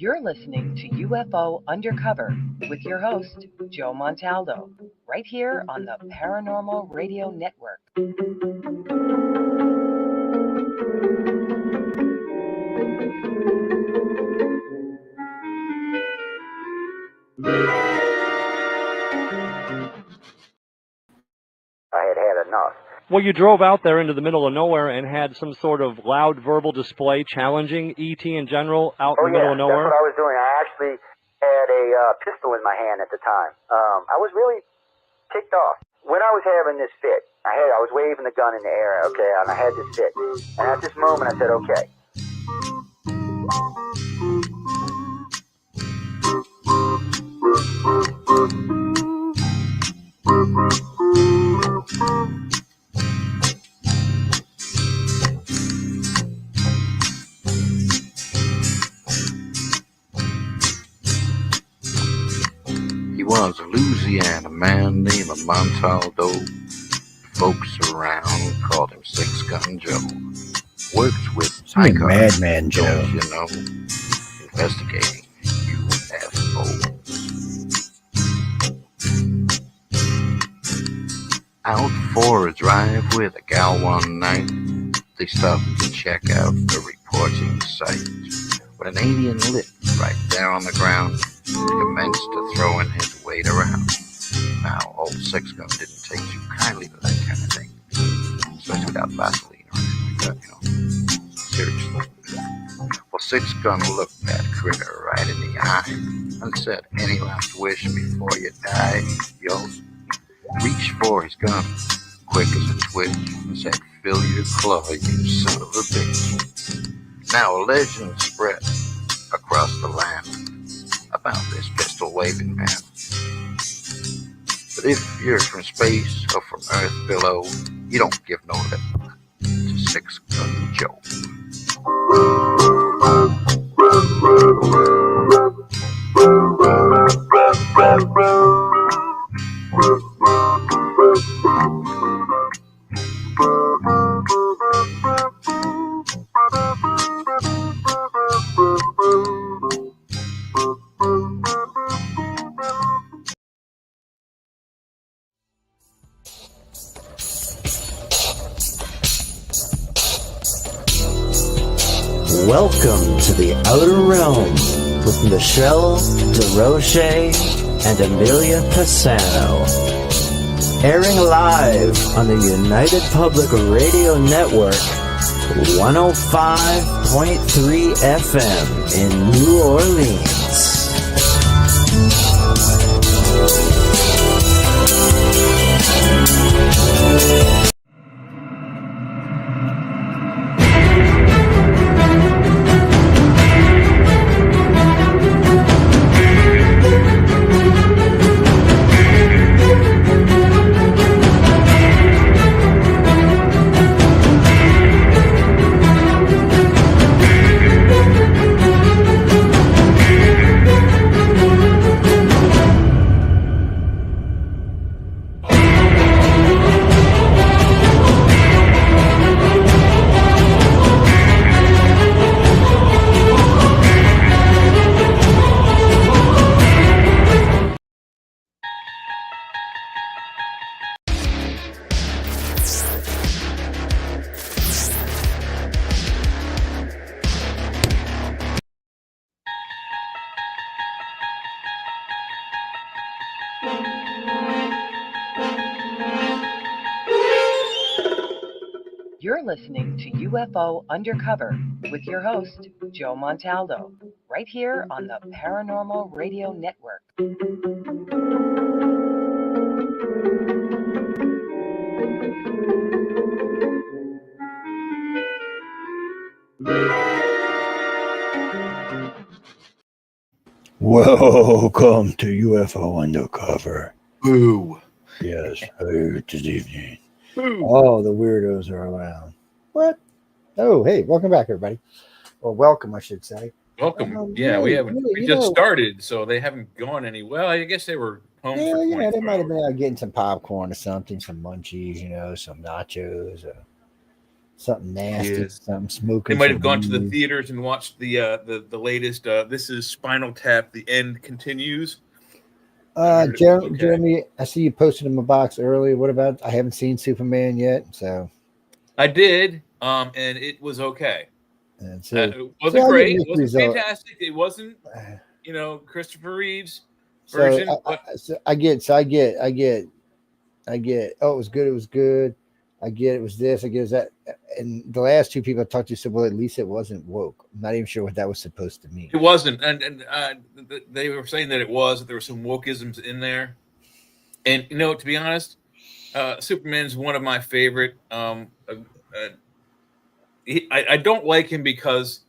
You're listening to UFO Undercover with your host, Joe Montaldo, right here on the Paranormal Radio Network. I had had enough. Well, you drove out there into the middle of nowhere and had some sort of loud verbal display challenging ET in general out in the middle of nowhere? That's what I was doing. I actually had a pistol in my hand at the time. I was really ticked off. When I was having this fit, I was waving the gun in the air, okay, and I had this fit. And at this moment, I said, okay. He was a Louisiana man named Montaldo. Folks around called him Six Gun Joe. Worked with Madman Joe, you know, investigating UFOs. Out for a drive with a gal one night, they stopped to check out the reporting site. When an alien lit right there on the ground, he commenced to throwing his weight around. Now, old Six Gun didn't take too kindly to that kind of thing, especially without Vaseline or anything like that, you know. Seriously. Well, Six Gun looked that critter right in the eye and said, "Any last wish before you die?" Yo, reached for his gun, quick as a twitch, and said, "Fill your claw, you son of a bitch." Now a legend spread across the land about this pistol-waving man. But if you're from space or from Earth below, you don't give no lip to Six Gun Joe. welcome to the Outer Realm with Michelle DeRoche and Amelia Pisano. Airing live on the United Public Radio Network, 105.3 FM in New Orleans. You're listening to UFO Undercover with your host, Joe Montaldo, right here on the Paranormal Radio Network. Welcome to UFO Undercover. Boo. Yes, good evening. Oh, the weirdos are around. What? Oh, hey, welcome back, everybody. Or welcome, I should say. Welcome. We haven't. We just started, so they haven't gone any. Well, I guess they were home for 24 they might have hours. been out getting some popcorn or something, some munchies, some nachos, something nasty, Yes. something smoking. They might have gone to the theaters and watched the latest. This is Spinal Tap. The End Continues. Jeremy, I see you posted in my box earlier. What about? I haven't seen Superman yet, so I did, and it was okay. So, it wasn't great. It wasn't fantastic. It wasn't, Christopher Reeve's version. I get. Oh, it was good. It was good. I get it was this. I get it was that. And the last two people I talked to said, well, at least it wasn't woke. I'm not even sure what that was supposed to mean. It wasn't, and they were saying that it was. That there were some wokeisms in there. And to be honest, Superman's one of my favorite. I don't like him because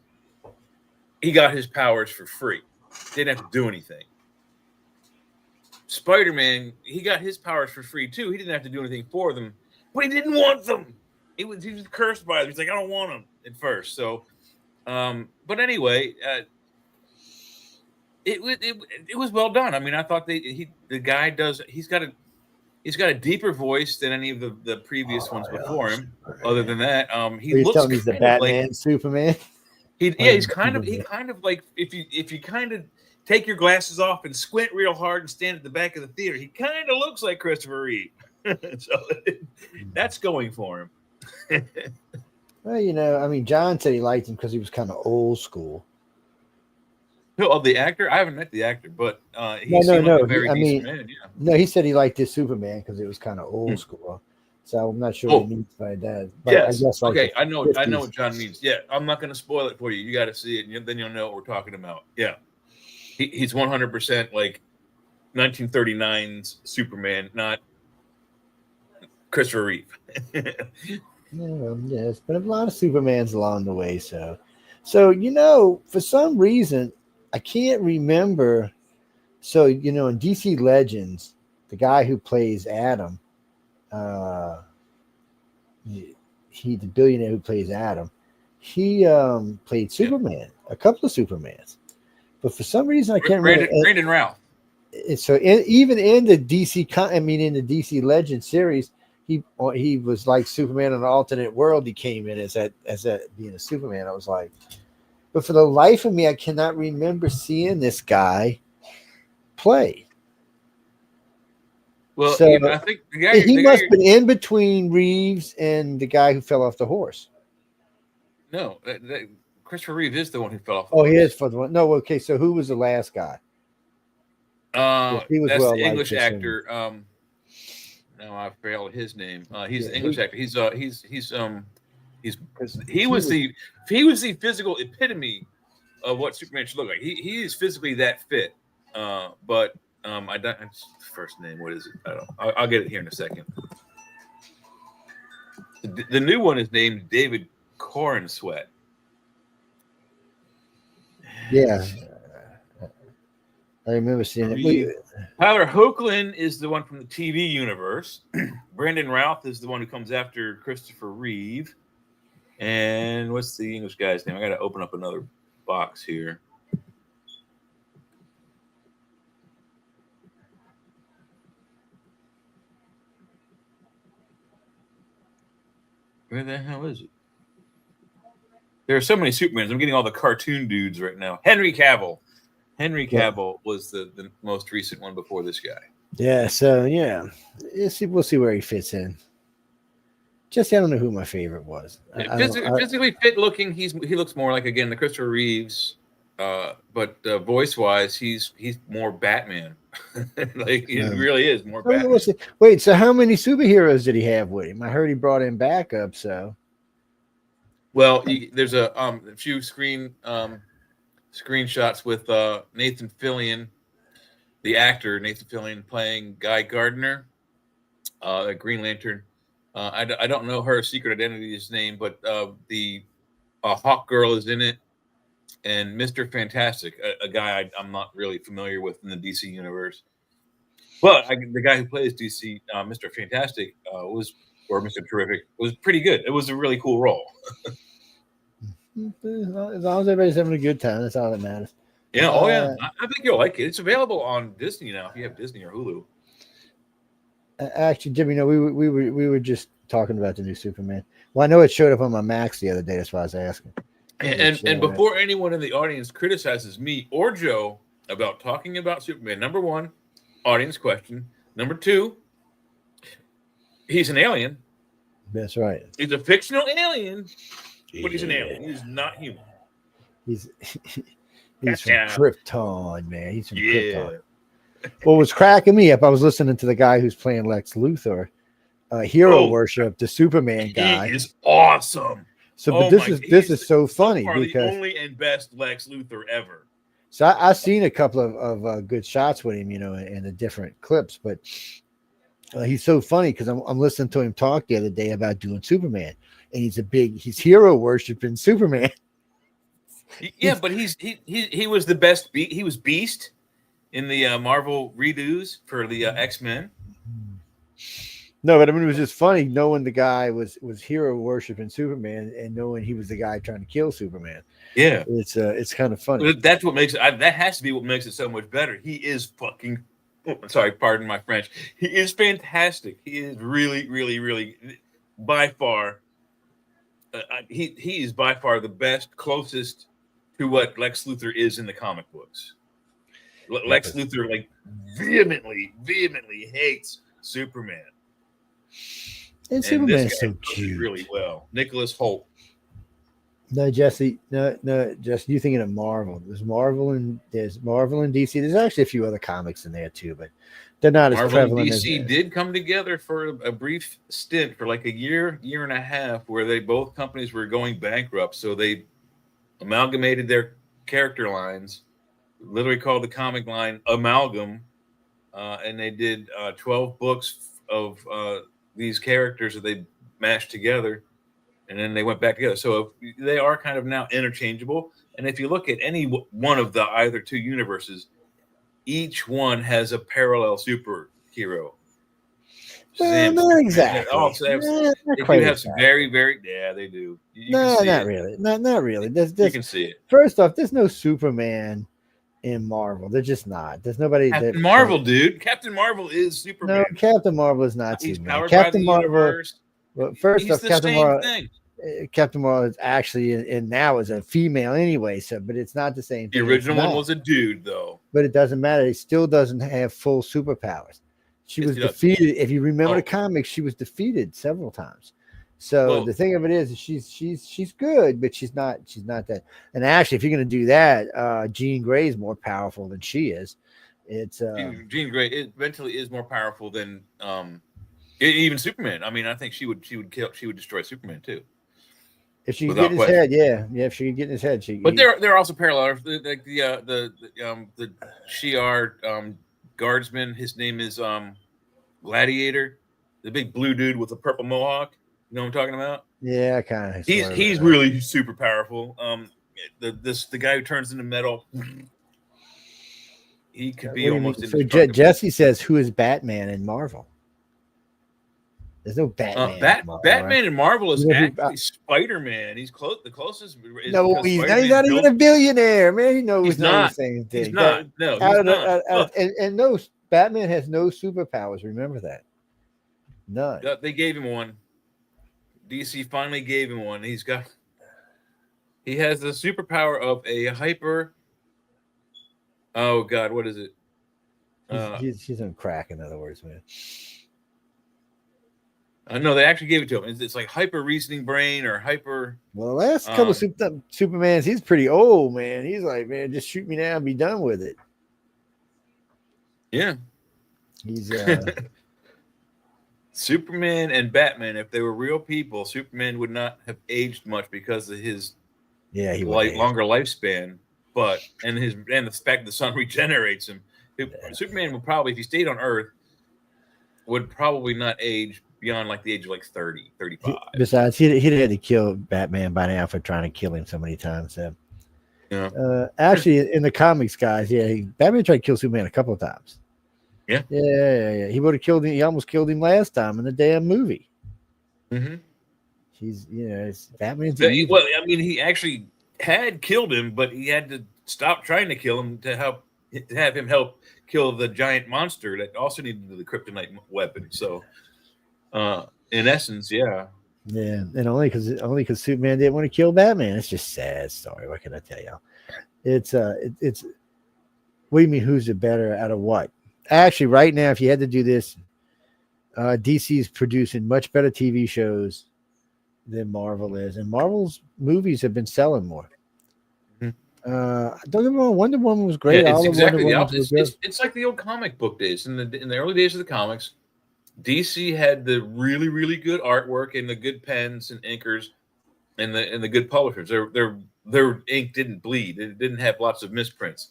he got his powers for free. Didn't have to do anything. Spider-Man, he got his powers for free too. He didn't have to do anything for them, but he didn't want them. He was cursed by them. He's like, I don't want them at first. So, but anyway, it was well done. I mean, I thought the guy does. He's got a deeper voice than any of the previous ones before him. Other than that, he looks he's the Batman, like, Superman. He's kind of like if you kind of take your glasses off and squint real hard and stand at the back of the theater, he kind of looks like Christopher Reeve. So that's going for him. Well, I mean, John said he liked him because he was kind of old school. Oh, the actor? I haven't met the actor, but he seemed like a very decent man. Yeah. No, he said he liked his Superman because it was kind of old school. So I'm not sure what he means by that. But yes. I guess I know what John means. Yeah, I'm not going to spoil it for you. You got to see it, and then you'll know what we're talking about. Yeah, he's 100% like 1939's Superman, not Christopher Reeve. Yes, but a lot of Supermans along the way. So for some reason, I can't remember. So, in DC Legends, the guy who plays Adam, the billionaire who plays Adam, he played Superman, a couple of Supermans. But for some reason, I can't remember. Brandon Routh. So even in the DC Legends series, he was like Superman in an alternate world. He came in as that being a Superman. I was like, but for the life of me, I cannot remember seeing this guy play. Well, so I think he must have been in between Reeves and the guy who fell off the horse. No, Christopher Reeve is the one who fell off the horse. He is for the one. No, okay. So who was the last guy? He was the English actor. Now I failed his name. He's the English actor. He was the physical epitome of what Superman should look like. He is physically that fit. But I don't. First name, what is it? I don't. I'll get it here in a second. The new one is named David Corenswet. Yeah. I remember seeing it. Tyler Hoechlin is the one from the TV universe. Brandon Routh is the one who comes after Christopher Reeve. And what's the English guy's name? I got to open up another box here. Where the hell is it? There are so many Supermans. I'm getting all the cartoon dudes right now. Henry Cavill. Henry Cavill was the most recent one before this guy. Yeah, so we'll see where he fits in. Just I don't know who my favorite was. Physically fit looking, he looks more like again the Christopher Reeves, but voice wise, he's more Batman. Like he really is more Batman. Wait, so how many superheroes did he have with him? I heard he brought in backup. So, well, there's a few screenshots with Nathan Fillion, the actor Nathan Fillion playing Guy Gardner, Green Lantern. I don't know her secret identity's name, but the Hawk Girl is in it, and Mr. Fantastic, a guy I'm not really familiar with in the DC universe, but the guy who plays DC Mr. Fantastic or Mr. Terrific was pretty good. It was a really cool role. As long as everybody's having a good time, that's all that matters. Yeah, I think you'll like it. It's available on Disney now if you have Disney or Hulu. Actually, Jim, we were just talking about the new Superman. Well, I know it showed up on my Max the other day. That's why I was asking. And before anyone in the audience criticizes me or Joe about talking about Superman, number one, audience question. Number two, he's an alien. That's right. He's a fictional alien, but he's an alien. He's not human. He's from Krypton, man. He's from Krypton. What was cracking me up, I was listening to the guy who's playing Lex Luthor, hero worship, the Superman guy. He is awesome. So, but this is so funny because the only and best Lex Luthor ever. So I've seen a couple of good shots with him, in the different clips, but he's so funny because I'm listening to him talk the other day about doing Superman, and he's hero worshiping Superman. Yeah, but he was the best. He was Beast in the Marvel redos for the X-Men. No, but I mean, it was just funny knowing the guy was hero worshiping Superman and knowing he was the guy trying to kill Superman. Yeah, it's kind of funny. That's what makes it. That has to be what makes it so much better. He is fucking. Sorry, pardon my French. He is fantastic. He is really, really, really, by far. He is by far the best, closest to what Lex Luthor is in the comic books. Lex Luthor like vehemently hates Superman. And Superman's so cute. Really well. Nicholas Hoult. No, Jesse. No, Jesse. You're thinking of Marvel. There's Marvel and DC. There's actually a few other comics in there too, but they're not Marvel as prevalent. And DC did come together for a brief stint for like a year and a half, where both companies were going bankrupt. So they amalgamated their character lines, literally called the comic line Amalgam, and they did 12 books of these characters that they mashed together, and then they went back together. So they are kind of now interchangeable. And if you look at any one of the either two universes, each one has a parallel superhero. Well, not exactly. They do have some very, very. Yeah, they do. Not really. Not really. You can see it. First off, there's no Superman in Marvel. They're just not. There's nobody. Captain Marvel, dude. Captain Marvel is Superman. No, Captain Marvel is not He's Superman. Powered Captain by the Marvel. universe. Well, first He's off, the Captain same Marvel. thing. Captain Marvel is actually, and now is a female anyway. So, but it's not the same The thing. original one was a dude, though. But it doesn't matter. He still doesn't have full superpowers. She was defeated. If you remember the comics, she was defeated several times. So the thing of it is, she's good, but she's not that. And actually, if you're going to do that, Jean Grey is more powerful than she is. It's Jean Grey eventually is more powerful than even Superman. I mean, I think she would destroy Superman too. If she could get in his head, yeah. If she could get in his head, But there are also parallels. Like the Shi'ar guardsman. His name is Gladiator, the big blue dude with the purple mohawk. You know what I'm talking about? Yeah, kind of. He's really super powerful. The guy who turns into metal. He could be almost. So Jesse says, "Who is Batman in Marvel?" There's no Batman. Batman in Marvel is actually Spider-Man. He's close. The closest. No, he's not even a billionaire, man. He knows he's not. He's not. No, he's not. And no, Batman has no superpowers. Remember that. None. They gave him one. DC finally gave him one. He has the superpower of a hyper. Oh God, what is it? He's on crack. In other words, man. No, they actually gave it to him. It's like hyper reasoning brain or hyper. Well, the last couple of Supermans, he's pretty old, man. He's like, man, just shoot me now and be done with it. Yeah. He's Superman and Batman. If they were real people, Superman would not have aged much because of his longer lifespan. But and the fact the sun regenerates him. Superman would probably, if he stayed on Earth, would probably not age beyond like the age of like 30, 35. Besides, he'd had to kill Batman by now for trying to kill him so many times. So. Yeah. Actually, in the comics, guys, Batman tried to kill Superman a couple of times. Yeah. Yeah. He would have killed him. He almost killed him last time in the damn movie. Mm-hmm. It's Batman's. Well, I mean, he actually had killed him, but he had to stop trying to kill him to have him help kill the giant monster that also needed the kryptonite weapon. So, in essence, yeah. Yeah, and only because Superman didn't want to kill Batman. It's just a sad story. What can I tell you? It's what do you mean? Who's the better out of what? Actually, right now, if you had to do this, DC's producing much better TV shows than Marvel is, and Marvel's movies have been selling more. Mhm. Don't get me wrong, Wonder Woman was Yeah, great. it's All the exactly Wonder the Womans opposite. were good. It's like the old comic book days. In the early days of the comics, DC had the really, really good artwork and the good pens and inkers and the good publishers. Their ink didn't bleed. It didn't have lots of misprints,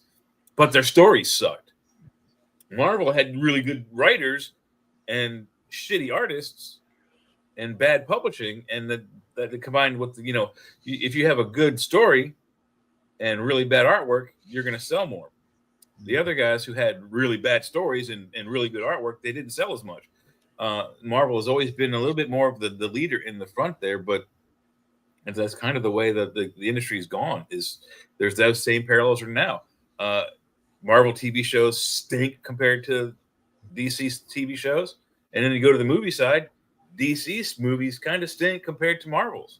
but their stories sucked. Marvel had really good writers and shitty artists and bad publishing, and that combined with if you have a good story and really bad artwork, you're going to sell more. The other guys who had really bad stories and really good artwork, they didn't sell as much. Marvel has always been a little bit more of the leader in the front there, but that's kind of the way that the industry's gone. Is there's those same parallels are now. Marvel TV shows stink compared to DC's TV shows, and then you go to the movie side, DC's movies kind of stink compared to Marvel's.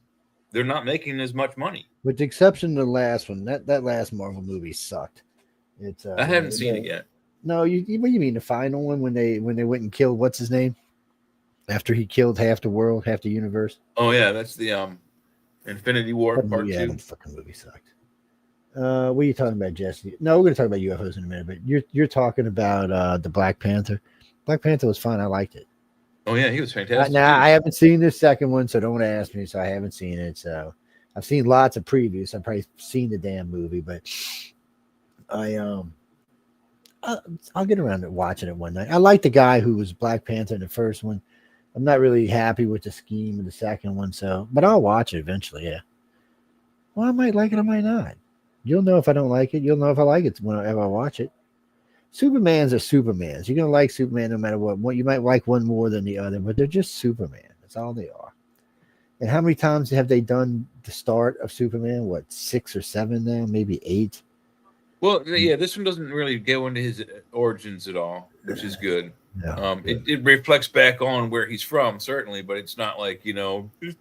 They're not making as much money. With the exception of the last one, that last Marvel movie sucked. It's I haven't seen it yet. No, what do you mean the final one when they went and killed what's his name after he killed half the world, half the universe? Oh yeah, that's the Infinity War Part 2. That fucking movie sucked. What are you talking about, Jesse? No, we're going to talk about UFOs in a minute, but you're talking about the Black Panther. Black Panther was fun. I liked it. Oh yeah, he was fantastic. Now I haven't seen this second one, so don't ask me. So I haven't seen it. So I've seen lots of previews. I've probably seen the damn movie, but I'll get around to watching it one night. I like the guy who was Black Panther in the first one. I'm not really happy with the scheme of the second one, but I'll watch it eventually. Yeah. Well, I might like it, I might not. You'll know if I don't like it. You'll know if I like it whenever I watch it. Supermans are Supermans. You're gonna like Superman no matter what. You might like one more than the other, but they're just Superman. That's all they are. And how many times have they done the start of Superman? What, 6 or 7 now? Maybe 8. Well, yeah, this one doesn't really go into his origins at all, which is good. No, it reflects back on where he's from, certainly, but it's not like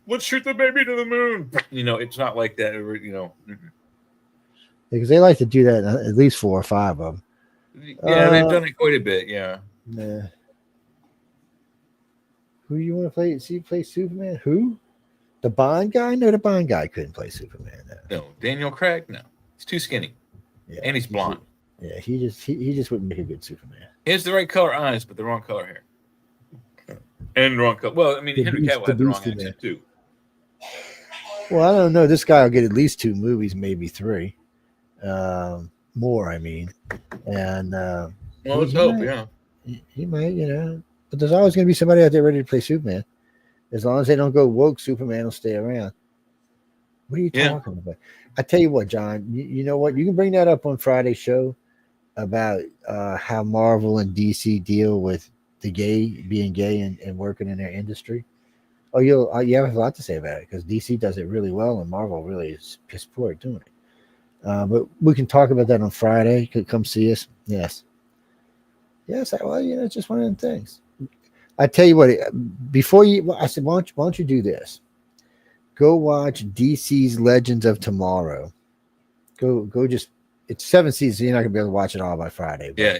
let's shoot the baby to the moon. It's not like that. Because they like to do that at least 4 or 5 of them. Yeah, they've done it quite a bit. Yeah. Nah. Who you want to play? See, play Superman? Who? The Bond guy? No, the Bond guy couldn't play Superman. No, Daniel Craig. No, he's too skinny. Yeah, and he's blonde. Yeah, he just wouldn't make a good Superman. He has the right color eyes, but the wrong color hair. And the wrong color. Well, I mean, Henry Cavill had the wrong accent too. Well, I don't know. This guy will get at least 2 movies, maybe 3. More, I mean. And well, let's hope, yeah. He might, But there's always going to be somebody out there ready to play Superman. As long as they don't go woke, Superman will stay around. What are you talking about? I tell you what, John, you know what? You can bring that up on Friday's show about how Marvel and DC deal with the being gay and working in their industry. Oh, you have a lot to say about it because DC does it really well and Marvel really is piss poor at doing it. But we can talk about that on Friday. You could come see us. Yes. Well, it's just one of them things. I tell you what, I said, why don't you do this? Go watch DC's Legends of Tomorrow. Go just, it's 7 seasons. So you're not gonna be able to watch it all by Friday. Yeah,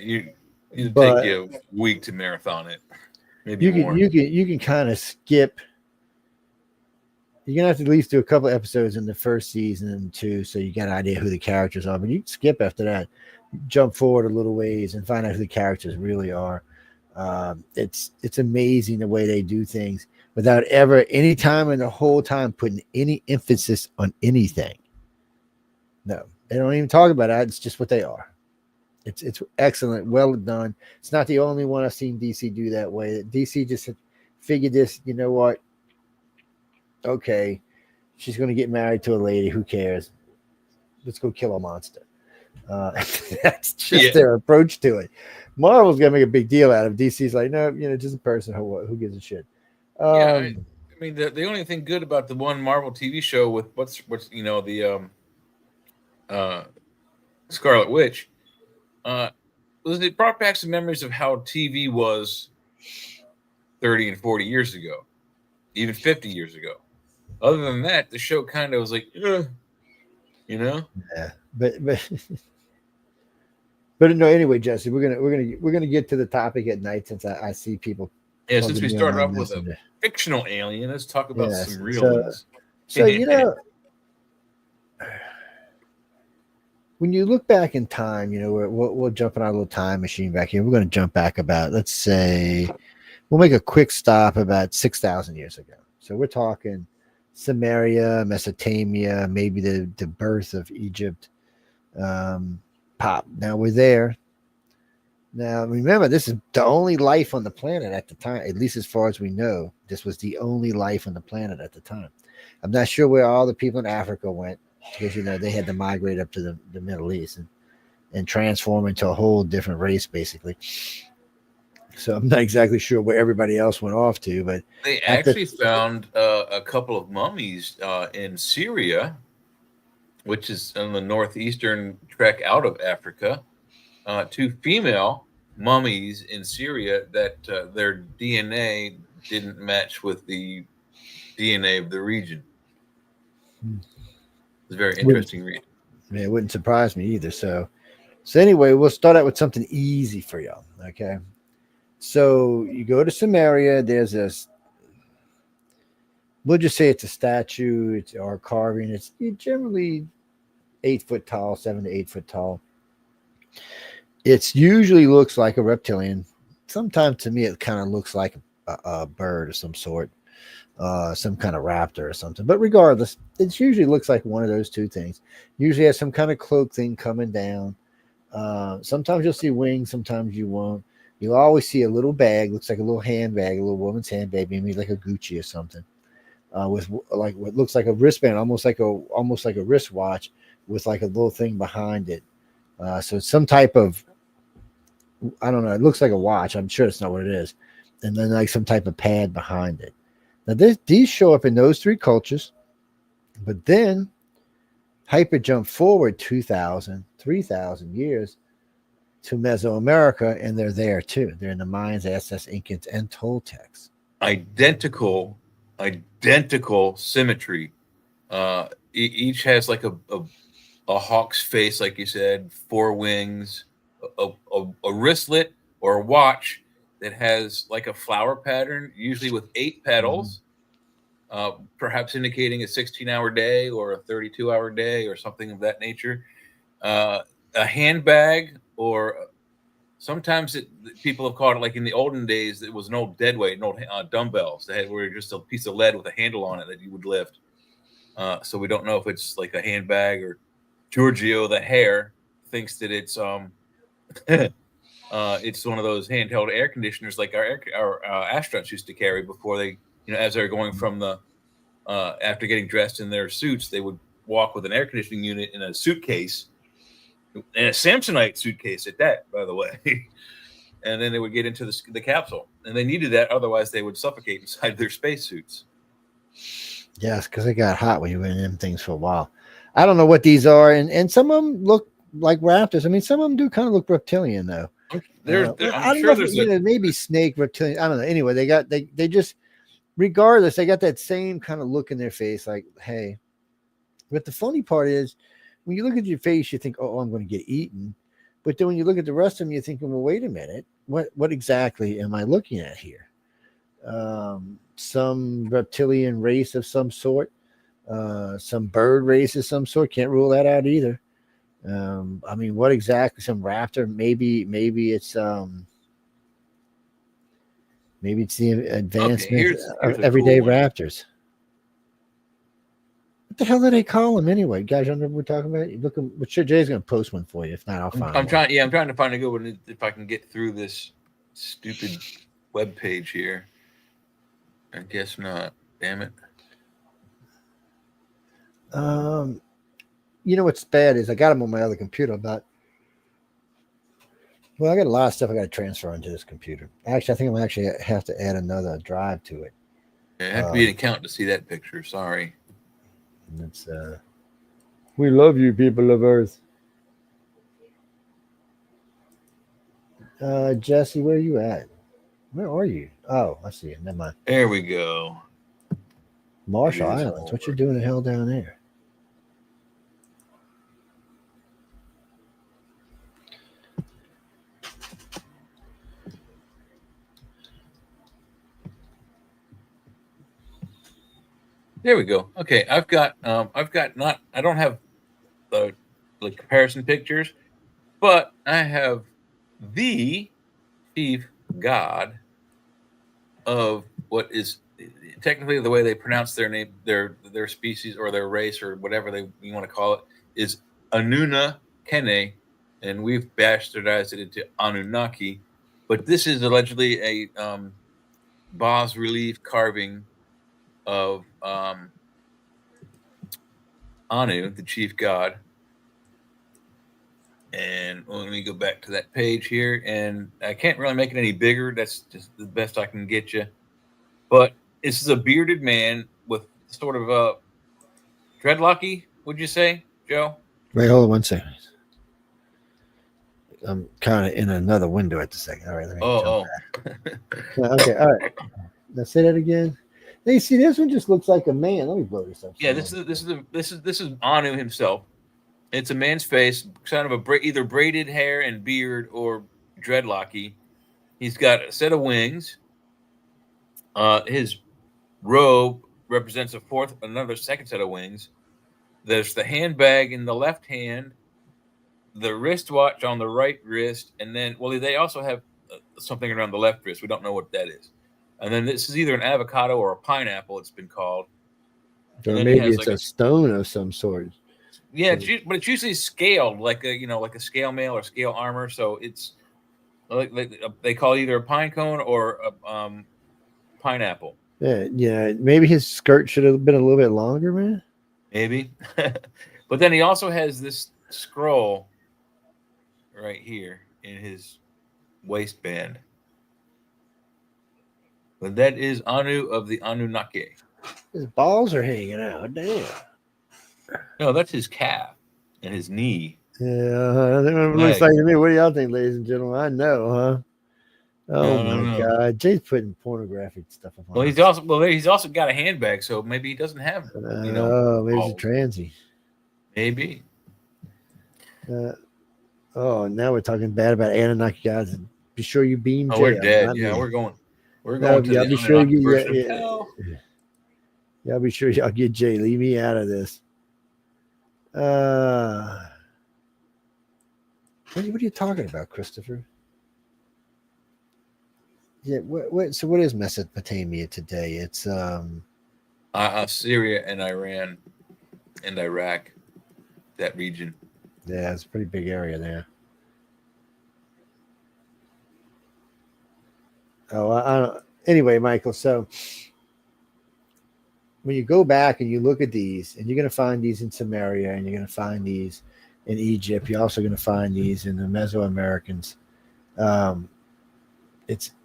it'll take you a week to marathon it. Maybe more. You can kind of skip. You're gonna have to at least do a couple of episodes in the first season too, so you got an idea who the characters are. But you can skip after that, jump forward a little ways, and find out who the characters really are. It's amazing the way they do things without ever any time in the whole time putting any emphasis on anything. No, they don't even talk about it. It's just what they are. It's excellent, well done. It's not the only one I've seen DC do that way. DC just figured this. You know what? Okay, she's going to get married to a lady. Who cares? Let's go kill a monster. That's just their approach to it. Marvel's going to make a big deal out of it. DC's like, no, just a person. Who gives a shit? I mean, the only thing good about the one Marvel TV show with what's the Scarlet Witch was it brought back some memories of how TV was 30 and 40 years ago. even 50 years ago. Other than that, the show kind of was like, you know. Yeah, but no. Anyway, Jesse, we're gonna get to the topic at night since I see people. Yeah, since bugging we me on started my off with a messenger. fictional alien, let's talk about Yes. some real ones. So you know, when you look back in time, you know, we'll jump in our little time machine back here. We're going to jump back about, let's say, we'll make a quick stop about 6,000 years ago. So we're talking Samaria, Mesopotamia, maybe the birth of Egypt. Pop. Now we're there. Now remember, this is the only life on the planet at the time, at least as far as we know. This was the only life on the planet at the time. I'm not sure where all the people in Africa went, because you know they had to migrate up to the Middle East and transform into a whole different race, basically. So I'm not exactly sure where everybody else went off to, but they actually found a couple of mummies in Syria, which is on the northeastern trek out of Africa. 2 female mummies in Syria that their DNA didn't match with the DNA of the region. It's a very interesting read. Yeah, it wouldn't surprise me either. So anyway, we'll start out with something easy for y'all. Okay. So you go to Samaria, there's this, we'll just say it's a statue, or a carving. It's generally 8 foot tall, 7 to 8 foot tall. It usually looks like a reptilian. Sometimes to me, it kind of looks like a bird of some sort, some kind of raptor or something. But regardless, it usually looks like one of those two things. Usually has some kind of cloak thing coming down. Sometimes you'll see wings, sometimes you won't. You'll always see a little bag, looks like a little handbag, a little woman's handbag, maybe like a Gucci or something, with like what looks like a wristband, almost like a wristwatch with like a little thing behind it. So it's some type of, I don't know, it looks like a watch. I'm sure it's not what it is. And then like some type of pad behind it. Now these show up in those 3 cultures, but then hyper jump forward 2,000, 3,000 years to Mesoamerica, and they're there too. They're in the Mayans, Aztecs, Incans, and Toltecs. Identical symmetry. Each has like a hawk's face, like you said, 4 wings, a wristlet or a watch that has like a flower pattern, usually with 8 petals, perhaps indicating a 16-hour day or a 32-hour day or something of that nature. A handbag, or sometimes people have called it, like in the olden days, it was an old deadweight, an old dumbbells that were just a piece of lead with a handle on it that you would lift. So we don't know if it's like a handbag, or Giorgio the hare thinks that it's it's one of those handheld air conditioners like our astronauts used to carry before they, as they're going from the after getting dressed in their suits, they would walk with an air conditioning unit in a suitcase, and a Samsonite suitcase at that, by the way. And then they would get into the capsule, and they needed that, otherwise they would suffocate inside their spacesuits. Yes, because it got hot when you were in them things for a while. I don't know what these are, and some of them look like raptors. I mean, some of them do kind of look reptilian, though. I'm sure there's maybe snake reptilian. I don't know. Anyway, they just, regardless, they got that same kind of look in their face, like, hey. But the funny part is, when you look at your face, you think, oh, I'm going to get eaten. But then when you look at the rest of them, you're thinking, well, wait a minute. What exactly am I looking at here? Some reptilian race of some sort, some bird race of some sort. Can't rule that out either. I mean, what exactly? Some raptor? Maybe it's the advancement of everyday raptors. What the hell do they call them anyway? Guys, you know what we're talking about? I'm sure Jay's going to post one for you. If not, I'll find one. I'm trying to find a good one if I can get through this stupid web page here. I guess not. Damn it. You know what's bad is I got them on my other computer, but I got a lot of stuff I got to transfer onto this computer. Actually, I think I'm actually have to add another drive to it. It have to be an account to see that picture. Sorry. It's we love you, people of Earth. Jesse, where are you at? Where are you? Oh, I see it. Never mind. There we go. Marshall It is Islands. What you over. doing the hell down there? There we go. Okay, I've got not. I don't have the comparison pictures, but I have the chief god of what is technically the way they pronounce their name, their species or their race or whatever you want to call it is Anuna Kene, and we've bastardized it into Anunnaki. But this is allegedly a bas relief carving of Anu, the chief god. And let me go back to that page here, and I can't really make it any bigger. That's just the best I can get you. But this is a bearded man with sort of a dreadlocky, would you say, Joe? Wait, hold on 1 second. I'm kind of in another window at the second. All right, let me jump back. Okay, all right. Now say that again. Hey, see, this one just looks like a man. Let me blow this up. Yeah, this is Anu himself. It's a man's face, kind of either braided hair and beard or dreadlocky. He's got a set of wings. His robe represents another second set of wings. There's the handbag in the left hand, the wristwatch on the right wrist, and then, well, they also have something around the left wrist. We don't know what that is. And then this is either an avocado or a pineapple, it's been called. Or maybe it's like a stone of some sort. Yeah, but it's usually scaled, like a scale mail or scale armor. So it's like they call it either a pine cone or a pineapple. Yeah. Maybe his skirt should have been a little bit longer, man. Maybe, but then he also has this scroll right here in his waistband. But that is Anu of the Anunnaki. His balls are hanging out. Damn. No, that's his calf and his knee. Yeah, that's what it looks like to me. What do y'all think, ladies and gentlemen? I know, huh? Oh my God, Jay's putting pornographic stuff up. Well, he's also got a handbag, so maybe he doesn't have. Maybe he's a transy. Maybe. Now we're talking bad about Anunnaki guys. Be sure you beam Jay. We're dead. Yeah, we're going. We're going to the Anunnaki version of hell. Y'all be sure y'all get Jay. Leave me out of this. What are you talking about, Christopher? Yeah, so what is Mesopotamia today? It's Syria and Iran and Iraq, that region. Yeah, it's a pretty big area there. Anyway, Michael, so when you go back and you look at these, and you're going to find these in Samaria, and you're going to find these in Egypt, you're also going to find these in the Mesoamericans.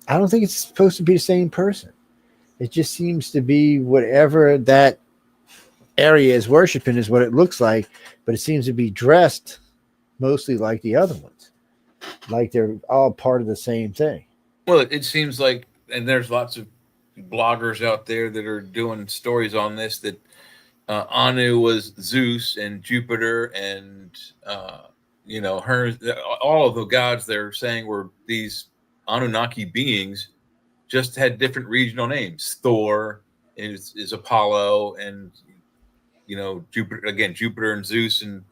I don't think it's supposed to be the same person. It just seems to be whatever that area is worshiping is what it looks like, but it seems to be dressed mostly like the other ones, like they're all part of the same thing. Well, it seems like, and there's lots of bloggers out there that are doing stories on this, that Anu was Zeus and Jupiter and all of the gods they're saying were these Anunnaki beings, just had different regional names. Thor is Apollo, and Jupiter and Zeus and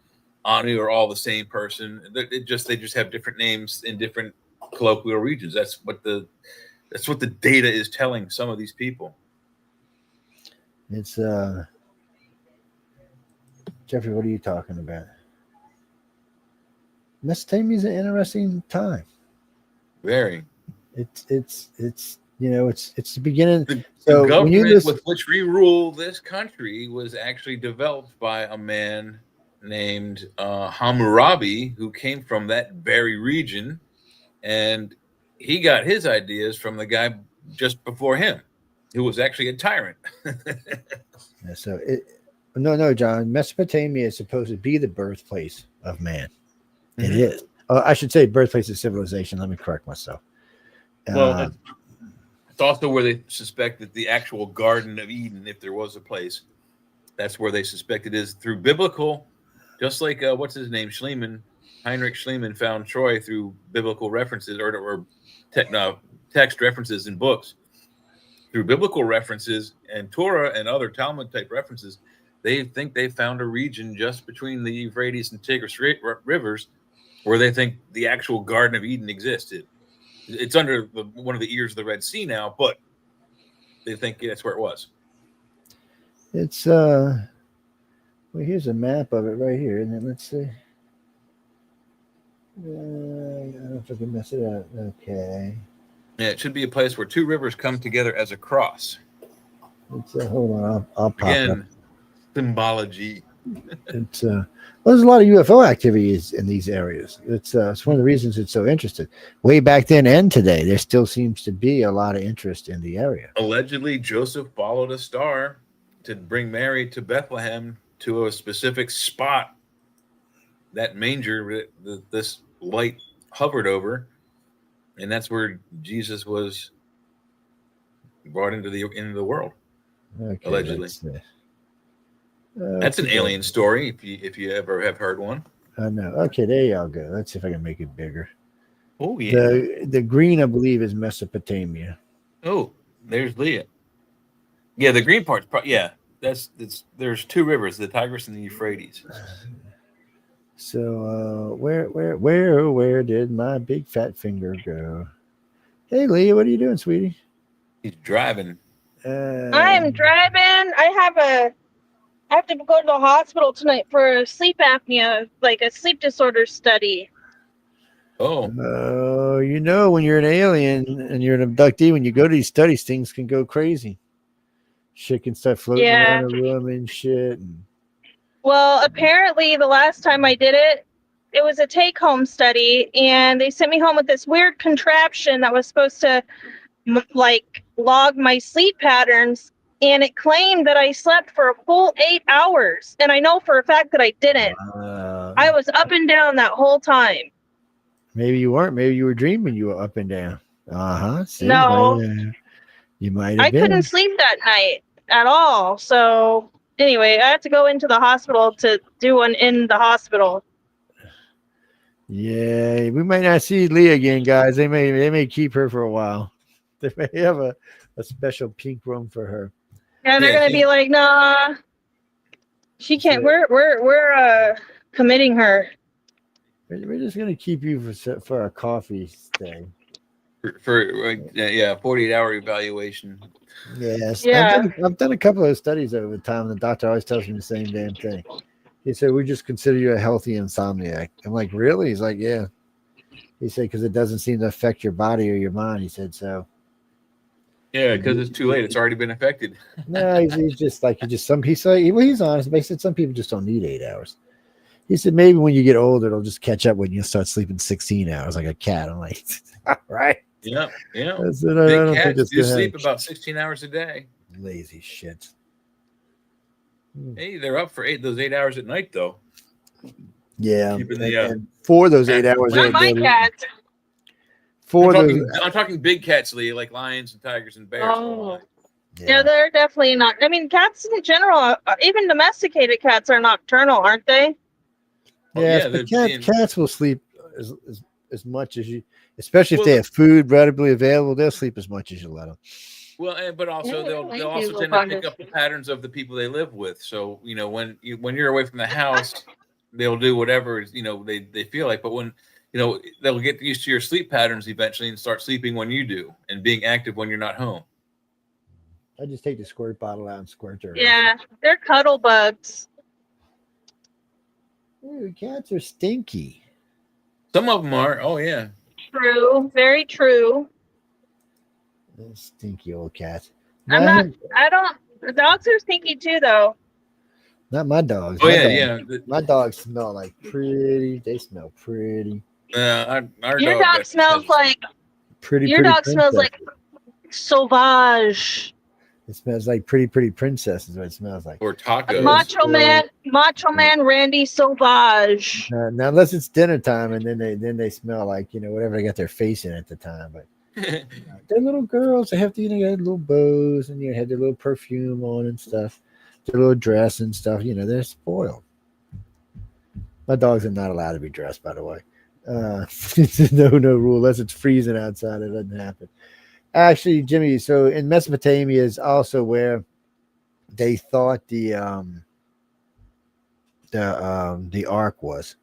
Anu are all the same person. They just have different names in different colloquial regions. That's what the data is telling some of these people. It's Jeffrey, what are you talking about? Mesopotamia is an interesting time. Very. It's the beginning. The government with which we rule this country was actually developed by a man named Hammurabi, who came from that very region, and he got his ideas from the guy just before him, who was actually a tyrant. No, John. Mesopotamia is supposed to be the birthplace of man. Mm-hmm. It is. I should say birthplace of civilization. Let me correct myself. Well, it's also where they suspect that the actual Garden of Eden, if there was a place, that's where they suspect it is through biblical, just like what's his name, Heinrich Schliemann found Troy through biblical references or text references in books. Through biblical references and Torah and other Talmud type references, they think they found a region just between the Euphrates and Tigris rivers where they think the actual Garden of Eden existed. It's under one of the ears of the Red Sea now, but they think that's where it was. It's well, here's a map of it right here, and then let's see. I don't know if I can mess it up. Okay. Yeah, it should be a place where two rivers come together as a cross. It's hold on, I'll pop Again, up. Symbology. It's well, there's a lot of UFO activities in these areas. It's one of the reasons it's so interesting. Way back then and today, there still seems to be a lot of interest in the area. Allegedly, Joseph followed a star to bring Mary to Bethlehem to a specific spot, that manger that this light hovered over, and that's where Jesus was brought into the world. Okay, allegedly. That's an alien story if you ever have heard one. I know. Okay, there y'all go. Let's see if I can make it bigger. Oh yeah. The green, I believe, is Mesopotamia. Oh, there's Leah. Yeah, the green part's yeah. There's two rivers, the Tigris and the Euphrates. So where did my big fat finger go? Hey Leah, what are you doing, sweetie? He's driving. I'm driving. I have to go to the hospital tonight for a sleep apnea, like a sleep disorder study. Oh. You know, when you're an alien and you're an abductee, when you go to these studies, things can go crazy. Shit can start floating around the room and shit. Well, apparently the last time I did it, it was a take-home study, and they sent me home with this weird contraption that was supposed to log my sleep patterns, and it claimed that I slept for a full 8 hours, and I know for a fact that I didn't. I was up and down that whole time. Maybe you weren't. Maybe you were dreaming you were up and down. See, no. You might have I been. couldn't sleep that night at all, so anyway, I had to go into the hospital to do one in the hospital. Yeah, we might not see Leah again, guys. They may keep her for a while. They may have a special pink room for her. Yeah, they're gonna be like, nah, she can't. We're committing her. We're just gonna keep you for a coffee stay. For 48-hour evaluation. Yes. Yeah. I've done a couple of studies over time. The doctor always tells me the same damn thing. He said, we just consider you a healthy insomniac. I'm like, really? He's like, yeah. He said, because it doesn't seem to affect your body or your mind. He said, so. Yeah, because it's too late. It's already been affected. No, he's just like, he's honest. But he said, some people just don't need 8 hours. He said, maybe when you get older, it'll just catch up when you start sleeping 16 hours like a cat. I'm like, all right. Yeah. I said, Big cats do sleep about 16 hours a day. Lazy shit. Hey, they're up for those 8 hours at night, though. Yeah. And for those 8 hours. Not my cat. I'm talking big cats, Lee, like lions and tigers and bears. Oh. Yeah, they're definitely not. I mean, cats in general, even domesticated cats are nocturnal, aren't they? Yeah, but cats will sleep as much as you, especially if they have food readily available. They'll sleep as much as you let them. Well, but also they'll also tend to pick up the patterns of the people they live with. So when you're away from the house, they'll do whatever they feel like. But when they'll get used to your sleep patterns eventually and start sleeping when you do and being active when you're not home. I just take the squirt bottle out and squirt her. Yeah, they're cuddle bugs. Ooh, cats are stinky. Some of them are. Oh yeah. True. Very true. Stinky old cats. The dogs are stinky too, though. Not my dogs. My dogs smell like pretty. They smell pretty. Your dog smells like pretty. Your dog smells like sauvage. It smells like pretty princess is what it smells like. Or tacos. Macho man Randy Sauvage. Now unless it's dinner time and then they smell like whatever they got their face in at the time. But They're little girls. They have to, they had little bows and had their little perfume on and stuff, their little dress and stuff. They're spoiled. My dogs are not allowed to be dressed, by the way. It's no rule unless it's freezing outside. It doesn't happen. Actually, Jimmy. So in Mesopotamia is also where they thought the ark was.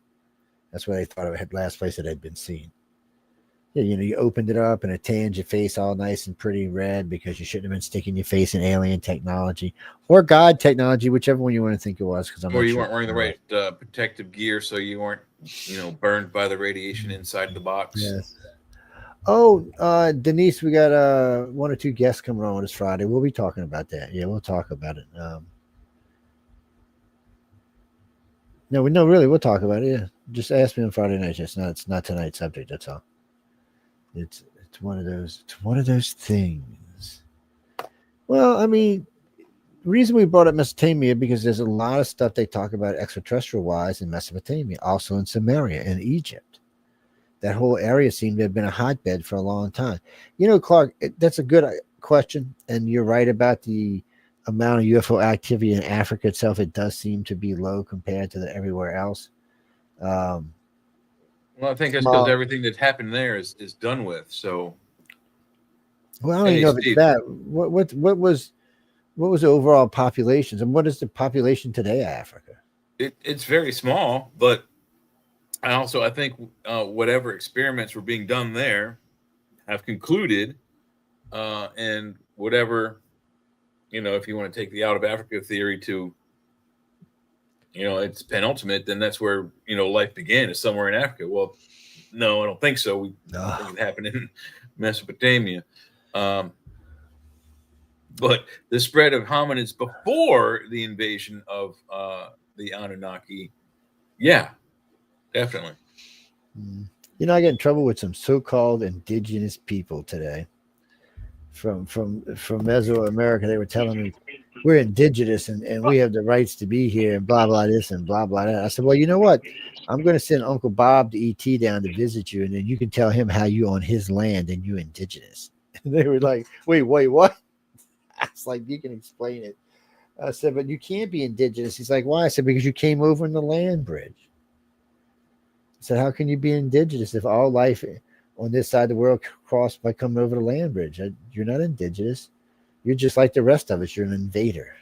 That's where they thought it had last place it had been seen. Yeah, you opened it up and it tanned your face all nice and pretty red because you shouldn't have been sticking your face in alien technology or God technology, whichever one you want to think it was. Because or you weren't wearing the right protective gear, so you weren't, burned by the radiation inside the box. Yes. Oh, Denise, we got one or two guests coming on this Friday. We'll be talking about that. Yeah, we'll talk about it. No, really, we'll talk about it. Yeah, just ask me on Friday night. It's not tonight's subject. That's all. It's one of those things. Well, I mean, the reason we brought up Mesopotamia because there's a lot of stuff they talk about extraterrestrial wise in Mesopotamia, also in Samaria and Egypt. That whole area seemed to have been a hotbed for a long time. Clark, that's a good question, and you're right about the amount of UFO activity in Africa itself. It does seem to be low compared to everywhere else. Well, I think that's because everything that's happened there is done with. So, well, I don't even know if it's that. What was the overall populations, and what is the population today of Africa? It's very small, but I think whatever experiments were being done there have concluded, and whatever, if you want to take the out of Africa theory to, it's penultimate, then that's where, life began, is somewhere in Africa. Well, no, I don't think so. We think it happened in Mesopotamia. But the spread of hominids before the invasion of the Anunnaki, yeah, definitely. I get in trouble with some so-called indigenous people today from Mesoamerica. They were telling me we're indigenous and we have the rights to be here and blah blah this and blah blah that. I said, well, you know what? I'm going to send Uncle Bob to ET down to visit you, and then you can tell him how you on his land and you indigenous. And they were like, wait, what? I was like, you can explain it. I said, but you can't be indigenous. He's like, why? I said, because you came over in the land bridge. I said, how can you be indigenous if all life on this side of the world crossed by coming over the land bridge? You're not indigenous. You're just like the rest of us. You're an invader.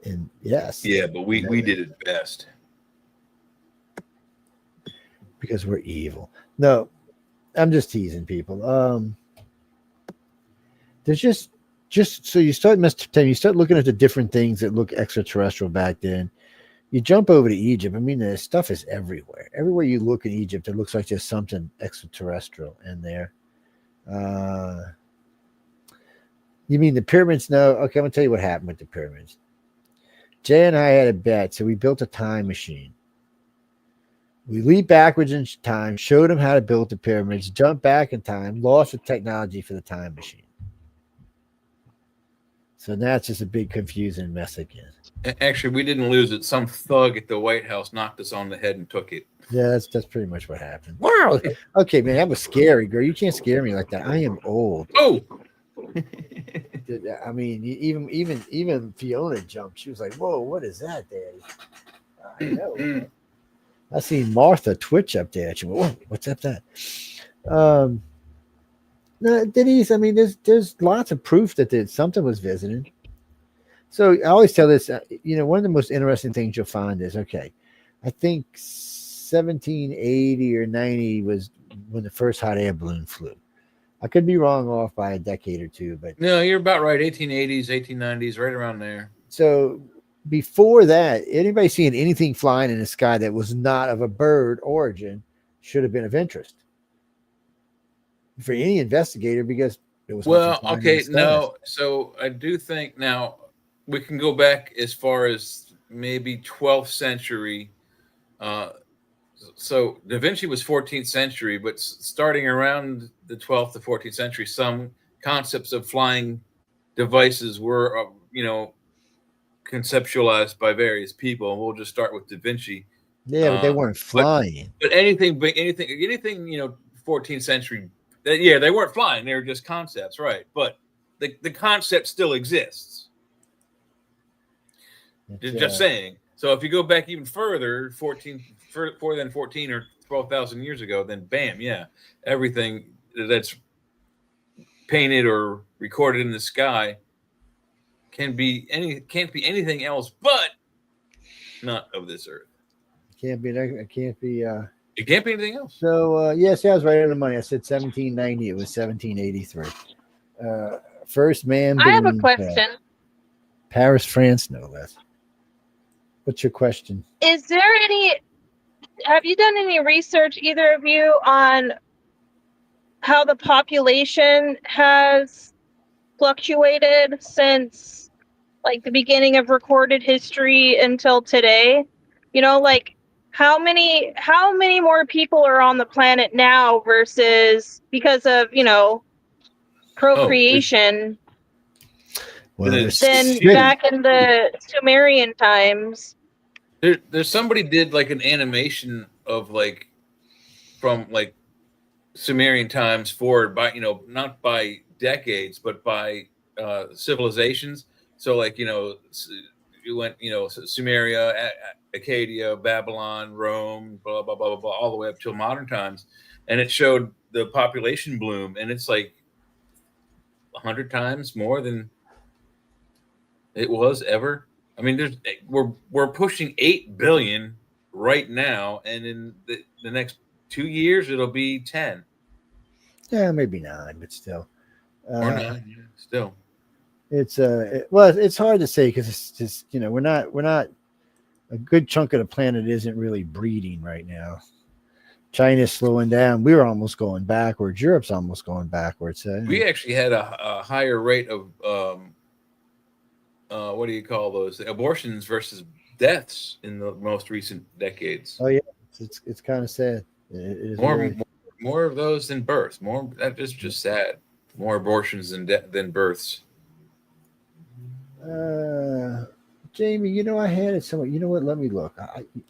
And yes. Yeah, but we did it best. Because we're evil. No, I'm just teasing people. There's just so you start looking at the different things that look extraterrestrial back then. You jump over to Egypt. I mean, the stuff is everywhere. Everywhere you look in Egypt, it looks like there's something extraterrestrial in there. You mean the pyramids? No. Okay, I'm going to tell you what happened with the pyramids. Jay and I had a bet, so we built a time machine. We leap backwards in time, showed them how to build the pyramids, jumped back in time, lost the technology for the time machine. So now it's just a big confusing mess again. Actually, we didn't lose it. Some thug at the White House knocked us on the head and took it. Yeah, that's pretty much what happened. Wow. Okay, man, that was scary, girl. You can't scare me like that. I am old. Oh. I mean, even Fiona jumped. She was like, "Whoa, what is that, Daddy?" I know. I seen Martha twitch up there. She went, "Whoa, what's up that?" No, Denise. I mean, there's lots of proof that something was visiting. So I always tell this. One of the most interesting things you'll find is, okay, I think 1780 or 90 was when the first hot air balloon flew. I could be wrong off by a decade or two, but no, you're about right. 1880s, 1890s, right around there. So before that, anybody seeing anything flying in the sky that was not of a bird origin should have been of interest for any investigator, because it was okay. No, so I do think now we can go back as far as maybe 12th century. So Da Vinci was 14th century, but starting around the 12th to 14th century, some concepts of flying devices were, conceptualized by various people. And we'll just start with Da Vinci. Yeah, but they weren't flying. But anything, 14th 14th century. Yeah, they weren't flying; they were just concepts, right? But the concept still exists. Just saying. So if you go back even further, further than 14 or 12,000 years ago, then bam, yeah, everything that's painted or recorded in the sky can't be anything else but not of this earth. It can't be. It can't be. It can't be anything else. So yes, I was right on the money. I said 1790. It was 1783. First man. I have a question. Paris, France, no less. What's your question? Is there have you done any research, either of you, on how the population has fluctuated since like the beginning of recorded history until today? You know, like how many more people are on the planet now versus because of, procreation than back in the Sumerian times? There's somebody did like an animation of like from like Sumerian times forward by not by decades but by civilizations. So like you went Sumeria, Acadia, Babylon, Rome, blah blah blah blah blah, all the way up till modern times, and it showed the population bloom, and it's like 100 times more than it was ever. I mean, we're pushing 8 billion right now, and in the next 2 years it'll be 10. Yeah, maybe 9, but still. Or 9, yeah, still. It's it's hard to say because it's just we're not a good chunk of the planet isn't really breeding right now. China's slowing down. We're almost going backwards. Europe's almost going backwards. We actually had a higher rate of what do you call those, abortions versus deaths in the most recent decades. Oh yeah, it's kind of sad. It is more of those than births. That is just sad. More abortions than births. Jamie, I had it somewhere. You know what? Let me look.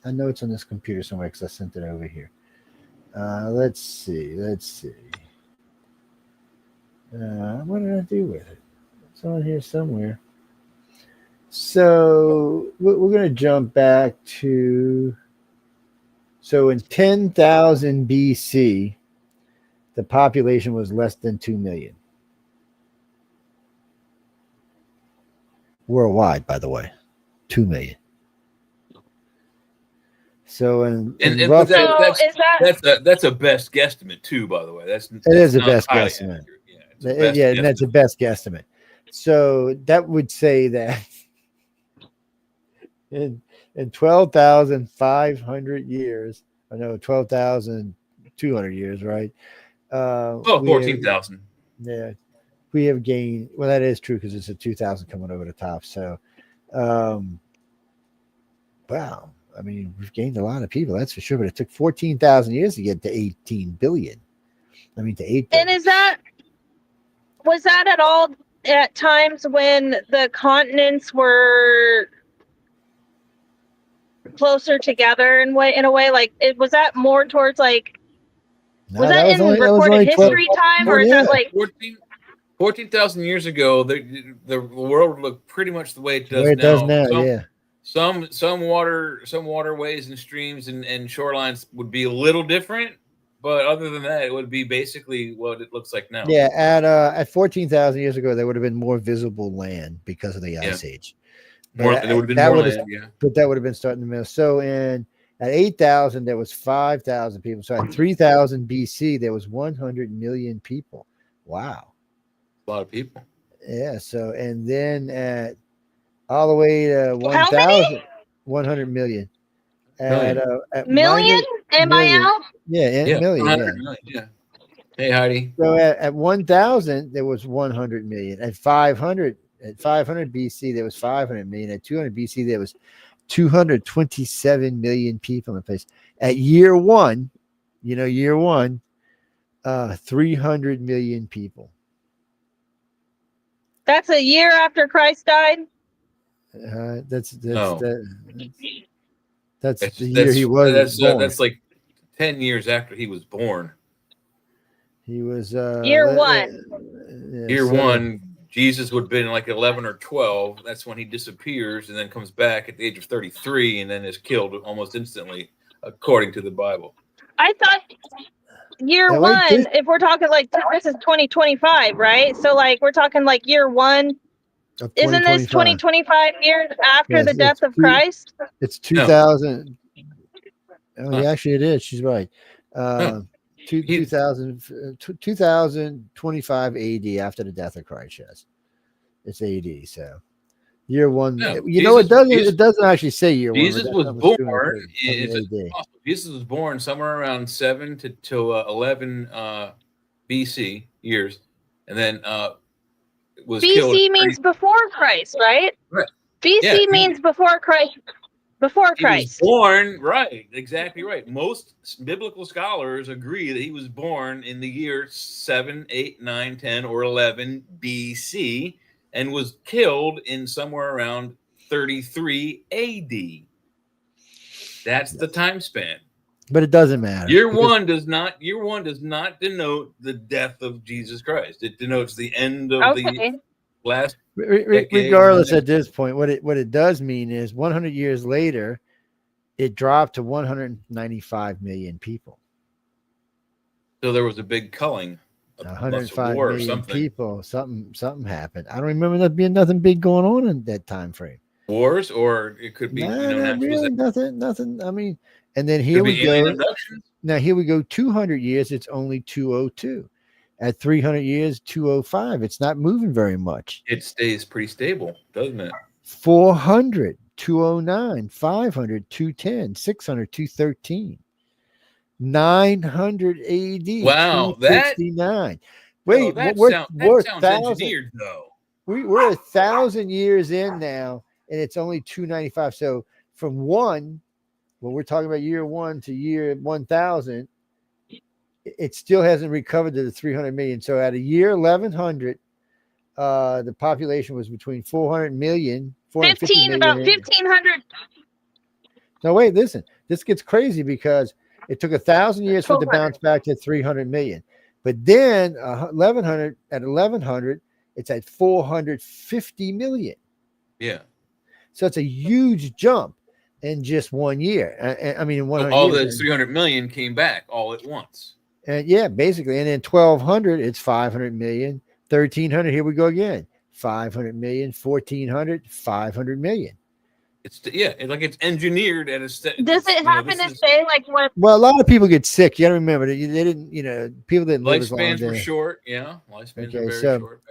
I know it's on this computer somewhere because I sent it over here. Let's see. What did I do with it? It's on here somewhere. So we're going to jump back to. So in 10,000 BC, the population was less than 2 million. Worldwide, by the way, 2 million. So that's a best guesstimate too, by the way. It is a best guesstimate. And that's a best guesstimate. So that would say that in 12,500 years, 12,200 years, right? 14,000. Yeah, we have gained. Well, that is true because it's a 2,000 coming over the top. So, wow. I mean, we've gained a lot of people, that's for sure. But it took 14,000 years to get to 18 billion. I mean, to 8 billion. And was that at all at times when the continents were closer together in a way? Like, was that more towards like? No, was that in recorded history time, or is that like 14,000 years ago? The world would look pretty much the way it does now. Does now, yeah. Some waterways and streams and shorelines would be a little different, but other than that, it would be basically what it looks like now. Yeah, at 14,000 years ago, there would have been more visible land because of the ice age. But there would have been more land, yeah. But that would have been starting in the middle. So at 8,000, there was 5,000 people. So at 3,000 BC, there was 100 million people. Wow, a lot of people. Yeah. So and then at all the way to 1,000, 100 million. At million? M-I-L? Yeah, million. Yeah. Hey, Heidi. So at 1,000, there was 100 million. At 500 BC, there was 500 million. At 200 BC, there was 227 million people in the place. At year one, 300 million people. That's a year after Christ died? That's the year he was born. That's like 10 years after he was born. He was Year one. Year one, Jesus would have been like 11 or 12. That's when he disappears and then comes back at the age of 33 and then is killed almost instantly, according to the Bible. I thought year Now, one, if we're talking like this is 2025, right? So like we're talking like year one. Isn't this 2025 years after the death of Christ? It's 2000. No. Oh, actually, it is. She's right. 2025 AD after the death of Christ. Yes, it's AD. So year one. No, it doesn't actually say year Jesus one. Was born. Jesus was born somewhere around 7 to 11 BC years, and then was BC killed. Means before Christ, right? Right. BC means before Christ. Before Christ. He was born, right, exactly right. Most biblical scholars agree that he was born in the year 7, 8, 9, 10, or 11 BC and was killed in somewhere around 33 AD. That's the time span. But it doesn't matter. Year one does not denote the death of Jesus Christ. It denotes the end of the last regardless at this point, what it does mean is 100 years later, it dropped to 195 million people. So there was a big culling. 105 million people. Something happened. I don't remember there being nothing big going on in that time frame. Wars, or it could be nothing. I mean, and then here we go. Now here we go. 200 years. It's only 202. At 300 years, 205. It's not moving very much. It stays pretty stable, doesn't it? 400, 209, 500, 210, 600, 213, 900 AD. Wow, 269. Wait, that sounds engineered, though. We're 1,000 years in now, and it's only 295. So from when we're talking about year one to year 1,000, it still hasn't recovered to the 300 million. So at a year 1100, the population was between 400 million, 450 about 1,500. No, wait, listen. This gets crazy because it took 1,000 years for it to bounce back to 300 million. But then 1100, it's at 450 million. Yeah. So it's a huge jump in just 1 year. I mean, in 100 all years. the 300 million came back all at once. And yeah, basically. And then 1,200, it's 500 million. 1,300, here we go again. 500 million. 1,400, 500 million. It's it's engineered at a Does it happen to say like what? Well, a lot of people get sick. You got to remember that they didn't. People didn't live as long. Lifespans were short. Yeah, lifespans were very short.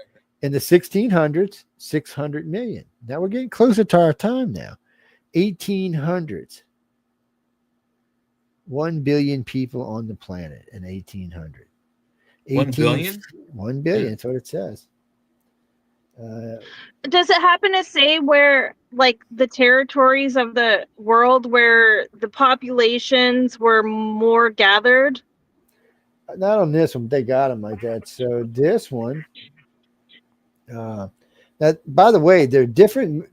In the 1600s, 600 million. Now we're getting closer to our time now. 1800s. 1 billion people on the planet in 1800. 1 billion? 1 billion. That's what it says. Does it happen to say where, like, the territories of the world where the populations were more gathered? Not on this one. They got them like that. So this one, that, by the way, they're different.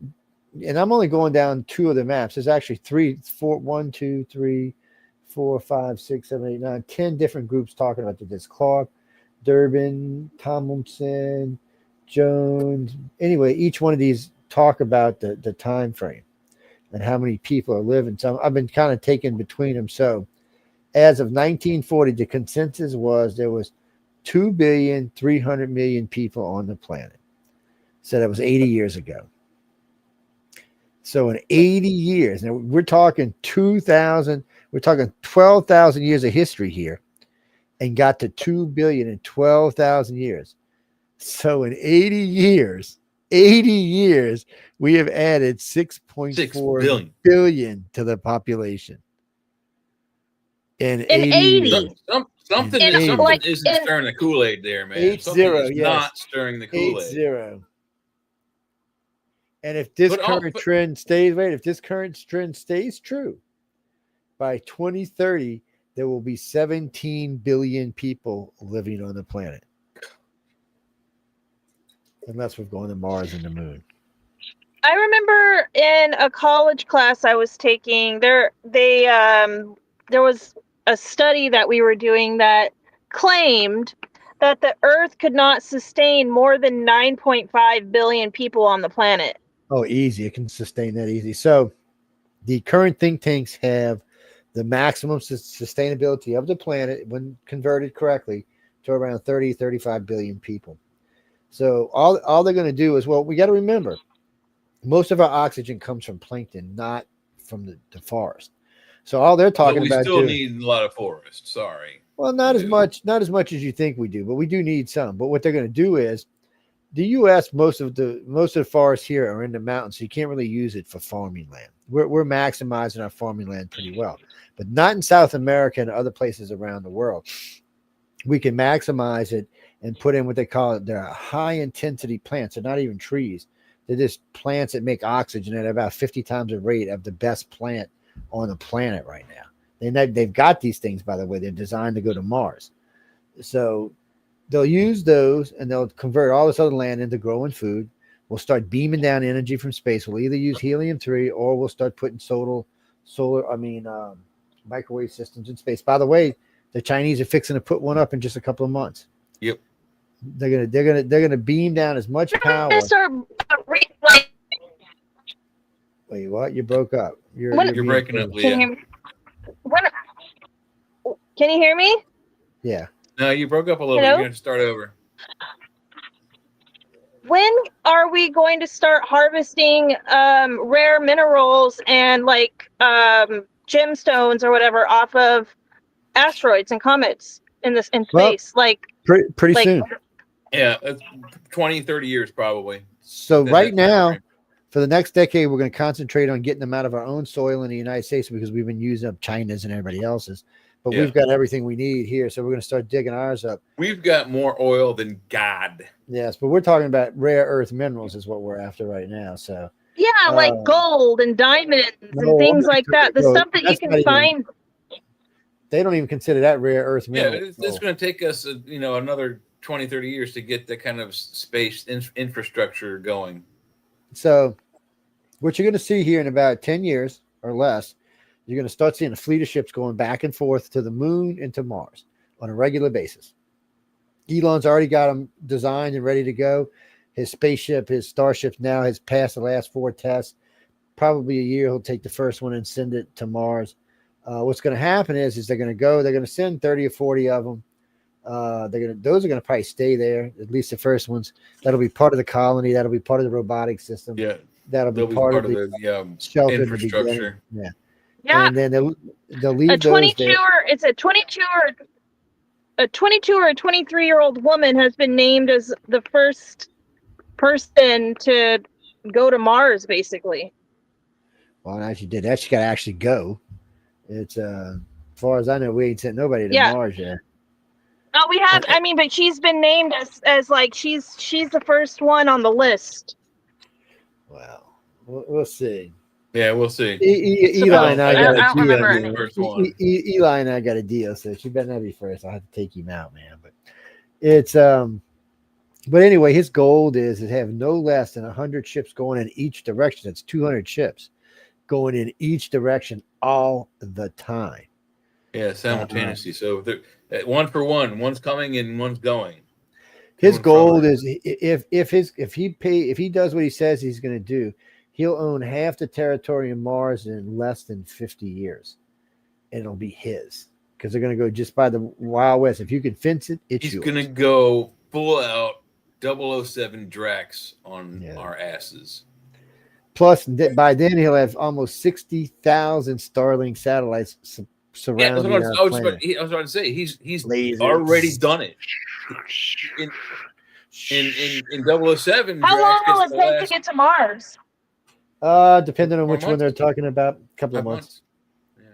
And I'm only going down 2 of the maps. There's actually 3, 4, 1, 2, 3, 4, 5, 6, 7, 8, 9, 10 different groups talking about this. Clark, Durbin, Tomlinson, Jones. Anyway, each one of these talk about the time frame and how many people are living. So I've been kind of taking between them. So as of 1940, the consensus was there was 2,300,000,000 people on the planet. So that was 80 years ago. So in 80 years, now we're talking 2,000, we're talking 12,000 years of history here, and got to 2 billion in 12,000 years. So in 80 years, we have added 6.4 billion to the population. In 80. Something isn't stirring the Kool-Aid there, man. 80, yes. Not stirring the Kool-Aid. 80. And if this trend stays true, by 2030, there will be 17 billion people living on the planet. Unless we're going to Mars and the moon. I remember in a college class I was taking, there was a study that we were doing that claimed that the Earth could not sustain more than 9.5 billion people on the planet. Oh, easy. It can sustain that easy. So the current think tanks have the maximum sustainability of the planet when converted correctly to around 35 billion people. So all they're going to do is, well, we got to remember, most of our oxygen comes from plankton, not from the forest. So all they're talking we about still doing, need a lot of forest. Sorry. well, not as much as you think we do, but we do need some. But what they're going to do is, the U.S. most of the forests here are in the mountains, so you can't really use it for farming land. We're maximizing our farming land pretty well, but not in South America and other places around the world. We can maximize it and put in what they call it. They're high intensity plants. They're not even trees. They're just plants that make oxygen at about 50 times the rate of the best plant on the planet right now. They've got these things, by the way. They're designed to go to Mars. So they'll use those and they'll convert all this other land into growing food. We'll start beaming down energy from space. We'll either use helium-3 or we'll start putting microwave systems in space. By the way, the Chinese are fixing to put one up in just a couple of months. Yep. They're gonna beam down as much power. Wait, what? You broke up. You're breaking up, Leah. Can you hear me? Yeah. No, you broke up a little bit. You're going to start over. When are we going to start harvesting rare minerals and like gemstones or whatever off of asteroids and comets in space? Pretty soon. Yeah, 20, 30 years probably. So right now, for the next decade, we're going to concentrate on getting them out of our own soil in the United States because we've been using up China's and everybody else's. But we've got everything we need here, so we're going to start digging ours up. We've got more oil than God. Yes, but we're talking about rare earth minerals is what we're after right now. So yeah, like gold and diamonds and things like that. The stuff that you can find. They don't even consider that rare earth mineral. Yeah, it's going to take us, another 20, 30 years to get that kind of space infrastructure going. So what you're going to see here in about 10 years or less, you're going to start seeing a fleet of ships going back and forth to the moon and to Mars on a regular basis. Elon's already got them designed and ready to go. His spaceship, his Starship now has passed the last 4 tests. Probably a year, he'll take the first one and send it to Mars. What's going to happen is they're going to send 30 or 40 of them. Those are going to probably stay there, at least the first ones. That'll be part of the colony. That'll be part of the robotic system. Yeah. That'll be part of the shelter infrastructure. Yeah. Yeah. And then they'll leave a 22 those or it's a 22 or 23-year-old woman has been named as the first person to go to Mars, basically. Well, now she did that. She got to actually go. It's as far as I know, we ain't sent nobody to Mars yet. Oh, we have. I mean, but she's been named as like she's the first one on the list. Well, we'll see. Yeah, we'll see. Eli and I got a deal. Eli and I got a deal, so she better not be first. I'll have to take him out, man. But it's but anyway, his goal is to have no less than 100 ships going in each direction. That's 200 ships going in each direction all the time. Yeah, simultaneously. So one for one, one's coming and one's going. His goal is if he does what he says he's going to do, he'll own half the territory in Mars in less than 50 years. And it'll be his because they're going to go just by the Wild West. If you can fence it, it's yours. He's going to go full out 007 Drax on our asses. Plus, by then, he'll have almost 60,000 Starlink satellites surrounding our planet. I was about to say, he's already done it. In 007, how long will it take to get to Mars? Depending on which one they're talking about, a couple of months. Yeah.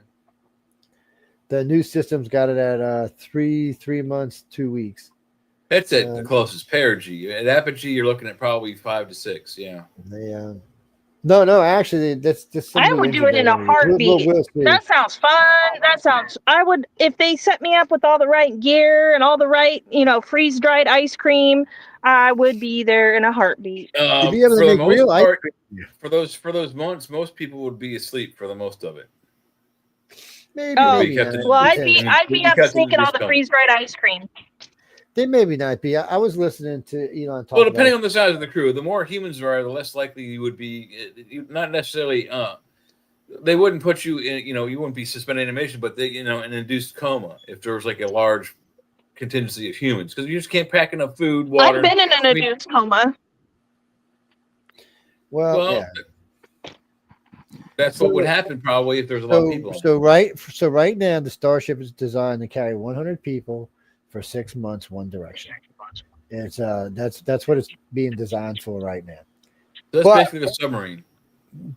The new system's got it at 3 months, 2 weeks. That's at the closest perigee. At apogee, you're looking at probably 5 to 6. Yeah. No, actually, that's just. I would do it in a heartbeat. That sounds fun. I would, if they set me up with all the right gear and all the right, freeze dried ice cream, I would be there in a heartbeat. To be able to make real ice cream. For those months, most people would be asleep for the most of it. Maybe. I'd be up sneaking all the freeze dried ice cream. They maybe not be. I was listening to Elon talk. Well, depending about on the size of the crew, the more humans there are, the less likely you would be. Not necessarily. They wouldn't put you in. You wouldn't be suspended animation, but they, an induced coma if there was like a large contingency of humans, because you just can't pack enough food, water. I've been in an induced coma. Well, yeah. That's what would happen probably if there's a lot of people. So right now the Starship is designed to carry 100 people for 6 months, one direction. It's that's what it's being designed for right now. So that's basically the submarine.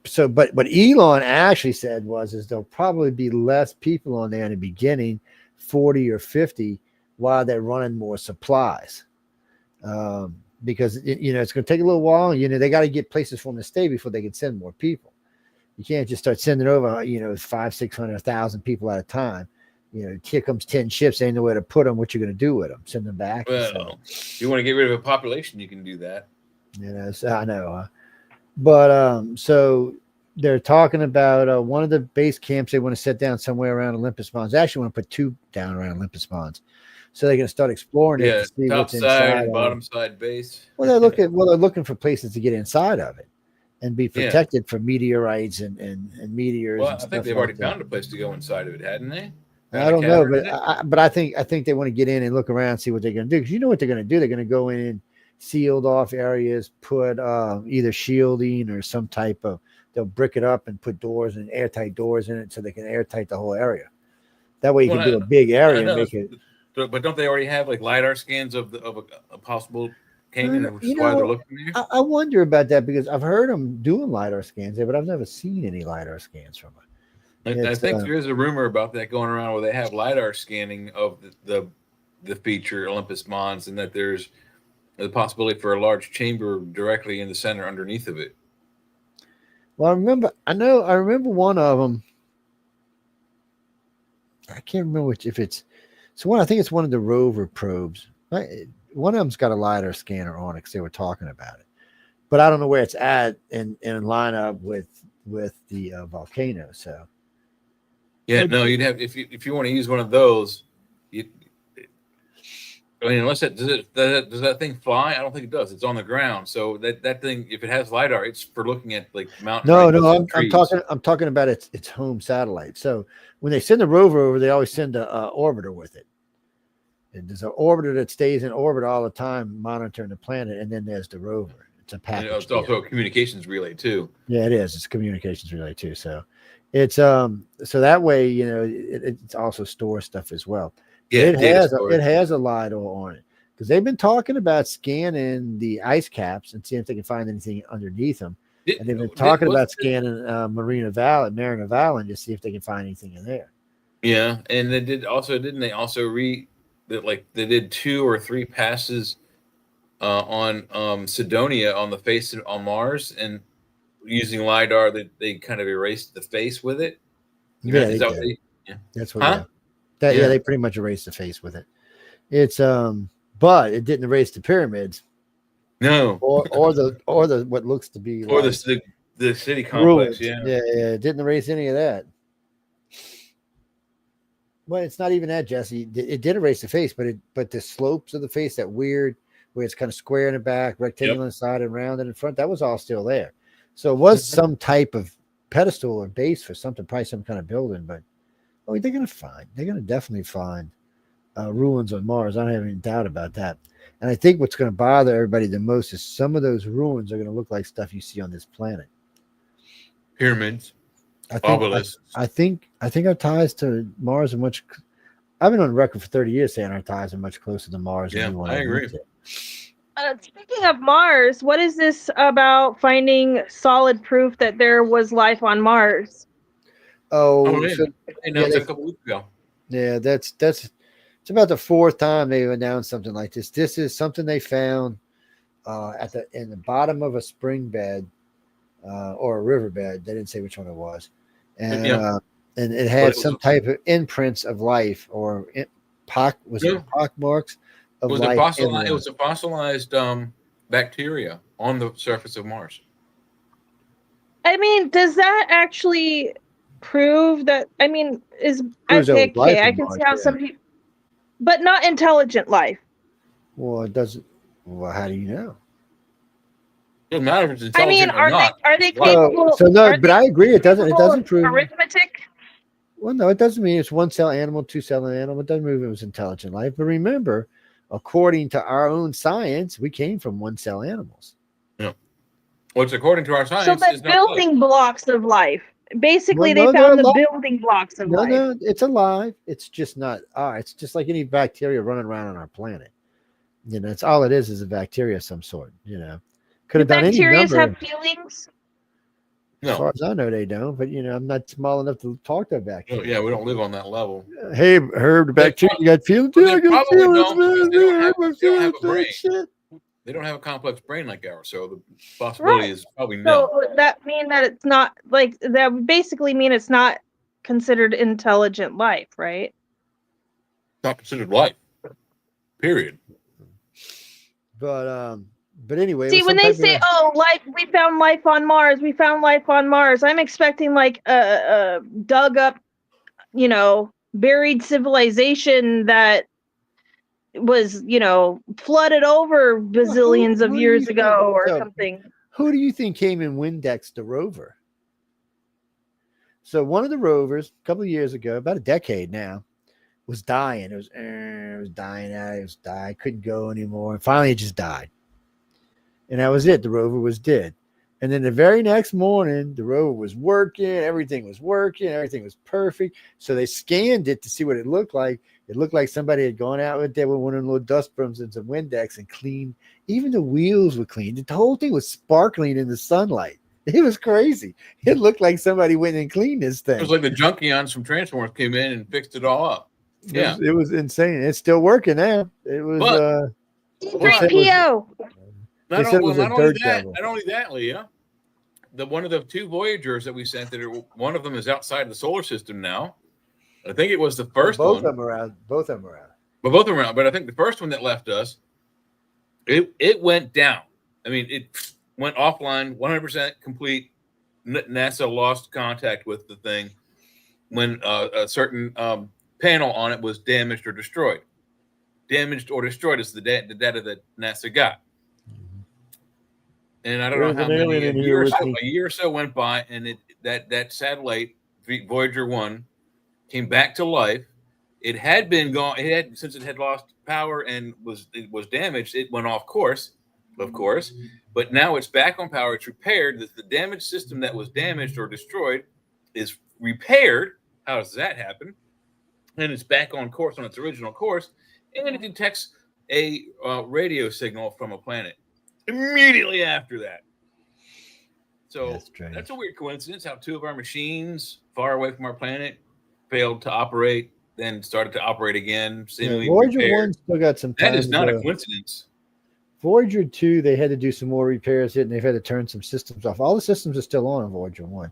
So, but what Elon actually said is there'll probably be less people on there in the beginning, 40 or 50, while they're running more supplies. Because it's going to take a little while. They got to get places for them to stay before they can send more people. You can't just start sending over, 500, 600, 1,000 people at a time. Here comes 10 ships, ain't nowhere to put them. What you going to do with them? Send them back? Well, if you want to get rid of a population, you can do that. So I know. But so they're talking about one of the base camps they want to set down somewhere around Olympus Mons. They actually want to put 2 down around Olympus Mons. So they're going to start exploring it to see top what's side inside and bottom side base. Well, they're looking for places to get inside of it and be protected from meteorites and meteors. Well, and I think they've already found a place to go inside of it, hadn't they? I don't know, but I think they want to get in and look around and see what they're going to do, because you know what they're going to do. They're going to go in and sealed off areas, put either shielding or some type of. They'll brick it up and put doors and airtight doors in it so they can airtight the whole area. That way you can do a big area and make it. But don't they already have like LiDAR scans of a possible canyon, which is why they're looking there? I wonder about that, because I've heard them doing LiDAR scans there, but I've never seen any LiDAR scans from it. I think there is a rumor about that going around where they have LiDAR scanning of the feature Olympus Mons, and that there's the possibility for a large chamber directly in the center underneath of it. Well, I remember one of them. I can't remember if it's. So I think it's one of the rover probes. Right? One of them's got a LiDAR scanner on it because they were talking about it, but I don't know where it's at in line up with the volcano. So no, you'd have if you want to use one of those. Unless does that thing fly? I don't think it does. It's on the ground, so that thing, if it has LiDAR, it's for looking at like mountains. No, I'm talking about its home satellite. So when they send a rover over, they always send a orbiter with it. And there's an orbiter that stays in orbit all the time, monitoring the planet, and then there's the rover. It's a package. And it's also a communications relay too. Yeah, it is. It's a communications relay too. So it's so that way it also stores stuff as well. Yeah, it has a LiDAR on it, because they've been talking about scanning the ice caps and seeing if they can find anything underneath them. And they've been talking about scanning Marina Valley to see if they can find anything in there. Yeah, and they did also, didn't they also they did 2 or 3 passes on Cydonia on the face on Mars, and using LiDAR they kind of erased the face with it. That's what. They pretty much erased the face with it. It's but it didn't erase the pyramids. No, or the what looks to be or the city complex. Yeah, it didn't erase any of that. Well, it's not even that, Jesse. It did erase the face, but the slopes of the face, that weird where it's kind of square in the back, rectangular on the side, and round in the front, that was all still there. So it was some type of pedestal or base for something, probably some kind of building, but. They're going to definitely find ruins on Mars. I don't have any doubt about that. And I think what's going to bother everybody the most is some of those ruins are going to look like stuff you see on this planet. Pyramids, obelisks. I think our ties to Mars are much. I've been on record for 30 years saying our ties are much closer to Mars. Yeah, I agree. Speaking of Mars, what is this about finding solid proof that there was life on Mars? A couple weeks ago. Yeah, it's about the 4th time they've announced something like this. This is something they found in the bottom of a spring bed or a riverbed. They didn't say which one it was, and it had some type of imprints of life or pock marks of life. It was a fossilized bacteria on the surface of Mars. I mean, does that actually prove that? I mean, I can see how some people, but not intelligent life. Well, it doesn't. Well, how do you know? It doesn't matter if it's I mean, intelligent or not. are they Well, capable? So no, Are but they I agree. It doesn't. It capable doesn't of prove. arithmetic? Well, no, it doesn't mean it's one cell animal, two cell animal. It doesn't mean it was intelligent life. But remember, according to our own science, we came from one cell animals. yeah. What's according to our So science the is not life. building blocks of life. Basically, Well, they no, they're found the alive. building blocks of No, life. no, it's alive. It's just not. It's just like any bacteria running around on our planet. You know, that's all it is a bacteria of some sort. You know, could Do have done any bacteria number. have feelings? As far No. as I know, they don't. But you know, I'm not small enough to talk to a No, bacteria. yeah, we don't live on that level. Hey, Herb, the They bacteria prob- got feelings. But Yeah, I they got probably feelings, don't man. because Yeah, I hurt my they don't have feelings, a man. brain. Shit. They don't have a complex brain like ours, so the possibility Right. is probably So nil. would that mean that it's not like that? Would basically mean it's not considered intelligent life, right? It's not considered life. Period. But anyway, it See, was when some they type say, of "Oh, life, we found life on Mars. We found life on Mars," I'm expecting like a dug up, buried civilization that was, flooded over well, who bazillions of who do you years think? ago or So, something. who do you think came in Windex the rover? So one of the rovers, a couple of years ago, about a decade now, was dying. It was dying out. It was dying. Couldn't go anymore. And finally, it just died. And that was it. The rover was dead. And then the very next morning, the rover was working. Everything was working. Everything was perfect. So they scanned it to see what it looked like. It looked like somebody had gone out there with one of them little dust brooms and some Windex and cleaned. Even the wheels were clean. The whole thing was sparkling in the sunlight. It was crazy. It looked like somebody went and cleaned this thing. It was like the Junkions from Transformers came in and fixed it all up. Yeah. It was insane. It's still working now. It was But- C3PO. Not, said it well, was a not only dirt that, devil. not only that, Leah. One of the two Voyagers that we sent, one of them is outside the solar system now. I think it was the first both one. of them are out. Both of them are out. But both of them around. But I think the first one that left us, it went down. I mean, it went offline, 100% complete. NASA lost contact with the thing when a certain panel on it was damaged or destroyed. Damaged or destroyed is the data that NASA got. And I don't know how many, a year or so went by, and that satellite, Voyager 1, came back to life. It had been gone. Since it had lost power and it was damaged. It went off course, of course. But now it's back on power. It's repaired. The damaged system that was damaged or destroyed is repaired. How does that happen? And it's back on course, on its original course, and it detects a radio signal from a planet immediately after that. So that's a weird coincidence how two of our machines far away from our planet failed to operate, then started to operate again. Seemingly Voyager repaired. 1 still got some time. That is not a coincidence. Voyager 2, they had to do some more repairs, and they've had to turn some systems off. All the systems are still on Voyager 1.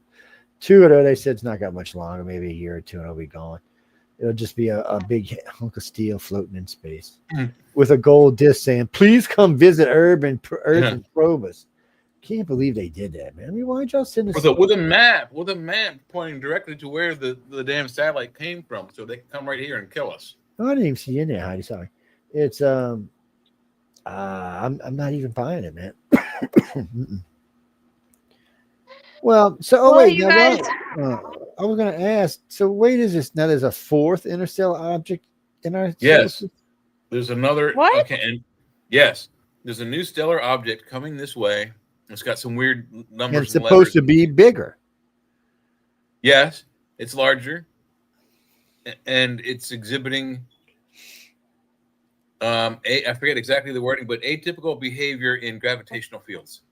2, though, they said it's not got much longer, maybe a year or two, and it'll be gone. It'll just be a big hunk of steel floating in space with a gold disc saying, "Please come visit Earth and probe us." Can't believe they did that, man. I mean, why don't y'all send us with a map pointing directly to where the damn satellite came from, so they can come right here and kill us? Oh, I didn't even see you in there, Heidi. Sorry. It's I'm not even buying it, man. Well, so wait, you now guys. I was going to ask. So wait, is this now? There's a fourth interstellar object in our Yes. There's another. What? Okay, and yes, there's a new stellar object coming this way. It's got some weird numbers. And it's supposed to be bigger. Yes, it's larger, and it's exhibiting. I forget exactly the wording, but atypical behavior in gravitational fields.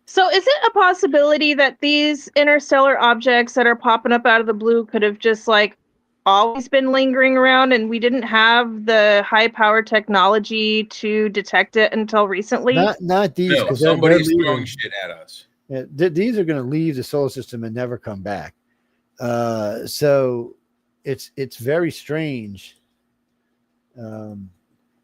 So is it a possibility that these interstellar objects that are popping up out of the blue could have just like always been lingering around and we didn't have the high power technology to detect it until recently? Not these. No, somebody's throwing shit at us. These are going to leave the solar system and never come back. So it's very strange.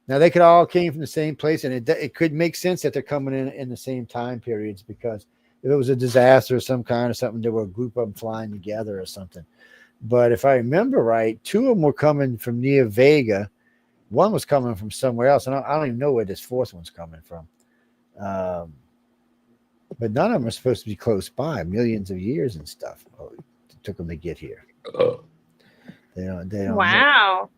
Now they could all came from the same place, and it could make sense that they're coming in the same time periods, because if it was a disaster of some kind or something, there were a group of them flying together or something. But if I remember right, two of them were coming from near Vega, one was coming from somewhere else, and I don't even know where this fourth one's coming from. But none of them are supposed to be close by, millions of years and stuff. Oh, it took them to get here. They don't Wow.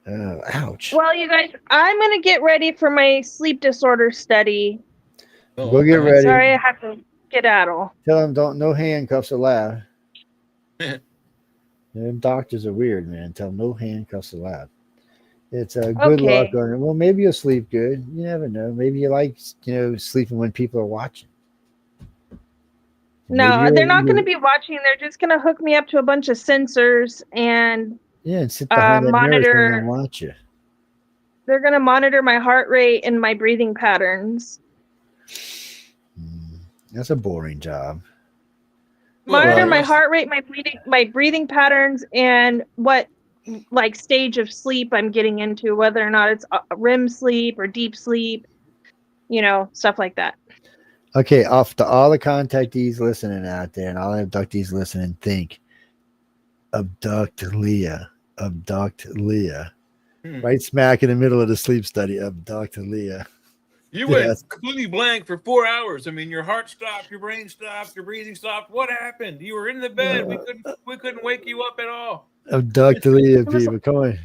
know. Ouch. Well, you guys, I'm going to get ready for my sleep disorder study. Go get ready. Sorry, I have to skedaddle. Tell them no handcuffs allowed. Them doctors are weird, man. Tell them no handcuffs allowed. It's a good luck on it. Well, maybe you'll sleep good. You never know. Maybe you like, sleeping when people are watching. No, they're not going to be watching. They're just going to hook me up to a bunch of sensors and and sit behind that monitor and watch you. They're going to monitor my heart rate and my breathing patterns. That's a boring job. Monitor my heart rate, my breathing patterns, and what stage of sleep I'm getting into, whether or not it's REM sleep or deep sleep, stuff like that. Okay, off to all the contactees listening out there and all the abductees listening, think abduct Leah. Right smack in the middle of the sleep study, abduct Leah. You went completely blank for 4 hours. I mean, your heart stopped, your brain stopped, your breathing stopped. What happened? You were in the bed. We couldn't wake you up at all. Abduct Leah, people. Come on.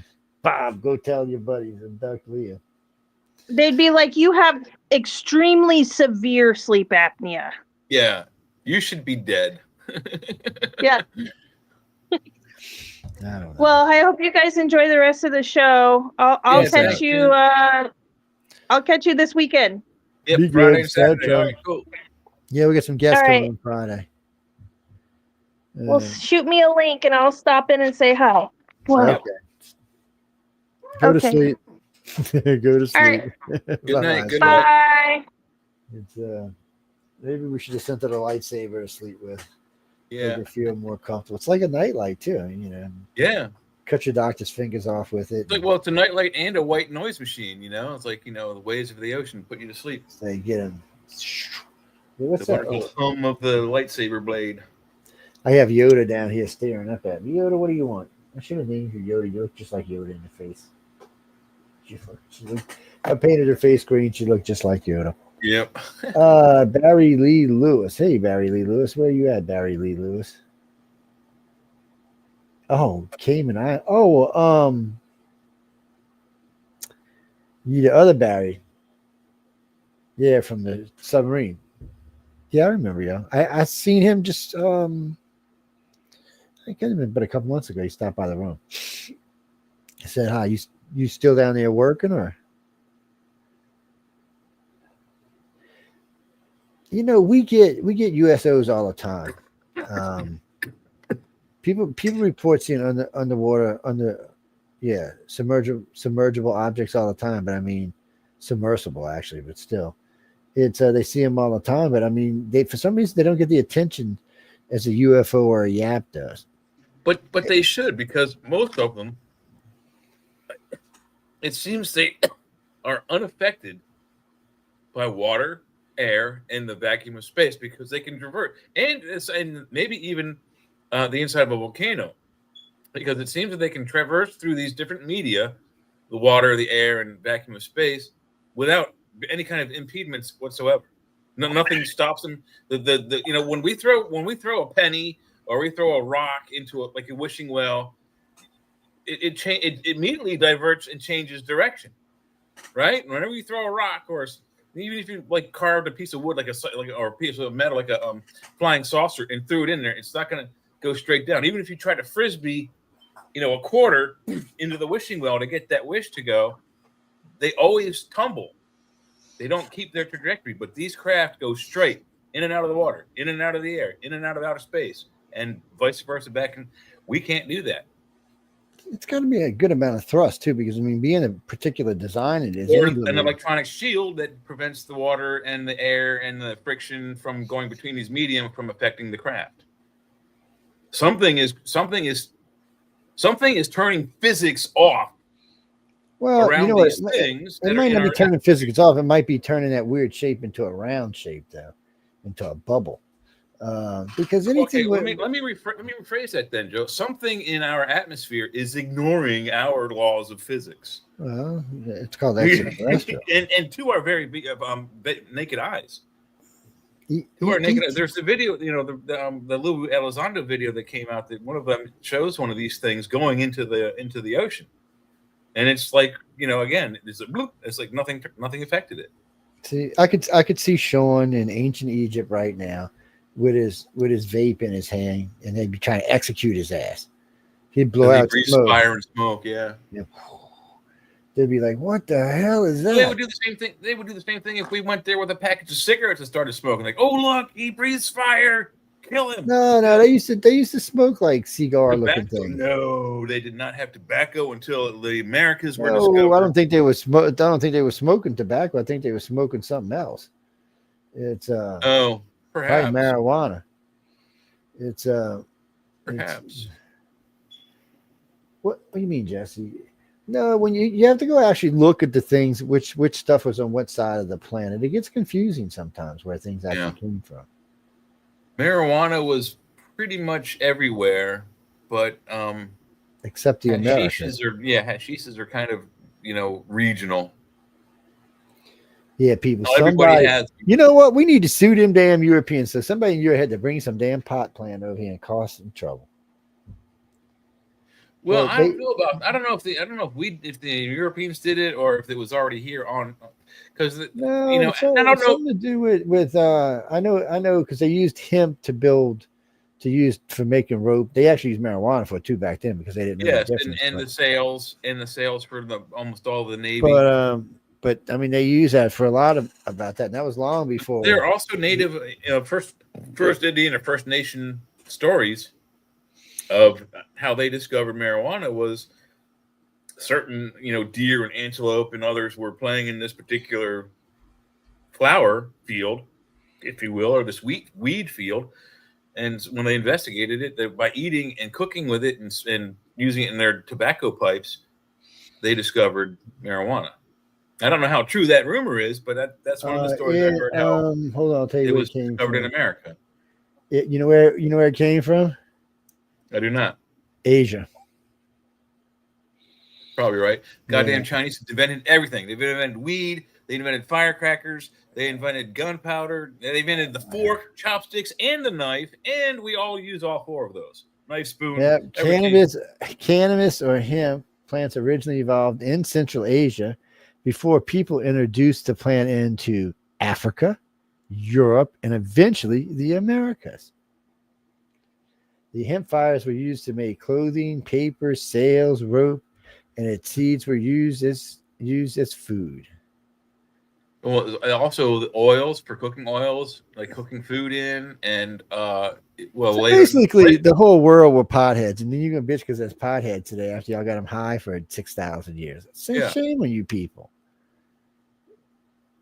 Bob, go tell your buddies. Abduct Leah. They'd be like, you have extremely severe sleep apnea. Yeah. You should be dead. Yeah. I don't know. Well, I hope you guys enjoy the rest of the show. I'll catch you. I'll catch you this weekend. Yep, Friday and Saturday. All right, cool. Yeah, we got some guests coming on Friday. Well, shoot me a link and I'll stop in and say hi. Well, okay. Go to sleep. Go to sleep. All right. Good night. Good Bye. It's maybe we should have sent her a lightsaber to sleep with. Yeah. Make her feel more comfortable. It's like a nightlight too, Yeah. Cut your doctor's fingers off with it. It's like, well, it's a nightlight and a white noise machine, It's like, the waves of the ocean put you to sleep. So you get them. What's the wonderful hum of the lightsaber blade. I have Yoda down here staring up at me. Yoda, what do you want? I should have named you Yoda. You look just like Yoda in the face. I painted her face green. She looked just like Yoda. Yep. Barry Lee Lewis. Hey, Barry Lee Lewis. Where are you at, Barry Lee Lewis? Oh, Cayman Island. Oh, you the other Barry. Yeah, from the submarine. Yeah, I remember you. I seen him just I could have been but a couple months ago. He stopped by the room. I said, hi, you still down there working or? We get USOs all the time. People report seeing underwater submergible objects all the time, but I mean submersible actually, but still, it's they see them all the time. But I mean, for some reason they don't get the attention as a UFO or a YAP does. But they should, because most of them, it seems they are unaffected by water, air, and the vacuum of space because they can divert, and maybe even the inside of a volcano, because it seems that they can traverse through these different media, the water, the air, and vacuum of space, without any kind of impediments whatsoever. Nothing stops them. When we throw a penny or we throw a rock into a wishing well, it immediately diverts and changes direction, right? Whenever you throw a rock, or even if you carved a piece of wood or a piece of metal like a flying saucer and threw it in there, it's not going to go straight down. Even if you try to frisbee, a quarter into the wishing well to get that wish to go, they always tumble. They don't keep their trajectory, but these craft go straight in and out of the water, in and out of the air, in and out of outer space, and vice versa back. And we can't do that. It's got to be a good amount of thrust too, because being a particular design, it is an electronic shield that prevents the water and the air and the friction from going between these medium from affecting the craft. Something is turning physics off. Well, these things. It might not be turning physics off. It might be turning that weird shape into a round shape, though, into a bubble. Because anything. Okay, let me rephrase that then, Joe. Something in our atmosphere is ignoring our laws of physics. Well, it's called extraterrestrial. and to our very naked eyes. To our naked eyes. There's the video, the Lou Elizondo video that came out. That one of them shows one of these things going into the ocean, and it's like again, it's a bloop. It's like nothing affected it. See, I could see Sean in ancient Egypt right now with his vape in his hand, and they'd be trying to execute his ass. He'd blow out smoke. Fire and smoke, yeah. They'd be like, "What the hell is that?" They would do the same thing. They would do the same thing if we went there with a package of cigarettes and started smoking. Like, oh look, he breathes fire, kill him. No, they used to smoke like cigar looking things. No, they did not have tobacco until the Americas were discovered. I don't think they were smoking tobacco. I think they were smoking something else. It's perhaps marijuana. It's perhaps. What do you mean, Jesse? No, when you have to go actually look at the things, which stuff was on what side of the planet. It gets confusing sometimes where things actually came from. Marijuana was pretty much everywhere, but except the Americans. Hashishes are kind of regional. Yeah, people. Somebody has. You know what? We need to sue them damn Europeans. So somebody in Europe had to bring some damn pot plant over here and cause some trouble. Well, I don't know if the Europeans did it or if it was already here on, because I don't know. Something to do with I know because they used hemp to use for making rope. They actually used marijuana for it too back then because they didn't know the difference. and the sales for almost all the Navy. But I mean, they use that for a lot about that, and that was long before. There are also native, first Indian or First Nation stories of how they discovered marijuana. Was certain deer and antelope and others were playing in this particular flower field, if you will, or this weed field, and when they investigated it, by eating and cooking with it and using it in their tobacco pipes, they discovered marijuana. I don't know how true that rumor is, but that's one of the stories I heard. Hold on, I'll tell you where it was discovered in America. You know where it came from? I do not. Asia. Probably right. Goddamn Chinese invented everything. They've invented weed. They invented firecrackers. They invented gunpowder. They invented the fork, chopsticks, and the knife. And we all use all four of those. Knife, spoon. Yeah, cannabis or hemp plants originally evolved in Central Asia before people introduced the plant into Africa, Europe, and eventually the Americas. The hemp fibers were used to make clothing, paper, sails, rope, and its seeds were used as food. Well, also the oils for cooking oils, like cooking food in, and basically the whole world were potheads, and then you're gonna bitch because there's potheads today after y'all got them high for 6,000 years. It's a shame on you people.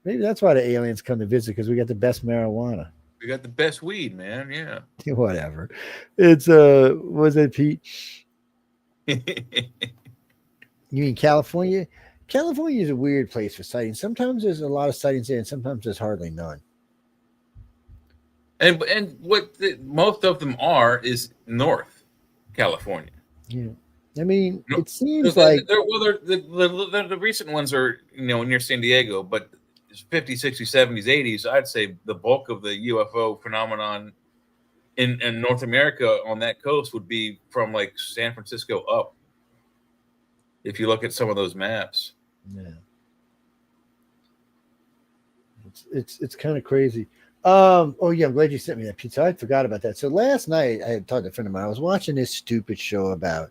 Maybe that's why the aliens come to visit, because we got the best marijuana. We got the best weed, man. Yeah. Whatever. It's was it Pete? You mean California? California is a weird place for sightings. Sometimes there's a lot of sightings there, and sometimes there's hardly none. And what most of them are is North California. Yeah. I mean, it seems like the recent ones are near San Diego, but 50s, 60s, 70s, 80s, I'd say the bulk of the UFO phenomenon in North America on that coast would be from like San Francisco up. If you look at some of those maps. Yeah. It's kind of crazy. Oh yeah, I'm glad you sent me that pizza. I forgot about that. So last night I had talked to a friend of mine. I was watching this stupid show about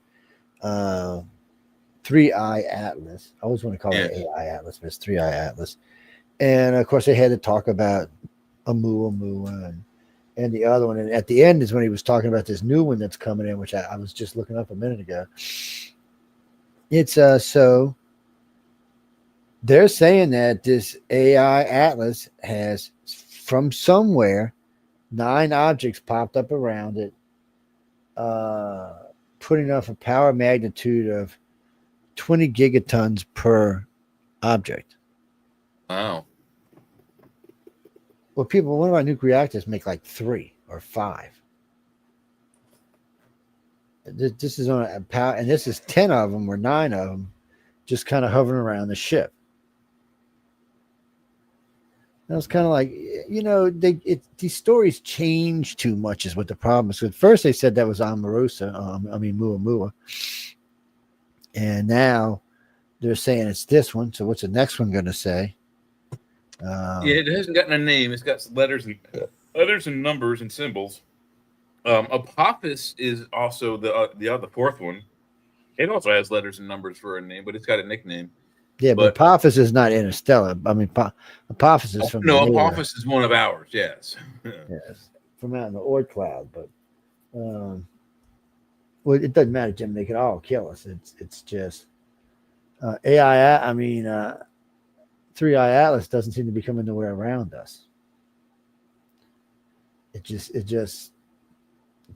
3-Eye Atlas. I always want to call it AI Atlas, but it's 3-Eye Atlas. And of course, they had to talk about Oumuamua and the other one. And at the end is when he was talking about this new one that's coming in, which I was just looking up a minute ago. It's so they're saying that this AI Atlas has from somewhere 9 objects popped up around it, putting off a power magnitude of 20 gigatons per object. Wow. Well, one of our nuclear reactors make like 3 or 5. This is on a power, and this is 10 of them or 9 of them just kind of hovering around the ship. And it's kind of like, these stories change too much is what the problem is. So at first they said that was Omarosa, Muamua. And now they're saying it's this one. So what's the next one going to say? It hasn't gotten a name. It's got letters and numbers and symbols. Apophis is also the fourth one. It also has letters and numbers for a name, but it's got a nickname. Yeah, but Apophis is not interstellar. I mean, Apophis is from Apophis is one of ours. Yes, yes, from out in the Oort cloud. But well, it doesn't matter, Jim. They could all kill us. It's just AI. I mean, 3i Atlas doesn't seem to be coming nowhere around us. It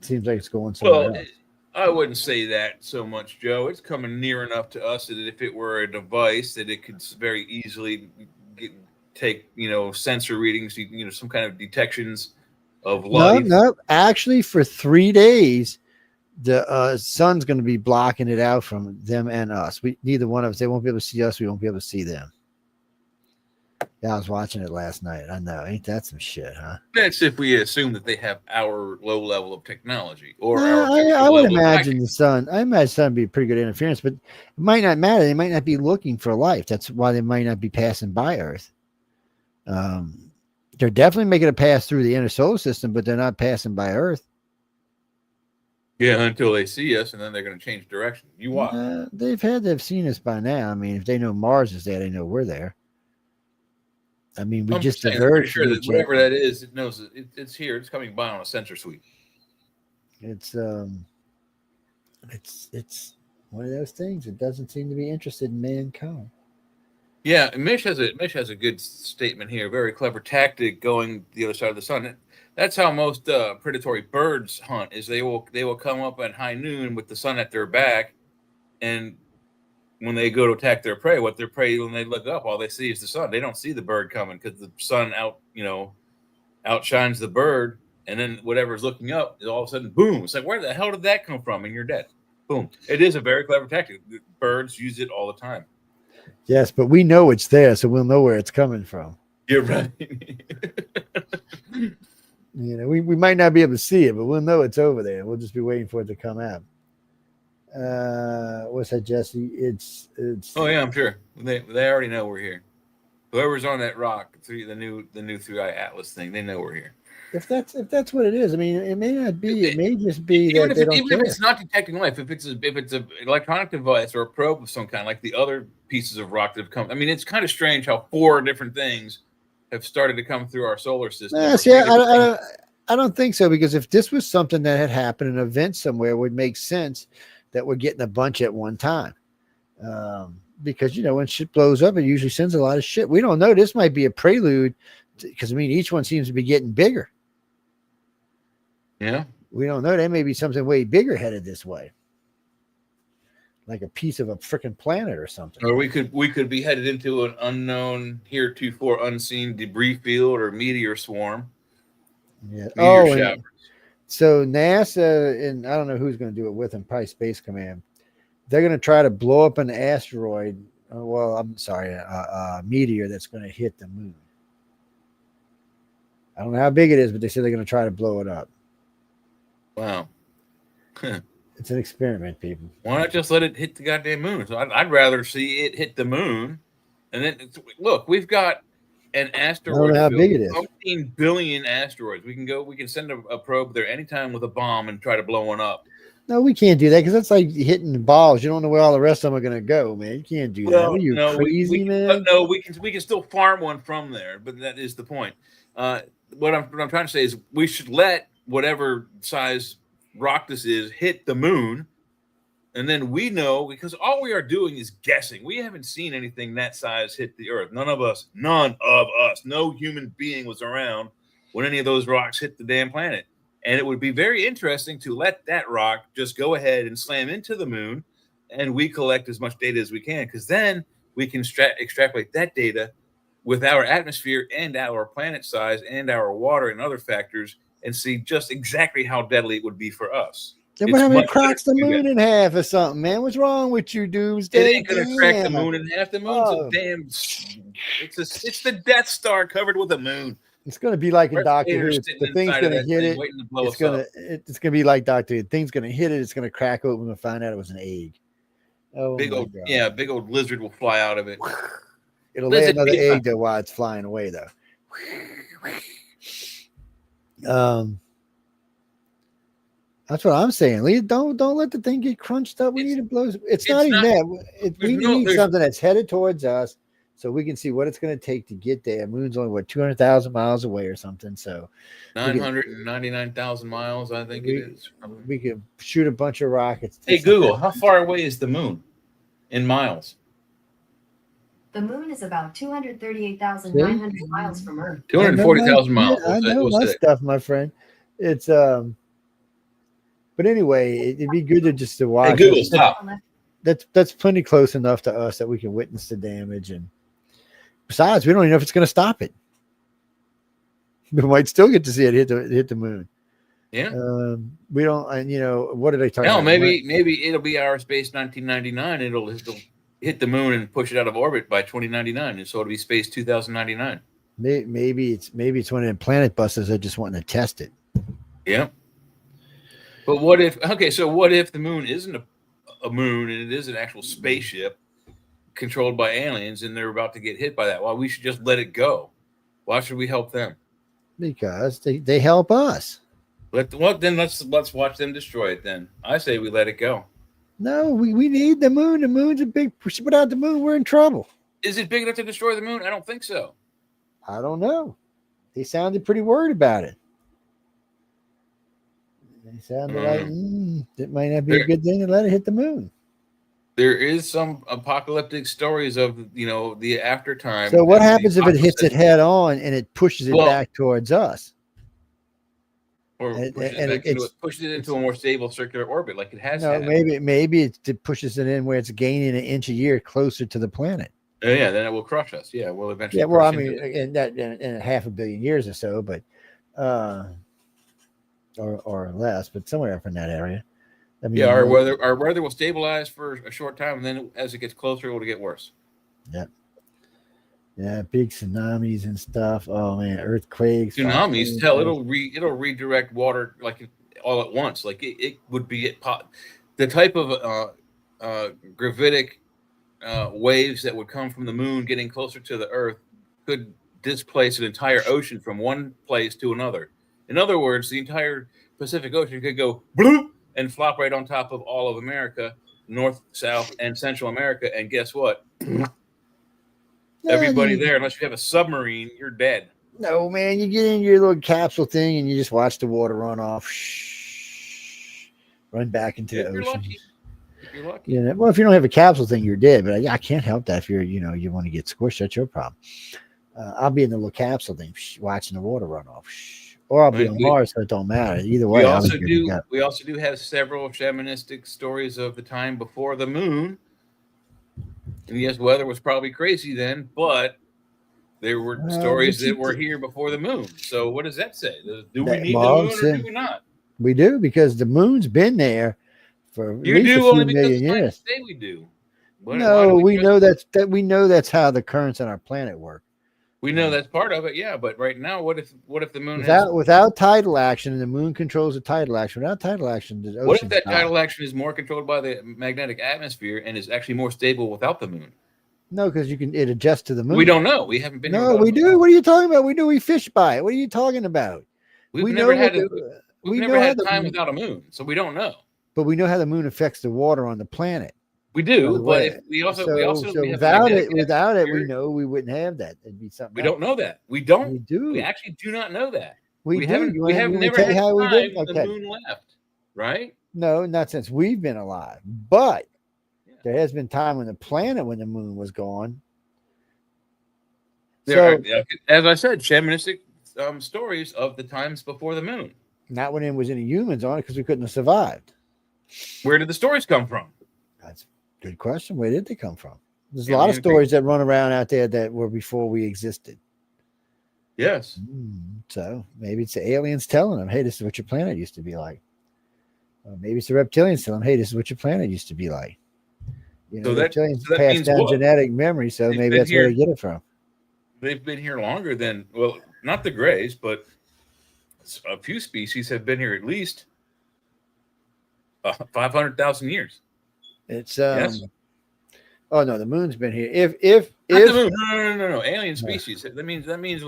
seems like it's going somewhere else. I wouldn't say that so much, Joe. It's coming near enough to us that if it were a device, that it could very easily take sensor readings, some kind of detections of life. No. Actually, for 3 days, the sun's going to be blocking it out from them and us. Neither one of us. They won't be able to see us. We won't be able to see them. Yeah, I was watching it last night. I know. Ain't that some shit, huh? That's if we assume that they have our low level of technology. Or I would imagine the sun would be a pretty good interference, but it might not matter. They might not be looking for life. That's why they might not be passing by Earth. They're definitely making a pass through the inner solar system, but they're not passing by Earth. Yeah, until they see us, and then they're going to change direction. You watch. They've seen us by now. I mean, if they know Mars is there, they know we're there. I mean, I'm just diverged. Sure that whatever that is, it knows it's here. It's coming by on a sensor suite. It's one of those things. It doesn't seem to be interested in mankind. Yeah, Mish has a good statement here. Very clever tactic going the other side of the sun. That's how most predatory birds hunt. Is they will come up at high noon with the sun at their back, and when they go to attack their prey, when they look up, all they see is the sun. They don't see the bird coming because the sun outshines the bird, and then whatever's looking up is all of a sudden, boom. It's like, where the hell did that come from? And you're dead. Boom. It is a very clever tactic. Birds use it all the time. Yes, but we know it's there, so we'll know where it's coming from. You're right. We might not be able to see it, but we'll know it's over there. We'll just be waiting for it to come out. What's that, Jesse? It's oh yeah, I'm sure they already know we're here. Whoever's on that rock, the new 3i Atlas thing, they know we're here. If that's what it is, I mean, it may not be. It may just be even if it's not detecting life. If it's an electronic device or a probe of some kind, like the other pieces of rock that have come. I mean, it's kind of strange how 4 different things have started to come through our solar system. I don't think so, because if this was something that had happened, an event somewhere, would make sense that we're getting a bunch at one time. Because when shit blows up, it usually sends a lot of shit. We don't know. This might be a prelude, because each one seems to be getting bigger. Yeah, we don't know. There may be something way bigger headed this way, like a piece of a freaking planet or something. Or we could be headed into an unknown, heretofore unseen debris field or meteor swarm. Yeah. So NASA, and I don't know who's going to do it with them, probably Space Command. They're going to try to blow up an asteroid. A meteor that's going to hit the moon. I don't know how big it is, but they said they're going to try to blow it up. Wow. It's an experiment, people. Why not just let it hit the goddamn moon? So I'd rather see it hit the moon. And then, look, we've got an asteroid. I don't know how big it is. 15 billion asteroids. We can send a probe there anytime with a bomb and try to blow one up. No, we can't do that, because that's like hitting balls. You don't know where all the rest of them are going to go, man. You can't do that. Are you crazy, man? No, we can still farm one from there, but that is the point. What I'm trying to say is we should let whatever size rock this is hit the moon, and then we know, because all we are doing is guessing. We haven't seen anything that size hit the Earth. None of us. No human being was around when any of those rocks hit the damn planet. And it would be very interesting to let that rock just go ahead and slam into the moon, and we collect as much data as we can, because then we can extrapolate that data with our atmosphere and our planet size and our water and other factors and see just exactly how deadly it would be for us. Then It's what happened? much It cracks the better to do moon that. in half or something, man. What's wrong with you, Doomsday? It ain't gonna crack the Damn. moon in half. The moon's Oh. a damn. It's the Death Star covered with a moon. It's going to be like in Darth Doctor Who. Vader's sitting The thing's inside of going to that hit thing it. waiting to blow It's us going up. to. It's going to be like Doctor Who. The thing's going to hit it. It's going to crack open and find out it was an egg. Oh, Big my old God. big old lizard will fly out of it. It'll lay Lizard another people. egg though while it's flying away though. That's what I'm saying. Lee, don't let the thing get crunched up. We need to blow. It's not even that. We need something that's headed towards us, so we can see what it's going to take to get there. Moon's only what 200,000 miles away or something. So 999,000 miles, I think it is. We could shoot a bunch of rockets. Hey Google, how far away is the moon in miles? The moon is about 238,900 miles from Earth. 240,000 miles. I know my stuff, my friend. It's But anyway, it'd be good to watch. Hey Google, stop. That's plenty close enough to us that we can witness the damage, and besides, we don't even know if it's going to stop it. We might still get to see it hit the moon. Yeah. We don't, and what did I tell you? No, maybe it'll be our space 1999. It'll hit the moon and push it out of orbit by 2099, and so it'll be space 2099. Maybe it's one of them planet busters that just wanting to test it. Yeah. But what if the moon isn't a moon and it is an actual spaceship controlled by aliens and they're about to get hit by that? Well, we should just let it go. Why should we help them? Because they help us. Let's watch them destroy it then. I say we let it go. No, we need the moon. The moon's a big. Without the moon, we're in trouble. Is it big enough to destroy the moon? I don't think so. I don't know. They sounded pretty worried about it. They sounded like it might not be a good thing to let it hit the moon. There is some apocalyptic stories of the after time. So what happens if it hits it head on and it pushes it back towards us? Or pushes it into a more stable circular orbit like it has. No, maybe it pushes it in where it's gaining an inch a year closer to the planet. Oh, yeah, then it will crush us. Yeah, we'll eventually. Yeah, well, I mean, in 500 million years or so, but or less, but somewhere up in that area. I mean, our weather will stabilize for a short time, and then as it gets closer, it will get worse. Yeah. Yeah, big tsunamis and stuff. Oh man, earthquakes. Tsunamis. Hell, it'll redirect water like all at once. Like it would be the type of gravitic waves that would come from the moon getting closer to the Earth could displace an entire ocean from one place to another. In other words, the entire Pacific Ocean could go bloop and flop right on top of all of America, North, South, and Central America. And guess what? Everybody there, unless you have a submarine, you're dead. No, man, you get in your little capsule thing and you just watch the water run off, run back into the ocean. You're lucky. Yeah, well, if you don't have a capsule thing, you're dead. But I can't help that if you want to get squished. That's your problem. I'll be in the little capsule thing, watching the water run off, or I'll be on Mars, so it don't matter. Either way, we also do have several shamanistic stories of the time before the moon. And yes, weather was probably crazy then, but there were stories that were here before the moon. So what does that say? Do we need the moon or do we not? We do, because the moon's been there for at least a few million years. Say we do. No, we know that's how the currents on our planet work. We know that's part of it, yeah. But right now, what if the moon without tidal action, and the moon controls the tidal action? Without tidal action, the ocean. What if that tidal action is more controlled by the magnetic atmosphere and is actually more stable without the moon? No, because it adjusts to the moon. We don't know. We haven't been. No, we do. What are you talking about? We do. We fish by it. What are you talking about? We've never had time without a moon, so we don't know. But we know how the moon affects the water on the planet. We do, but if we also without it, we know we wouldn't have that. It'd be something. We don't know that. We don't. We do. We actually do not know that. We have never had time when the moon left, right? No, not since we've been alive. But there has been time when the moon was gone. As I said, shamanistic stories of the times before the moon. Not when there was any humans on it, because we couldn't have survived. Where did the stories come from? That's a good question. Where did they come from? There's a lot of stories that run around out there that were before we existed. Yes. So maybe it's the aliens telling them, hey, this is what your planet used to be like. Or maybe it's the reptilians telling them, hey, this is what your planet used to be like. You know, reptilians so that pass means down what? genetic memory, so They've maybe been that's where here. they get it from. They've been here longer than, well, not the Greys, but a few species have been here at least 500,000 years. It's Yes. Oh no, the moon's been here. If Not the moon. No. Alien species. That means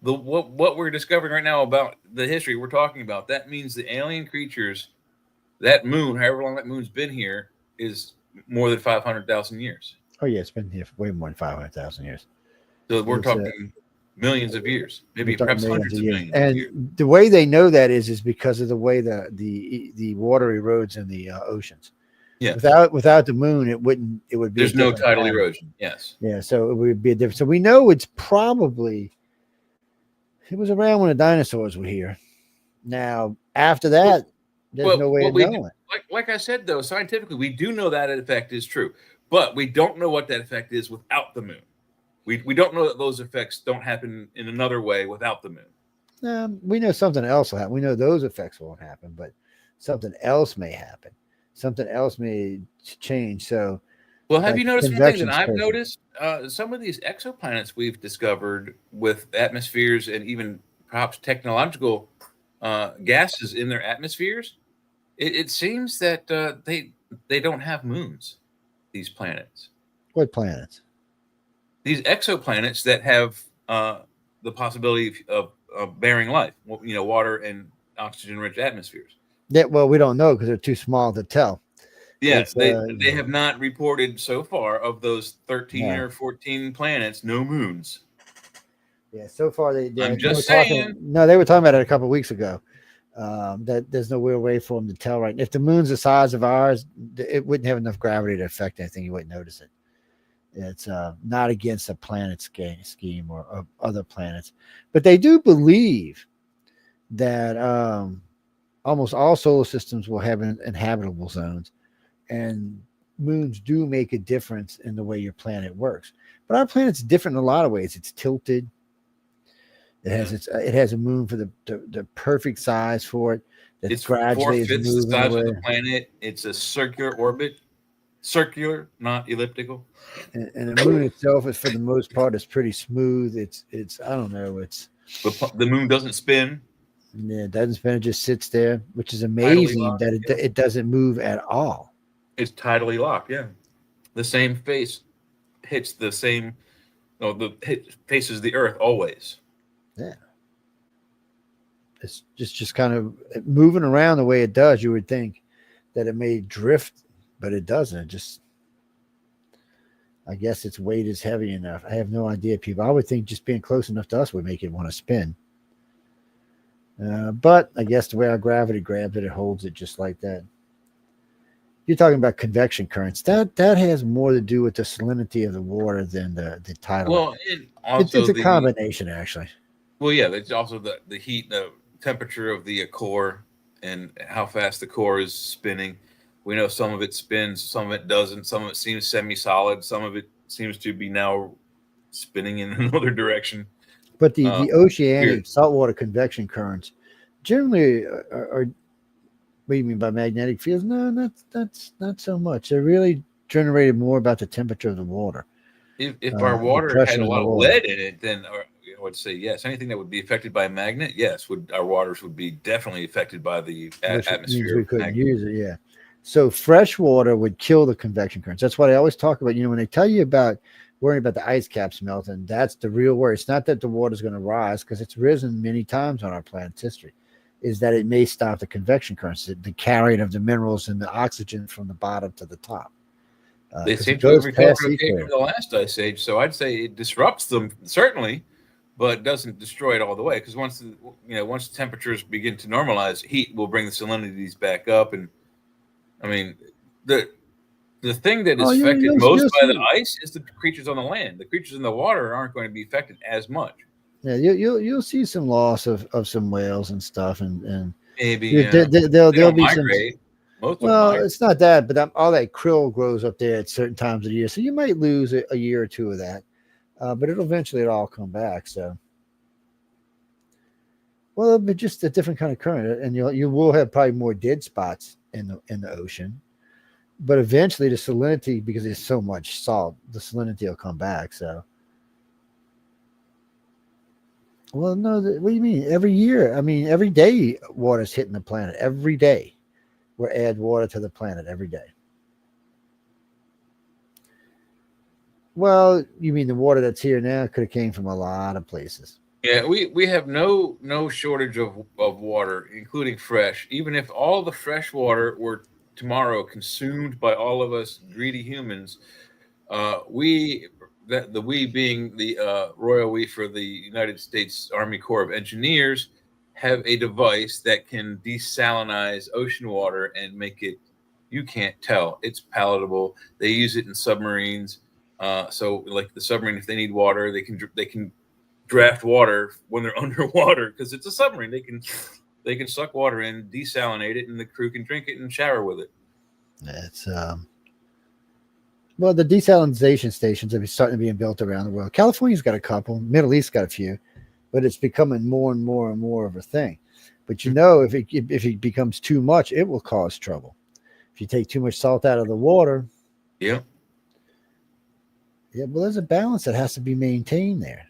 what we're discovering right now about the history we're talking about. That means the alien creatures, that moon, however long that moon's been here, is more than 500,000 years. Oh yeah, it's been here for way more than 500,000 years. So we're It's, talking millions of years, maybe we're talking perhaps millions hundreds of years. millions of years. And the way they know that is because of the way the water erodes in the oceans. Yeah. Without the moon, it would be. There's no tidal erosion. Yes. Yeah, so it would be a different. So we know it was around when the dinosaurs were here. Now after that, there's no way of knowing. Like I said, though, scientifically, we do know that effect is true, but we don't know what that effect is without the moon. We don't know that those effects don't happen in another way without the moon. We know something else will happen. We know those effects won't happen, but something else may happen. Something else may change. So, well, have you noticed one thing that I've noticed? Some of these exoplanets we've discovered with atmospheres and even perhaps technological gases in their atmospheres, it seems that they don't have moons. These planets. What planets? These exoplanets that have the possibility of bearing life. Water and oxygen-rich atmospheres. Yeah, well, we don't know because they're too small to tell. Yeah, they have not reported so far of those 13 or 14 planets, no moons. Yeah, so far I'm just saying. They were talking about it a couple of weeks ago. That there's no real way for them to tell right. If the moon's the size of ours, it wouldn't have enough gravity to affect anything. You wouldn't notice it. It's not against a planet scheme or other planets, but they do believe that almost all solar systems will have inhabitable zones, and moons do make a difference in the way your planet works. But our planet's different in a lot of ways. It's tilted. It has a moon for the perfect size for it. It's gradually 4/5 the size of the planet. It's a circular orbit. Circular, not elliptical. And the moon itself is, for the most part, is pretty smooth. It's I don't know. The moon doesn't spin. Yeah, it doesn't spin. It just sits there, which is amazing that it doesn't move at all. It's tidally locked. Yeah, the same face hits the same. Faces the Earth always. Yeah, it's just kind of moving around the way it does. You would think that it may drift, but it doesn't. I guess its weight is heavy enough. I have no idea, people. I would think just being close enough to us would make it want to spin. But I guess the way our gravity grabs it, it holds it just like that. You're talking about convection currents. That has more to do with the salinity of the water than the tidal. Well, it's a combination, actually. Well, yeah, it's also the heat, the temperature of the core, and how fast the core is spinning. We know some of it spins, some of it doesn't. Some of it seems semi-solid. Some of it seems to be now spinning in another direction. But the oceanic saltwater convection currents generally are. What do you mean by magnetic fields? No, that's not so much. They're really generated more about the temperature of the water. If our water had a lot of lead in it, then I would say yes. Anything that would be affected by a magnet, yes, our waters would be definitely affected by the atmosphere. We couldn't use it, yeah. So fresh water would kill the convection currents. That's what I always talk about. When they tell you about worrying about the ice caps melting, that's the real worry. It's not that the water's going to rise, because it's risen many times on our planet's history. Is that it may stop the convection currents, the carrying of the minerals and the oxygen from the bottom to the top. They seem to have recovered okay from the last ice age, so I'd say it disrupts them certainly, but doesn't destroy it all the way. Because once the temperatures begin to normalize, heat will bring the salinities back up, and I mean the thing that is affected most by the ice is the creatures on the land. The creatures in the water aren't going to be affected as much. Yeah, you'll see some loss of some whales and stuff, and maybe there'll be migrate. It's not that, but all that krill grows up there at certain times of the year, so you might lose a year or two of that, but it'll eventually all come back. So Well, but just a different kind of current, and you will have probably more dead spots in the ocean. But eventually, the salinity, because there's so much salt, the salinity will come back. So, well, no, what do you mean? Every year? I mean, every day, water's hitting the planet. Every day, we're add water to the planet every day. Well, you mean the water that's here now could have came from a lot of places. Yeah, we have no shortage of water, including fresh. Even if all the fresh water were tomorrow consumed by all of us greedy humans, we that the we being the royal we for the United States Army Corps of Engineers have a device that can desalinize ocean water and make it, you can't tell, it's palatable. They use it in submarines. So like the submarine, if they need water, they can draft water when they're underwater because it's a submarine. They can suck water in, desalinate it, and the crew can drink it and shower with it. It's well, the desalinization stations are starting to be built around the world. California's got a couple, Middle East got a few, but it's becoming more and more and more of a thing. But you know, if it becomes too much, it will cause trouble. If you take too much salt out of the water, yeah, well, there's a balance that has to be maintained there.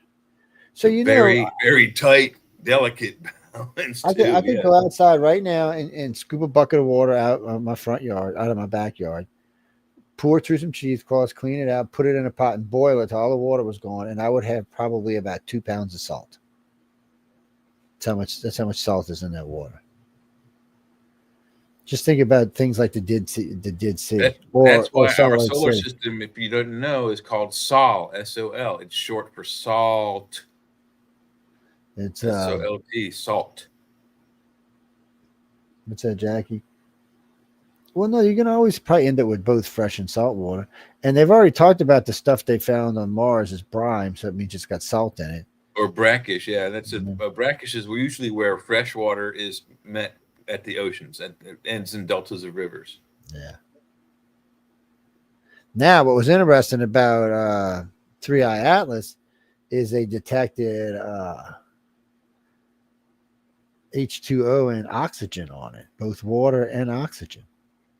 So very tight, delicate balance. I could go outside right now and scoop a bucket of water out of my front yard, out of my backyard, pour through some cheesecloths, clean it out, put it in a pot, and boil it till all the water was gone, and I would have probably about 2 pounds of salt. That's how much salt is in that water. Just think about things like the Dead Sea. That's why our solar system, if you don't know, is called SOL, S-O-L. It's short for salt. It's S-O-L-T, salt. What's that, Jackie? Well, no, you're going to always probably end up with both fresh and salt water. And they've already talked about the stuff they found on Mars is brine, so it means it's got salt in it. Or brackish, yeah. That's brackish is usually where fresh water is met at the oceans, and it ends in deltas of rivers. Yeah. Now, what was interesting about 3i Atlas is they detected H2O and oxygen on it, both water and oxygen.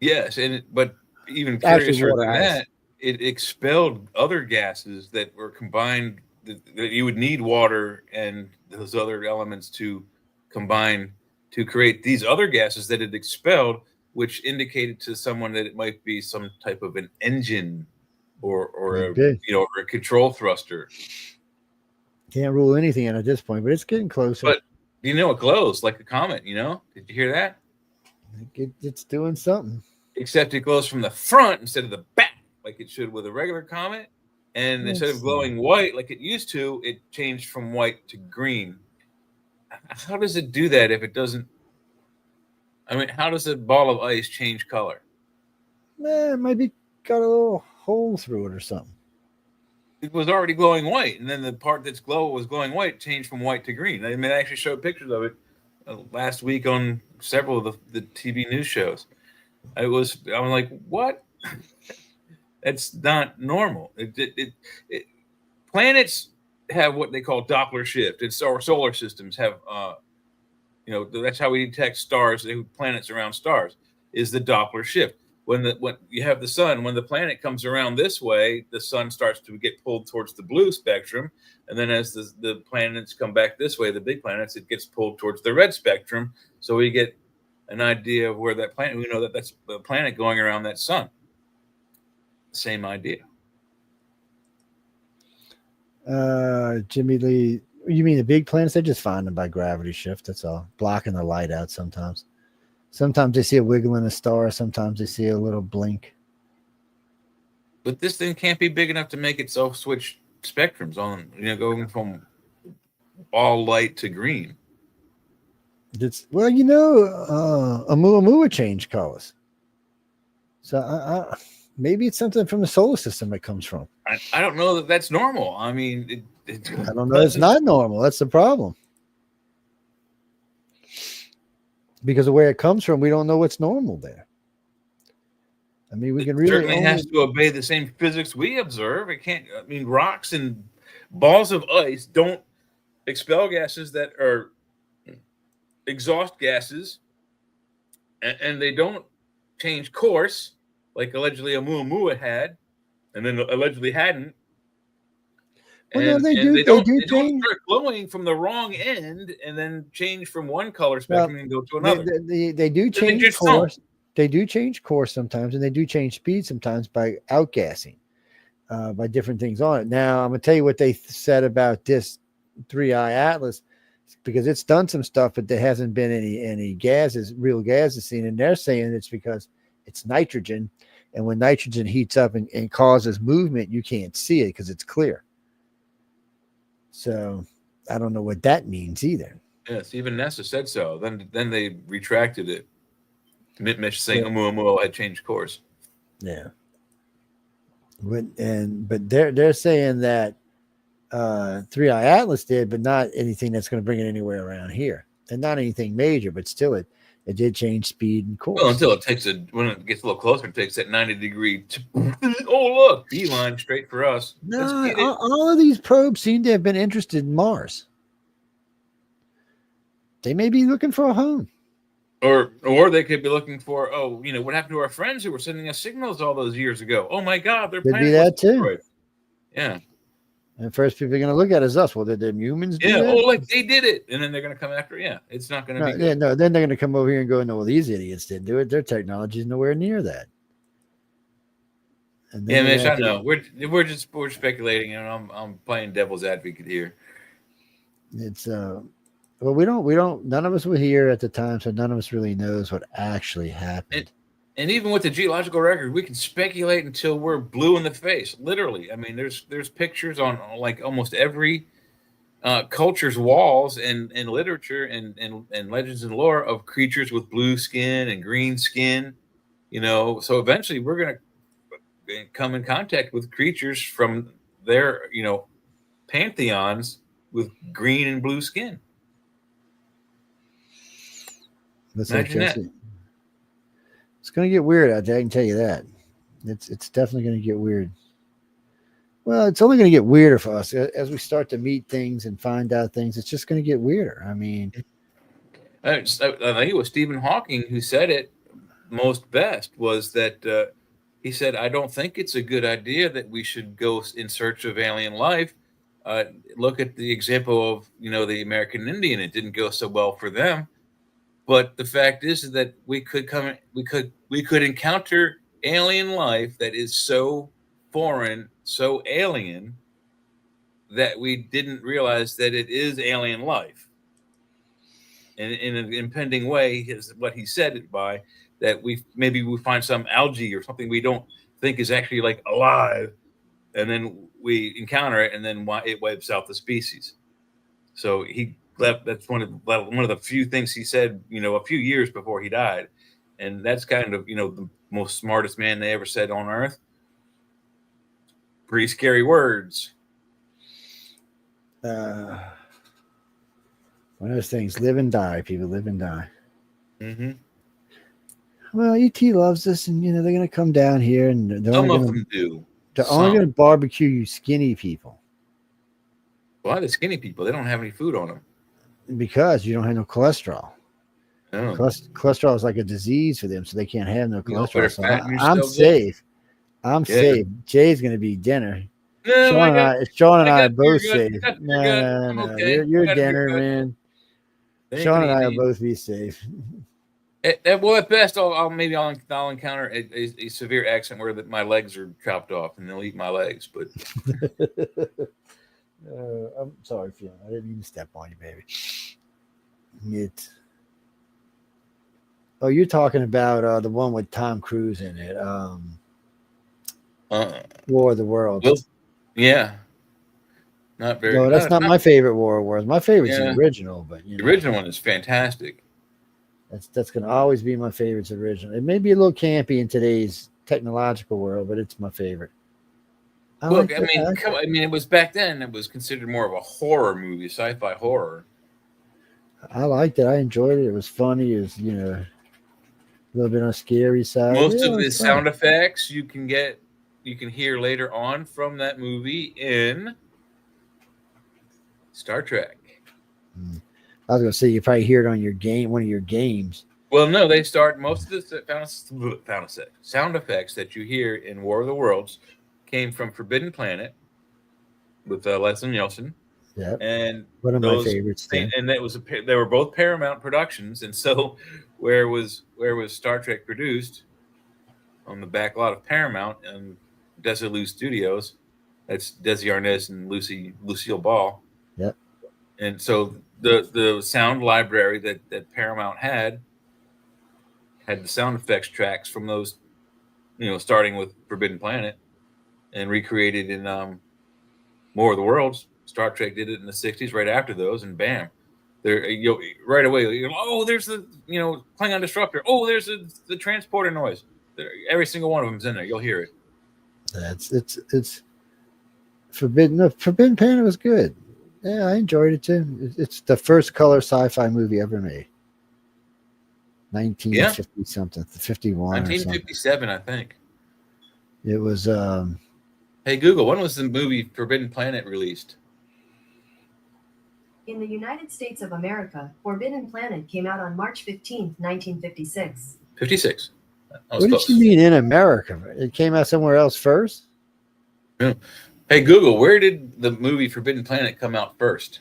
Yes, but even curiouser than that, it expelled other gases that were combined, that you would need water and those other elements to combine to create these other gases that it expelled, which indicated to someone that it might be some type of an engine or a control thruster. Can't rule anything in at this point, but it's getting closer. But it glows like a comet. Did you hear that? It's doing something. Except it glows from the front instead of the back, like it should with a regular comet. And instead of glowing white like it used to, it changed from white to green. How does it do that if it doesn't? I mean, how does a ball of ice change color? It might be got a little hole through it or something. It was already glowing white, and then the part was glowing white changed from white to green. I mean, I actually showed pictures of it last week on several of the TV news shows. I was like, what? That's not normal. Planets have what they call Doppler shift. It's our solar systems have, that's how we detect stars, planets around stars, is the Doppler shift. When you have the sun, when the planet comes around this way, the sun starts to get pulled towards the blue spectrum. And then as the planets come back this way, the big planets, it gets pulled towards the red spectrum. So we get an idea of where that planet, we know that that's the planet going around that sun. Same idea. Jimmy Lee, you mean the big planets? They just find them by gravity shift. That's all. Blocking the light out sometimes. Sometimes they see a wiggle in a star. Sometimes they see a little blink. But this thing can't be big enough to make itself switch spectrums on, going from all light to green. Oumuamua changed colors. So maybe it's something from the solar system it comes from. I don't know that that's normal. I mean, I don't know. It's not normal. That's the problem. Because of where it comes from, we don't know what's normal there. I mean, we can really certainly has to obey the same physics we observe. It can't. I mean, rocks and balls of ice don't expel gases that are exhaust gases, and they don't change course like allegedly Oumuamua had, and then allegedly hadn't. Well, no, And they do. they They don't do change. start glowing from the wrong end and then change from one color spectrum and go to They, another. they do They change just course. don't. They do change course sometimes, and they do change speed sometimes by outgassing, by different things on it. Now, I'm gonna tell you what they said about this 3i Atlas, because it's done some stuff, but there hasn't been any real gases seen, and they're saying it's because it's nitrogen, and when nitrogen heats up and causes movement, you can't see it because it's clear. So I don't know what that means either. Yes, even NASA said so. Then they retracted it. Mitch saying Yeah. Oumuamua had changed course. Yeah. But they're saying that 3i Atlas did, but not anything that's going to bring it anywhere around here, and not anything major. But still, it did change speed and course. Well, until when it gets a little closer, it takes that 90-degree. Oh, look, beeline straight for us. No, all of these probes seem to have been interested in Mars. They may be looking for a home. Or they could be looking for, what happened to our friends who were sending us signals all those years ago? Oh my God, their Could planet be that was too. destroyed. Yeah. And first people are going to look at is us. Well, did them humans do that? Oh, like they did it. And then they're going to come after. Yeah, it's not going to be good. Yeah, no, then they're going to come over here and go, no, well, these idiots didn't do it. Their technology is nowhere near that. And Yeah, Mitch, I know. We're speculating, and I'm playing devil's advocate here. It's well, we don't. None of us were here at the time, so none of us really knows what actually happened. And even with the geological record, we can speculate until we're blue in the face. Literally, I mean, there's pictures on like almost every culture's walls and literature and legends and lore of creatures with blue skin and green skin. So eventually we're gonna come in contact with creatures from their pantheons with green and blue skin. Imagine that. It's going to get weird out there. I can tell you that. It's definitely going to get weird. Well, it's only going to get weirder for us as we start to meet things and find out things. It's just going to get weirder. I mean, I think it was Stephen Hawking who said it most best. Was that he said, "I don't think it's a good idea that we should go in search of alien life. Look at the example of the American Indian. It didn't go so well for them." But the fact is that we could encounter alien life that is so foreign, so alien, that we didn't realize that it is alien life. And in an impending way, is what he said it by, that we find some algae or something we don't think is actually like alive, and then we encounter it, and then it wipes out the species. So that's one of the few things he said, a few years before he died. And that's kind of, the most smartest man they ever said on Earth. Pretty scary words. One of those things, live and die, people, live and die. Mm-hmm. Well, ET loves us, and, they're going to come down here, and some of them do. They're only going to barbecue you skinny people. Why the skinny people? They don't have any food on them. Because you don't have no cholesterol. Oh. Cholesterol is like a disease for them, so they can't have no cholesterol. So I'm safe. I'm safe. Jay's going to be dinner. No, Sean and I are both safe. No. Okay. You're dinner, man. Sean and I will both be safe. Well, at best, I'll encounter a severe accident where my legs are chopped off, and they'll eat my legs. But I'm sorry, Fiona. I didn't mean to step on you, baby. You're talking about the one with Tom Cruise in it. War of the Worlds. Well, yeah. Not very. No, that's not my favorite War of Worlds. My favorite's the original, but the original one is fantastic. That's going to always be my favorite. It's original. It may be a little campy in today's technological world, but it's my favorite. Look, it was back then. It was considered more of a horror movie, sci-fi horror. I liked it. I enjoyed it. It was funny. It was, a little bit on the scary side. Most of the sound effects you can hear later on from that movie in Star Trek. I was gonna say you probably hear it on your game, one of your games. Well, no, they start most of the sound effects that you hear in War of the Worlds came from Forbidden Planet with Leslie Nielsen, Yeah, and one of my those favorites. Too. and that was they were both Paramount Productions, and so where was Star Trek produced on the back lot of Paramount and Desilu Studios. That's Desi Arnaz and Lucille Ball. Yep. And so the sound library that Paramount had the sound effects tracks from those, starting with Forbidden Planet and recreated in More of the Worlds. Star Trek did it in the 60s right after those, and bam. There, right away. Oh, there's the Klingon disruptor. Oh, there's the transporter noise. Every single one of them's in there. You'll hear it. It's Forbidden. No, Forbidden Planet was good. Yeah, I enjoyed it too. It's the first color sci-fi movie ever made. 1950 something, 51. 1957, I think. It was. Hey Google, when was the movie Forbidden Planet released? In the United States of America, Forbidden Planet came out on March 15th, 1956. 56. What did you mean in America? It came out somewhere else first? Yeah. Hey Google, where did the movie Forbidden Planet come out first?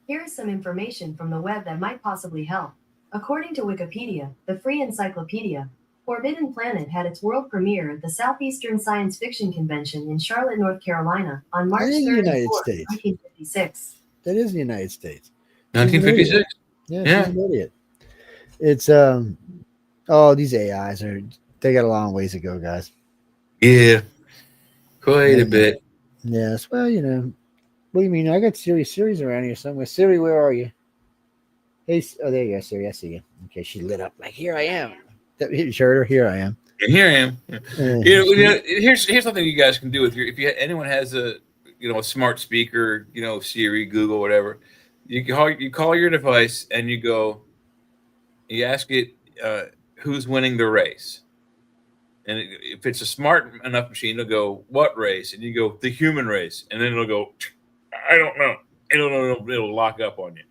Here is some information from the web that might possibly help. According to Wikipedia, the free encyclopedia, Forbidden Planet had its world premiere at the Southeastern Science Fiction Convention in Charlotte, North Carolina on March 3rd and 4th, 1956. That is the United States. 1956? Yeah, she's an idiot. It's these AIs they got a long ways to go, guys. Yeah. Quite a bit. Yes. Well, what do you mean? I got Siri's around here somewhere. Siri, where are you? Hey, there you go, Siri. I see you. Okay, she lit up like, here I am. You heard her? Here I am. And here I am. Here's something you guys can do with anyone has a smart speaker, Siri, Google, whatever. You call your device and you ask it who's winning the race. And if it's a smart enough machine, it'll go, what race? And you go, the human race. And then it'll go, I don't know. It'll lock up on you.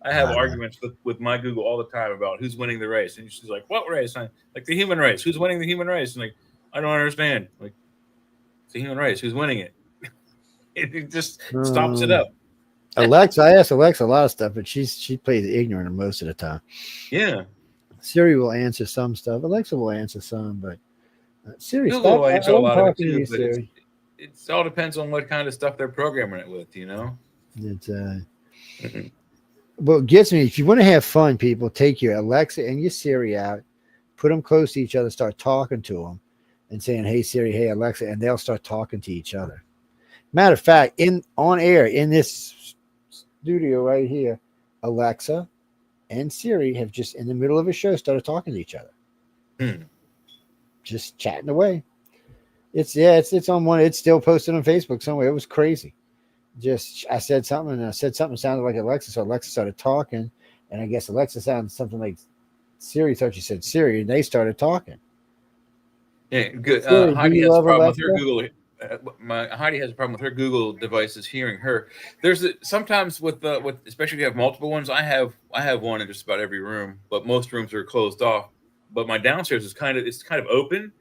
I have arguments with my Google all the time about who's winning the race. And she's like, what race? I'm like, the human race. Who's winning the human race? And like, I don't understand. Like, it's the human race. Who's winning it? It just stops it up. Alexa, I ask Alexa a lot of stuff, but she plays ignorant most of the time. Yeah. Siri will answer some stuff. Alexa will answer some, but Siri, Google will answer a lot of it too, you, Siri. It all depends on what kind of stuff they're programming it with, It's what gets me, if you want to have fun, people, take your Alexa and your Siri out, put them close to each other, start talking to them and saying, hey Siri, hey Alexa, and they'll start talking to each other. Matter of fact, on air in this studio right here, Alexa and Siri have just in the middle of a show started talking to each other. Just chatting away. It's on one, it's still posted on Facebook somewhere. It was crazy. I said something and I said something sounded like Alexa, so Alexa started talking, and I guess Alexa sounded something like Siri thought she said Siri, and they started talking. Yeah, good. Heidi has a problem with her Google. Heidi has a problem with her Google devices hearing her. There's sometimes with especially if you have multiple ones. I have one in just about every room, but most rooms are closed off. But my downstairs is kind of open,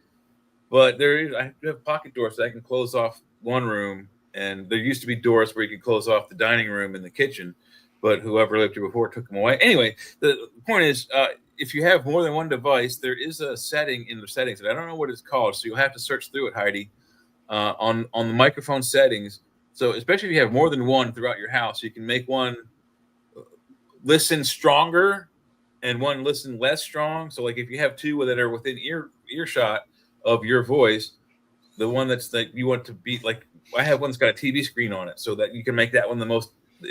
but I have pocket doors so I can close off one room, and there used to be doors where you could close off the dining room and the kitchen, but whoever lived here before took them away. Anyway, the point is, if you have more than one device, there is a setting in the settings, and I don't know what it's called, so you'll have to search through it, Heidi. On the microphone settings. So especially if you have more than one throughout your house, you can make one listen stronger and one listen less strong. So like if you have two that are within earshot of your voice, the one that you want to be like, I have one that's got a TV screen on it so that you can make that one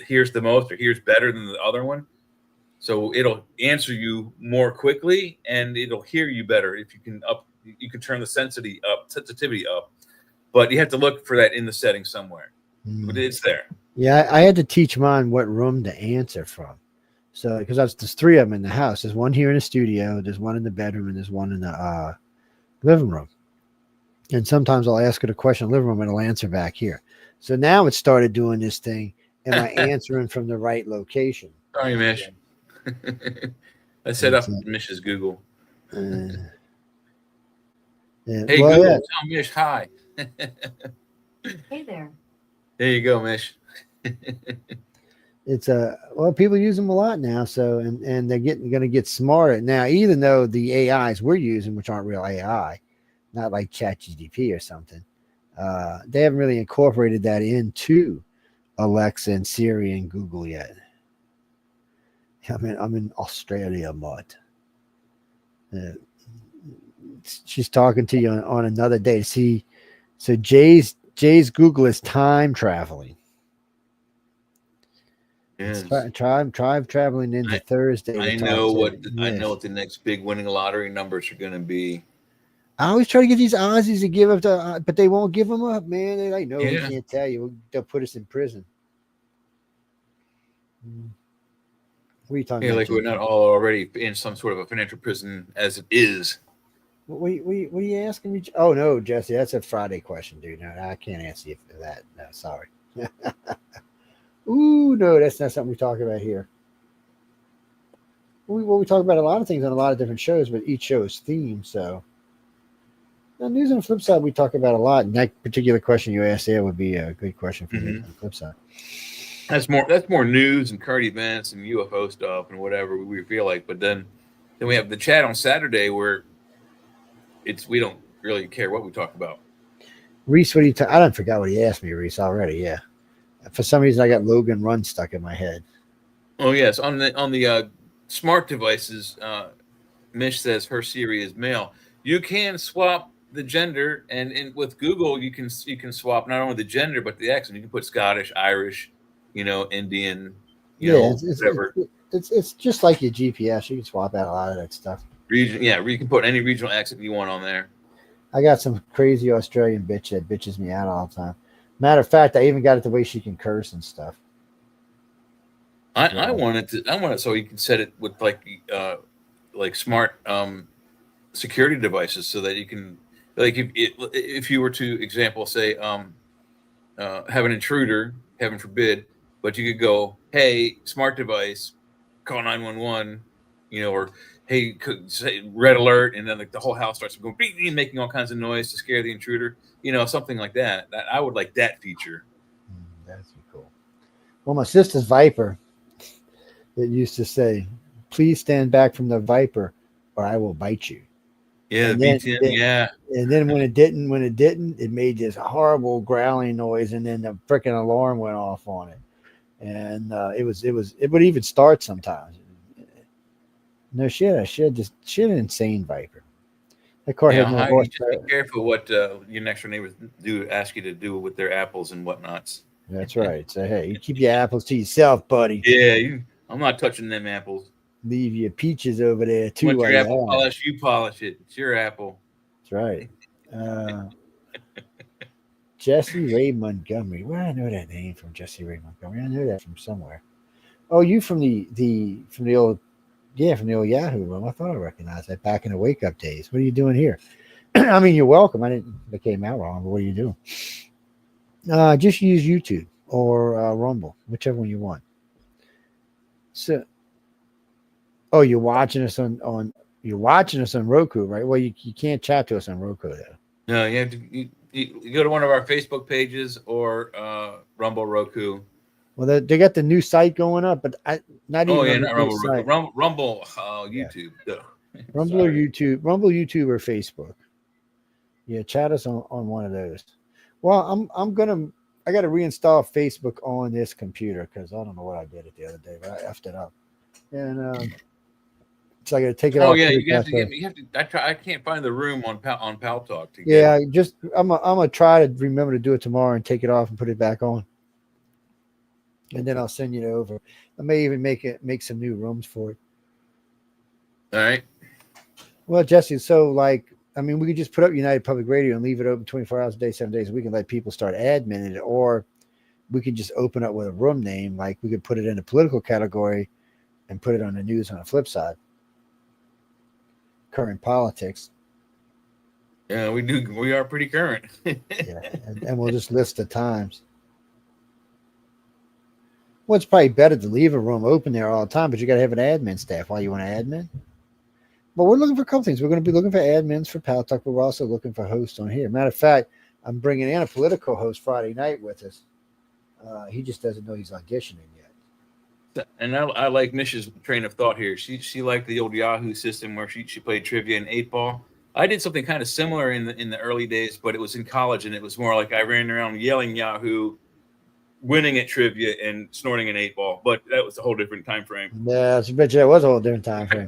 hears the most or hears better than the other one. So it'll answer you more quickly and it'll hear you better if you can turn the sensitivity up. But you have to look for that in the settings somewhere. But it's there. Yeah, I had to teach mine what room to answer from. So, because there's three of them in the house. There's one here in the studio, there's one in the bedroom, and there's one in the living room. And sometimes I'll ask her a question in the living room, and it'll answer back here. So now it started doing this thing. am I answering from the right location? Sorry, Mish. I set up Mish's Google. Hey, well, Google, tell Mish hi. Hey there. There you go, Mish. It's well, people use them a lot now, so and they're going to get smarter now. Even though the AIs we're using, which aren't real AI, not like ChatGPT or something, they haven't really incorporated that into Alexa and Siri and Google yet. I'm in Australia, Mutt. She's talking to you on another day. See, so Jay's Google is time traveling. Yes. Try traveling into Thursday. I know what the next big winning lottery numbers are going to be. I always try to get these Aussies to give up, but they won't give them up, man. They're like, no, we can't tell you. They'll put us in prison. What are you talking about? Like we're not all already in some sort of a financial prison as it is. What are you asking me? Oh, no, Jesse, that's a Friday question, dude. No, I can't answer you for that. No, sorry. Ooh, no, that's not something we talk about here. We talk about a lot of things on a lot of different shows, but each show is themed. So, now, news on the flip side, we talk about a lot. And that particular question you asked there would be a good question for you on the flip side. That's more news and current events and UFO stuff and whatever we feel like. But then we have the chat on Saturday where we don't really care what we talk about. Reese, what do you? I don't forgot what he asked me, Reese, already. Yeah. For some reason, I got Logan Run stuck in my head. Oh yes, on the smart devices, Mish says her Siri is male. You can swap the gender, and with Google, you can swap not only the gender but the accent. You can put Scottish, Irish, Indian, whatever. It's just like your GPS. You can swap out a lot of that stuff. Region, yeah, you can put any regional accent you want on there. I got some crazy Australian bitch that bitches me out all the time. Matter of fact, I even got it the way she can curse and stuff. I want it so you can set it with like smart security devices so that you can, like, if you were to example say have an intruder, heaven forbid, but you could go, hey, smart device, call 911, or hey, say red alert, and then like the whole house starts going beep, making all kinds of noise to scare the intruder, something like that. I would like that feature. That's cool. Well, my sister's Viper, it used to say, please stand back from the Viper or I will bite you. Yeah, and then when it didn't, it made this horrible growling noise, and then the freaking alarm went off on it, and it would even start sometimes. No shit, she had an insane Viper. That car had no horsepower. Just be careful what your next door neighbors ask you to do with their apples and whatnots. That's right. So hey, you keep your apples to yourself, buddy. Yeah, I'm not touching them apples. Leave your peaches over there too. Once your apple polish, you polish it. It's your apple. That's right. Jesse Ray Montgomery. Where I know that name from? Jesse Ray Montgomery. I know that from somewhere. Oh, you from the old Yahoo room. I thought I recognized that back in the wake up days. What are you doing here? I mean, you're welcome. It came out wrong, but what are you doing? Just use YouTube or Rumble, whichever one you want. So, oh, you're watching us on Roku, right? Well, you can't chat to us on Roku though. No, you have to you go to one of our Facebook pages or Rumble, Roku. Well, they got the new site going up, but not even. Rumble, YouTube. Yeah. Rumble or YouTube, or Facebook. Yeah, chat us on one of those. Well, I got to reinstall Facebook on this computer because I don't know what I did it the other day, but I effed it up, and so I got to take it off. Oh yeah, you have to. I can't find the room on Pal Talk. I'm gonna try to remember to do it tomorrow and take it off and put it back on. And then I'll send you over. I may even make some new rooms for it. All right. Well, Jesse, so we could just put up United Public Radio and leave it open 24 hours a day, 7 days a week, and let people start adminning it, or we could just open up with a room name. Like we could put it in a political category and put it on the news on the flip side. Current politics. Yeah, we do. We are pretty current. Yeah, and we'll just list the times. Well, it's probably better to leave a room open there all the time, but you got to have an admin staff while you want an admin. But we're looking for a couple things. We're going to be looking for admins for Pal Talk, but we're also looking for hosts on here. Matter of fact, I'm bringing in a political host Friday night with us. He just doesn't know he's auditioning yet. And I like Mish's train of thought here. She liked the old Yahoo system where she played trivia and 8-ball. I did something kind of similar in the early days, but it was in college, and it was more like I ran around yelling Yahoo, winning at trivia, and snorting an 8-ball. But that was a whole different time frame. Yeah, I bet you that was a whole different time frame.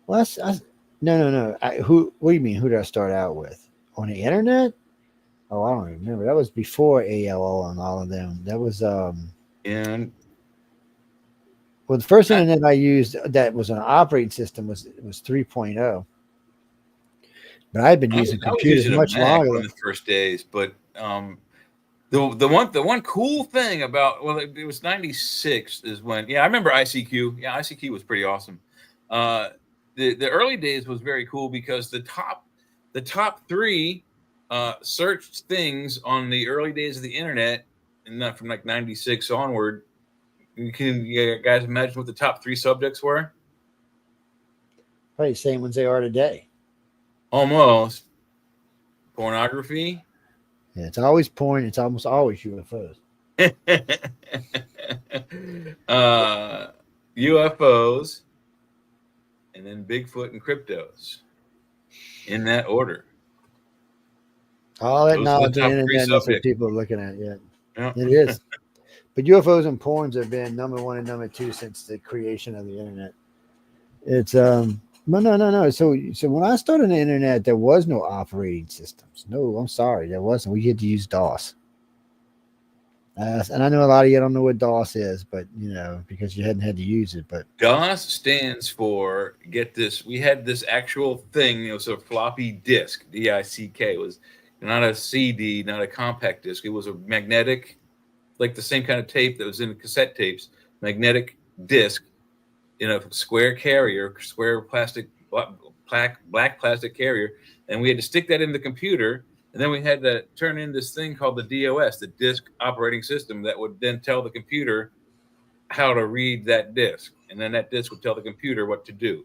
Well, no. What do you mean? Who did I start out with on the internet? Oh, I don't remember. That was before AOL and all of them. That was and well, the first internet I used that was an operating system was 3.0. But I've been using computers much longer. In the first days, but the one cool thing about it was 96 is when I remember ICQ. Yeah, ICQ was pretty awesome. The early days was very cool because the top three searched things on the early days of the internet, and not from like 96 onward. Can you guys imagine what the top three subjects were? Probably the same ones they are today. Almost. Pornography. Yeah, it's always porn. It's almost always UFOs. UFOs, and then Bigfoot and cryptos, in that order. All that knowledge on the internet, that's what people are looking at. Yeah, It is. But UFOs and porns have been number one and number two since the creation of the internet. It's no. So when I started the internet, there was no operating systems. No, I'm sorry, there wasn't. We had to use DOS. And I know a lot of you don't know what DOS is, but because you hadn't had to use it. But DOS stands for, get this, we had this actual thing. It was a floppy disk. DISK. It was not a CD, not a compact disc. It was a magnetic, like the same kind of tape that was in cassette tapes, magnetic disc in a square carrier, square plastic, black plastic carrier. And we had to stick that in the computer. And then we had to turn in this thing called the DOS, the disk operating system, that would then tell the computer how to read that disk. And then that disk would tell the computer what to do.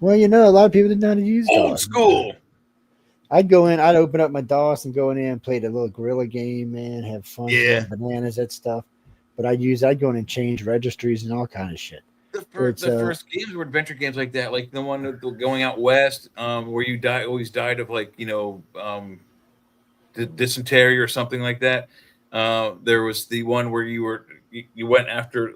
Well, a lot of people didn't know how to use DOS. Old school. I'd go in, I'd open up my DOS and go in there and play the little gorilla game, man, have fun, bananas, that stuff. But I'd go in and change registries and all kind of shit. The first games were adventure games like that, like the one going out west, where you always died of dysentery or something like that. There was the one where you went after.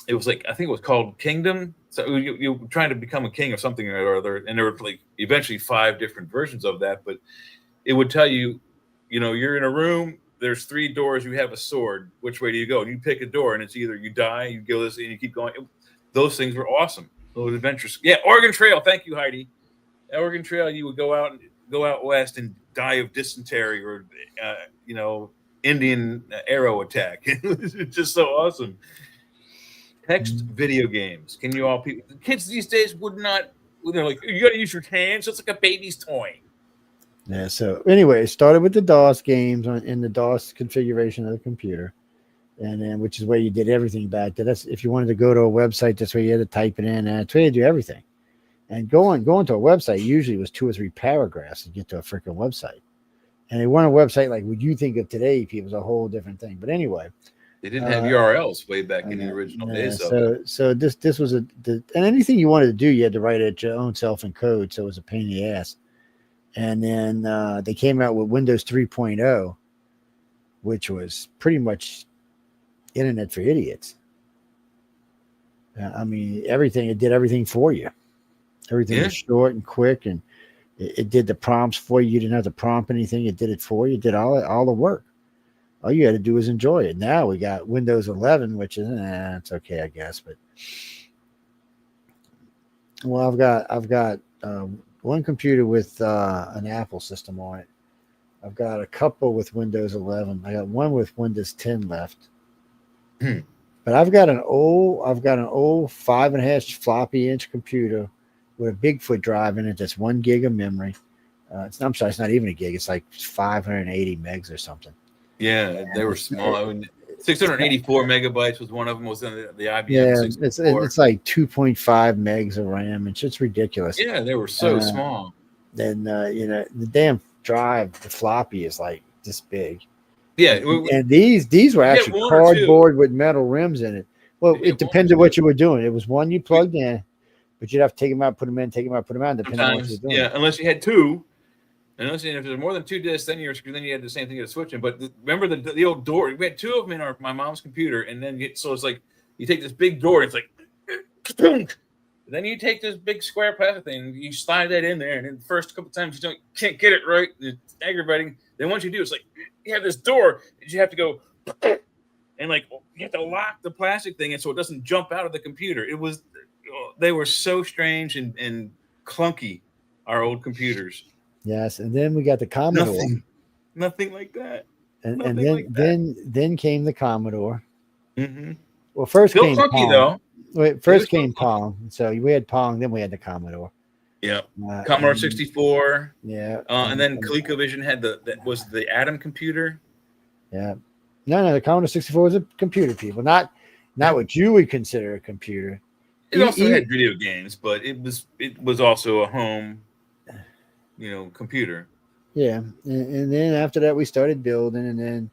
It was I think it was called Kingdom. So you were trying to become a king of something or other, and there were eventually 5 different versions of that. But it would tell you, you're in a room. There's 3 doors. You have a sword. Which way do you go? And you pick a door, and it's either you die, you go this, and you keep going. Those things were awesome. Those adventures. Yeah, Oregon Trail. Thank you, Heidi. Oregon Trail. You would go out west and die of dysentery or, Indian arrow attack. It was just so awesome. Text video games. Can you all people? Kids these days would not. They're like, you got to use your hands. It's like a baby's toy. Yeah. So anyway, it started with the DOS games in the DOS configuration of the computer, and then which is where you did everything back then. That's if you wanted to go to a website, that's where you had to type it in, and that's where you do everything. And going to a website usually was 2 or 3 paragraphs to get to a freaking website. And they weren't a website like what you think of today. It was a whole different thing. But anyway, they didn't have URLs way back in the original days. So this was and anything you wanted to do, you had to write it your own self in code. So it was a pain in the ass. And then they came out with Windows 3.0, which was pretty much internet for idiots. It did everything for you. Everything was short and quick, and it did the prompts for you. You didn't have to prompt anything. It did it for you. It did all the work. All you had to do was enjoy it. Now we got Windows 11, which is it's okay, I guess. But I've got one computer with an Apple system on it. I've got a couple with Windows 11. I got one with Windows 10 left. But I've got an old 5.5 floppy inch computer with a Bigfoot drive in it. That's 1 gig of memory. I'm sorry, it's not even a gig. It's like 580 megs or something. Yeah, they were small. I mean, 684 megabytes was one of them. Was in the IBM. Yeah, 64. it's like 2.5 megs of RAM. It's just ridiculous. Yeah, they were so small. Then the damn drive, the floppy is like this big. Yeah, and these were actually cardboard with metal rims in it. Well, it depended what you were doing. It was one you plugged in, but you'd have to take them out, put them in, take them out, put them out, depending on what you're doing. Yeah, unless you had two. Unless if there's more than 2 discs, then you had the same thing to switch in. But remember the old door? We had 2 of them in my mom's computer, and then so it's like you take this big door, and it's like, then you take this big square plastic thing, you slide that in there, and then the first couple times you can't get it right, it's aggravating. Then once you do, it's like you have this door that you have to go, and like you have to lock the plastic thing in so it doesn't jump out of the computer. They were so strange and clunky, our old computers. Yes, and then we got the Commodore. Nothing like that. And then came the Commodore. Mm-hmm. Well, first Still came clunky, Pong. though. Wait, first came Pong. So we had Pong, then we had the Commodore. Yeah, Commodore 64. Yeah, and then ColecoVision had that was the Atom computer. Yeah, no, the Commodore 64 was a computer, people. Not what you would consider a computer. It also had video games, but it was also a home, computer. Yeah, and then after that we started building, and then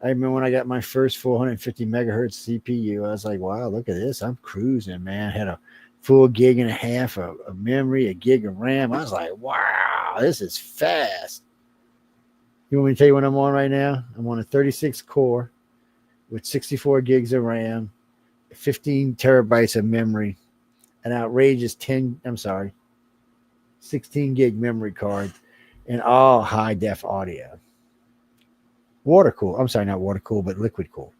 I remember when I got my first 450 megahertz CPU, I was like, wow, look at this. I'm cruising, man. I had a full 1.5 gigs of memory, 1 gig of RAM. I was like, wow, this is fast. You want me to tell you what I'm on right now? I'm on a 36 core with 64 gigs of RAM, 15 terabytes of memory, an outrageous 16 gig memory card, and all high def audio. Water cool. I'm sorry, not water cool, but liquid cool.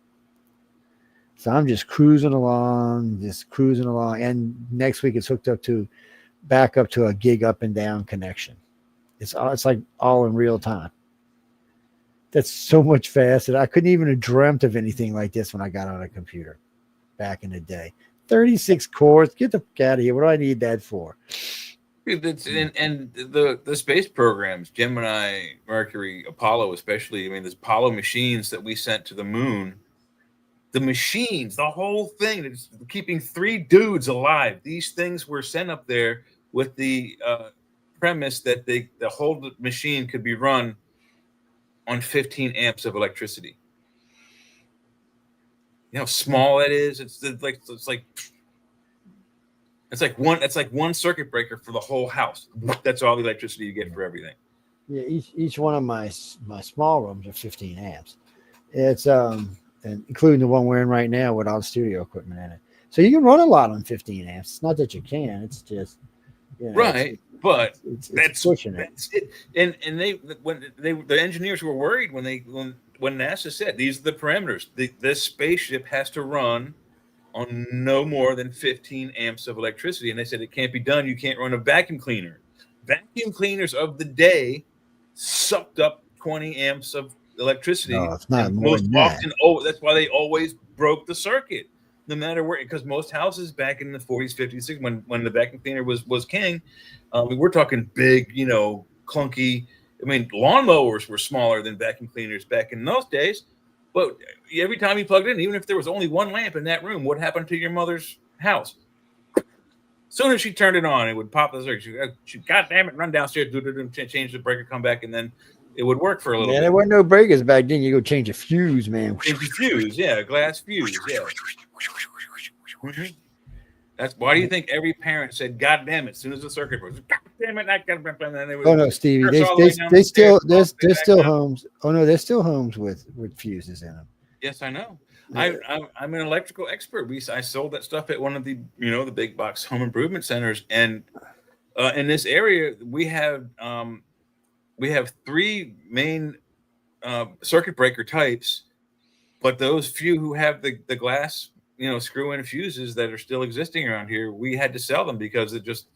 So I'm just cruising along. And next week it's hooked up back up to a 1 gig up and down connection. It's like all in real time. That's so much faster. I couldn't even have dreamt of anything like this when I got on a computer back in the day. 36 cores. Get the fuck out of here. What do I need that for? And the space programs, Gemini, Mercury, Apollo, especially. I mean, there's Apollo machines that we sent to the moon. The machines, the whole thing, it's keeping 3 dudes alive. These things were sent up there with the premise that the whole machine could be run on 15 amps of electricity. You know how small that is? It's like one circuit breaker for the whole house. That's all the electricity you get for everything. Yeah, each one of my small rooms are 15 amps. It's and including the one we're in right now with all the studio equipment in it. So you can run a lot on 15 amps. It's not that you can. It's just right. But that's pushing it. And the engineers were worried when NASA said these are the parameters. This spaceship has to run on no more than 15 amps of electricity. And they said it can't be done. You can't run a vacuum cleaner. Vacuum cleaners of the day sucked up 20 amps of electricity. No, it's not more than that. That's why they always broke the circuit, no matter where, because most houses back in the 40s, 50s, 60s, when the vacuum cleaner was king, we're talking big, clunky. I mean, lawnmowers were smaller than vacuum cleaners back in those days. But every time you plugged in, even if there was only one lamp in that room, what happened to your mother's house? As soon as she turned it on, it would pop the circuit. She God damn it, run downstairs, change the breaker, come back, and then it would work for a little bit. There weren't no breakers back then. You go change a fuse, man. Change a fuse, yeah, glass fuse, yeah. Mm-hmm. That's why do you think every parent said, "God damn it!" As soon as the circuit was, "God damn it!" Oh no, Stevie, they're still homes. Oh no, there's still homes with fuses in them. Yes, I know. Yeah. I'm an electrical expert. I sold that stuff at one of the the big box home improvement centers, and in this area we have 3 main circuit breaker types, but those few who have the glass screw in fuses that are still existing around here, we had to sell them because it just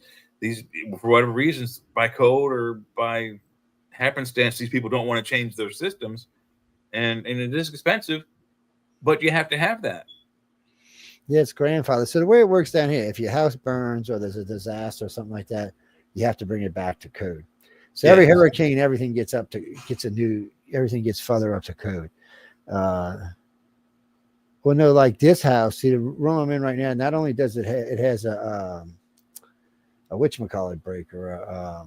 for whatever reasons, by code or by happenstance, these people don't want to change their systems, and it is expensive, but you have to have that. Yeah, it's grandfather. So the way it works down here, if your house burns or there's a disaster or something like that, you have to bring it back to code. So every Yes. hurricane, everything gets everything gets further up to code. Well, no, like this house, see the room I'm in right now. Not only does it has a whatchamacallit breaker,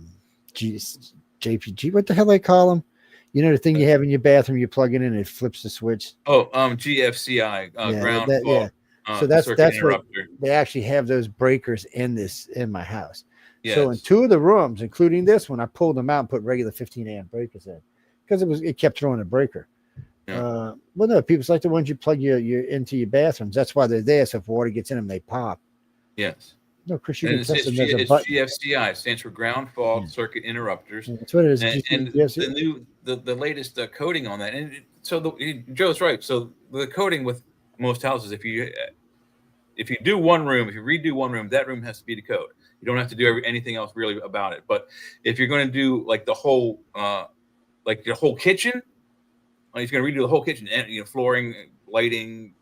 JPG. What the hell they call them? You know the thing you have in your bathroom, you plug it in, and it flips the switch. Oh, GFCI, ground fault. Yeah. So circuit that's what interrupter. they actually have those breakers in my house. Yes. So in 2 of the rooms, including this one, I pulled them out and put regular 15 amp breakers in because it kept throwing a breaker. Yeah. Well, no, people's like the ones you plug your into your bathrooms. That's why they're there. So if water gets in them, they pop. Yes. No, Chris, you And can it's, test it's, them. G- There's a it's button. GFCI, stands for ground fault circuit interrupters. That's what it is. And Yes, the latest coding on that. And Joe's right. So the coding with most houses, if you do one room, if you redo one room, that room has to be to code. You don't have to do anything else really about it. But if you're going to do like the whole kitchen, if you're going to redo the whole kitchen, and flooring, lighting,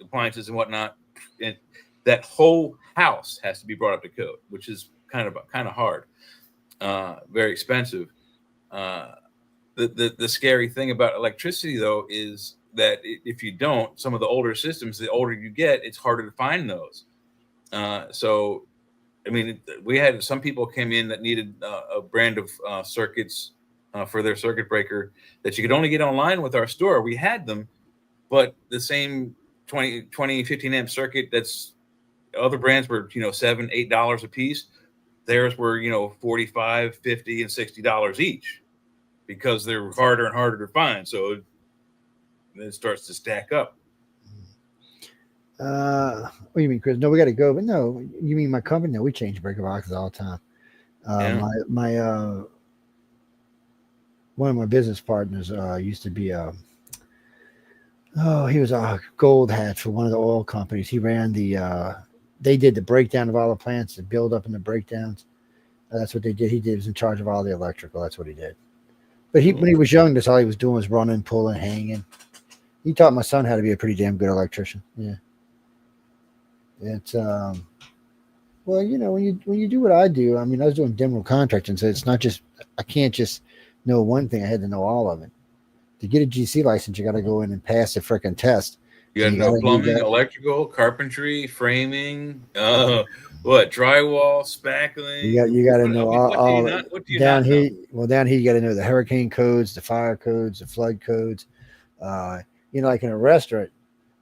appliances, and whatnot, and that whole house has to be brought up to code, which is kind of hard, very expensive. The scary thing about electricity, though, is that if you don't, some of the older systems, the older you get, it's harder to find those. So, I mean, we had some people came in that needed a brand of circuits for their circuit breaker that you could only get online with our store. We had them, but the same 20, 15 amp circuit that's other brands were, $7, $8 a piece. Theirs were, $45, $50, and $60 each because they're harder and harder to find. So it starts to stack up. What do you mean, Chris? No, we got to go. But no, you mean my company? No, we change breaker boxes all the time. My one of my business partners used to be he was a gold hat for one of the oil companies. He ran they did the breakdown of all the plants, the build up and the breakdowns. That's what they did. He was in charge of all the electrical. That's what he did. But when he was young, that's all he was doing was running, pulling, hanging. He taught my son how to be a pretty damn good electrician. Yeah. It's well, when you do what I do, I mean, I was doing demo contracting, so it's not just I can't just know one thing. I had to know all of it. To get a GC license, you got to go in and pass the freaking test. You got to know plumbing, electrical, carpentry, framing, drywall, spackling. You got to know all down here. Know? Well, down here you got to know the hurricane codes, the fire codes, the flood codes. Like in a restaurant,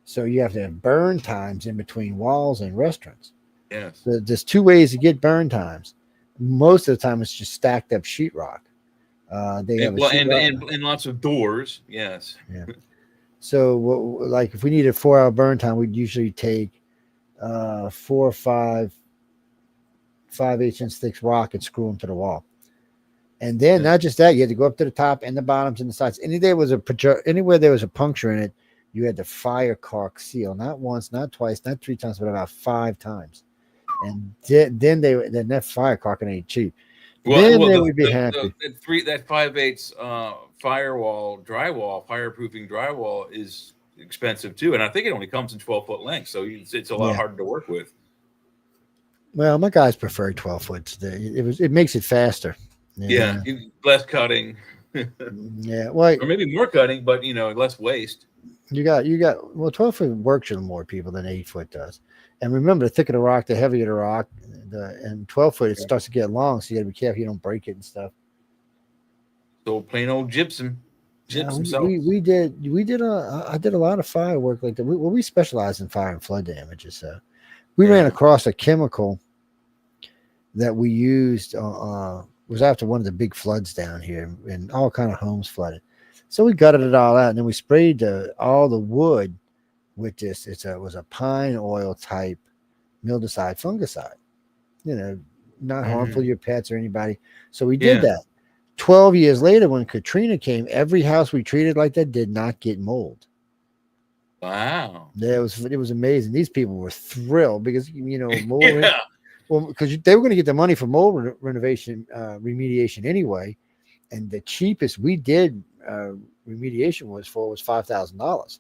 so you have to have burn times in between walls and restaurants. Yes. So there's 2 ways to get burn times. Most of the time, it's just stacked up sheetrock. And lots of doors. Yes. Yeah. So, like if we need a 4-hour burn time, we'd usually take 4 or 5 5/8-inch thick rock and screw them to the wall. And then not just that, you had to go up to the top and the bottoms and the sides. Anywhere there was a puncture in it, you had to fire caulk seal, not once, not twice, not 3 times, but about 5 times. And then that fire caulking ain't cheap. Then they would be happy. That 5/8 firewall drywall, fireproofing drywall is expensive too, and I think it only comes in 12-foot length, so it's a lot harder to work with. Well, my guys prefer 12 foot. It makes it faster. Yeah, less cutting. Yeah, well, or maybe more cutting, but less waste. You got 12 foot works with more people than 8 foot does. And remember, the thicker the rock, the heavier the rock. And 12 foot, it starts to get long, so you got to be careful you don't break it and stuff. So plain old gypsum. We did I did a lot of fire work like that. We specialize in fire and flood damages. So we ran across a chemical that we used. Was after one of the big floods down here, and all kind of homes flooded. So we gutted it all out, and then we sprayed all the wood with this. It was a pine oil type mildewcide fungicide. Not harmful to your pets or anybody. So we did that. 12 years later, when Katrina came, every house we treated like that did not get mold. Wow. Yeah, it was amazing. These people were thrilled because mold. Well, because they were going to get the money for mold renovation remediation anyway, and the cheapest we did remediation was $5,000.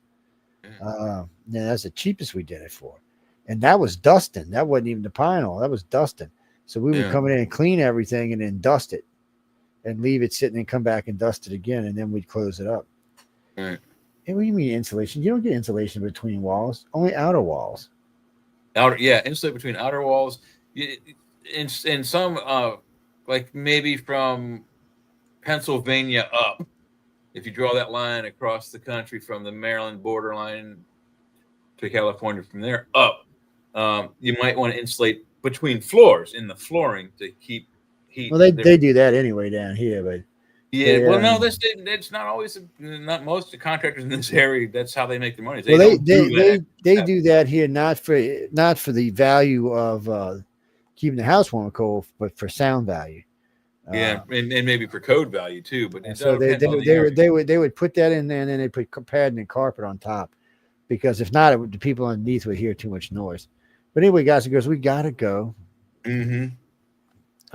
That's the cheapest we did it for. and that was dusting. That wasn't even the pine oil. That was dusting. So we would Yeah. come in and clean everything and then dust it and leave it sitting and come back and dust it again, and then we'd close it up. Right. And what do you mean insulation? You don't get insulation between walls, only outer walls. Insulate between outer walls. In some, like maybe from Pennsylvania up, if you draw that line across the country from the Maryland borderline to California, from there up, you might want to insulate between floors in the flooring to keep heat. Well, they do that anyway down here, but yeah. Well, no, it's not always. Not most of the contractors in this area. That's how they make their money. They do that here not for the value of keeping the house warm and cold, but for sound value. Yeah, and maybe for code value too. But so they would put that in there, and then they put padding and carpet on top, because if not, the people underneath would hear too much noise. But anyway, guys and girls, we gotta go. Mm-hmm.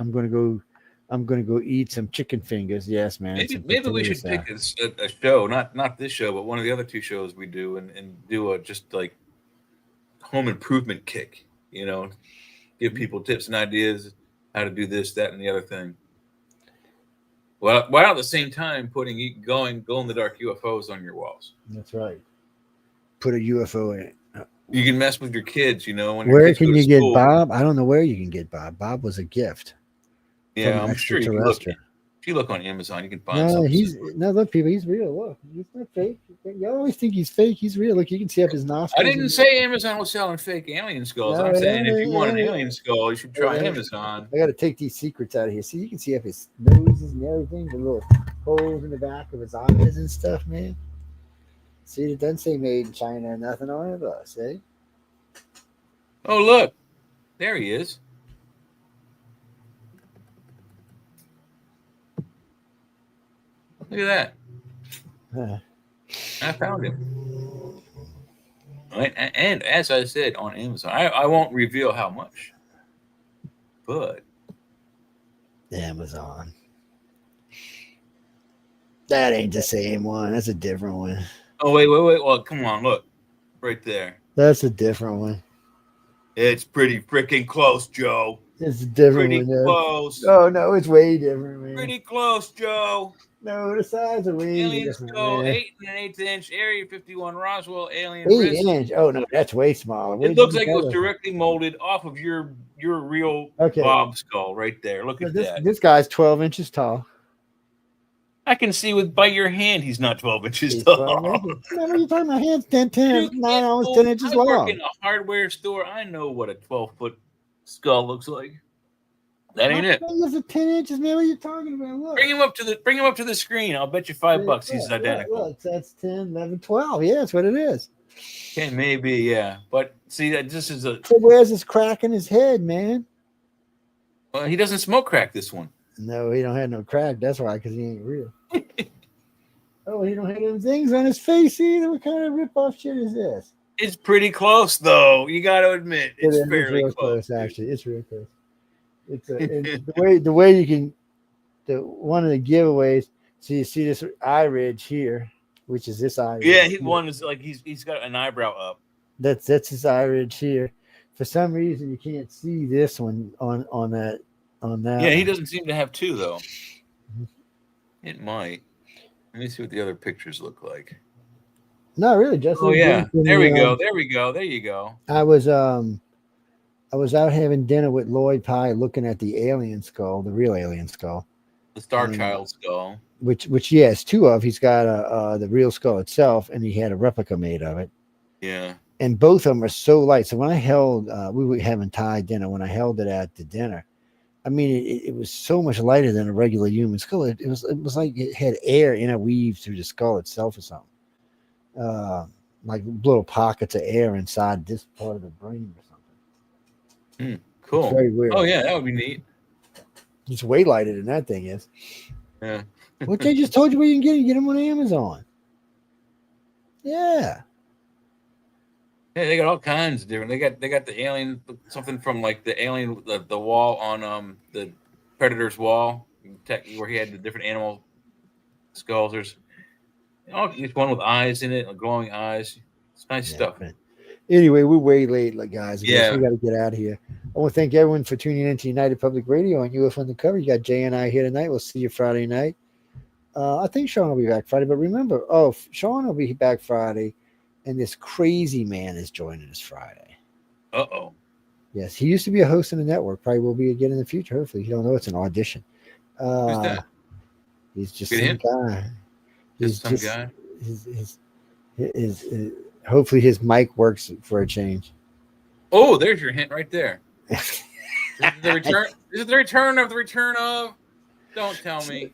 I'm gonna go eat some chicken fingers. Yes, man. Maybe we should pick a show, not this show, but one of the other two shows we do, and do a just like home improvement kick. You know, give people tips and ideas how to do this, that, and the other thing. Well, while at the same time putting glow in the dark UFOs on your walls. That's right. Put a UFO in it. You can mess with your kids, you know. Where can you get Bob? I don't know where you can get Bob. Bob was a gift. Yeah, I'm sure you can look. If you look on Amazon, you can find something. Look, people, he's real. Look, he's not fake. You always think he's fake. He's real. Look, you can see up his nostrils. I didn't say Amazon was selling fake alien skulls. I'm saying if you want an alien skull, you should try Amazon. I got to take these secrets out of here. See, you can see up his noses and everything, the little holes in the back of his eyes and stuff, man. See, it doesn't say made in China or nothing on it, but see. Oh, look. There he is. Look at that. I found him. Right? And as I said, on Amazon. I won't reveal how much. But Amazon. That ain't the same one. That's a different one. Oh, wait. Well, come on. Look. Right there. That's a different one. It's pretty freaking close, Joe. It's a different one. Pretty close. Oh, no, it's way different, man. Pretty close, Joe. No, the size are way alien different. skull, Man. 8 1/8 inch, Area 51 Roswell alien 8 wrist. inch. Oh no, that's way smaller. It looks like it was directly molded off of your real Bob skull right there. Look at that. This guy's 12 inches tall. I can see by your hand he's not 12 inches tall. Remember you talking about hands 9 almost 10 inches long. I work in a hardware store. I know what a 12-foot skull looks like. That ain't it. It's 10 inches, man. What are you talking about? Look. Bring him up to the screen. I'll bet you $5 he's identical. Look, that's 10, 11, 12. Yeah, that's what it is. Okay, maybe, yeah. But see, this is a. So where's this crack in his head, man? Well, he doesn't smoke crack, this one. No, he don't have no crack. That's why, because he ain't real. Oh, he don't have them things on his face either. What kind of rip-off shit is this? It's pretty close, though. You got to admit, it's fairly real close. Actually, it's real close. It's the way you can. One of the giveaways. So you see this eye ridge here, which is this eye. Yeah, one is like he's got an eyebrow up. That's his eye ridge here. For some reason, you can't see this one on that. Yeah, he doesn't seem to have two though. It might. Let me see what the other pictures look like. No, really, just. Oh yeah, there we go. There we go. There you go. I was out having dinner with Lloyd Pye, looking at the alien skull, the real alien skull, the Star Child skull. Which he has two of. He's got the real skull itself, and he had a replica made of it. Yeah. And both of them are so light. So when I held, we were having Thai dinner. When I held it at the dinner, I mean, it was so much lighter than a regular human skull. It was like it had air interweaved through the skull itself or something. Like little pockets of air inside this part of the brain or something. Cool. It's very weird. Oh yeah, that would be neat. It's way lighter than that thing is. Yeah. What they just told you where you can get them on Amazon. Yeah. Yeah, they got all kinds of different. They got the alien, something from like the alien, the wall on the Predator's wall, where he had the different animal skulls. There's each one with eyes in it, glowing eyes. It's nice stuff. Anyway, we're way late, like guys. I guess Yeah. we got to get out of here. I want to thank everyone for tuning in to United Public Radio on UFO Undercover. You got Jay and I here tonight. We'll see you Friday night. I think Sean will be back Friday, but remember, Sean will be back Friday, and this crazy man is joining us Friday. Uh-oh. Yes, he used to be a host in the network. Probably will be again in the future. Hopefully, you don't know it's an audition. Who's that? He's just Good some hint? guy. He's Just some guy? his hopefully his mic works for a change. Oh, there's your hint right there. Is it the return? Is it the return of the return of? Don't tell me.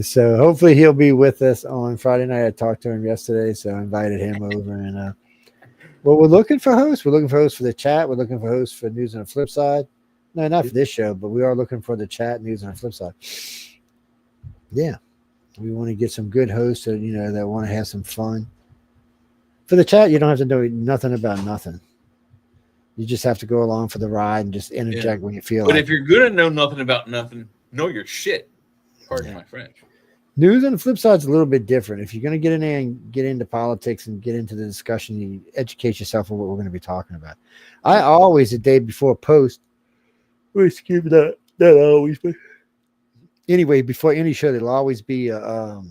So hopefully he'll be with us on Friday night. I talked to him yesterday, so I invited him over. And well, we're looking for hosts. We're looking for hosts for the chat. We're looking for hosts for News on the Flip Side. No, not for this show, but we are looking for the chat, News on the Flip Side. Yeah, we want to get some good hosts that that want to have some fun. For the chat, you don't have to know nothing about nothing. You just have to go along for the ride and just interject when you feel But like. if you're gonna know nothing about nothing, know your shit. Pardon my French. News on the flip side is a little bit different. If you're going to get in there and get into politics and get into the discussion, you educate yourself on what we're going to be talking about. I always, the day before post, we skip that always. But anyway, before any show, there'll always be at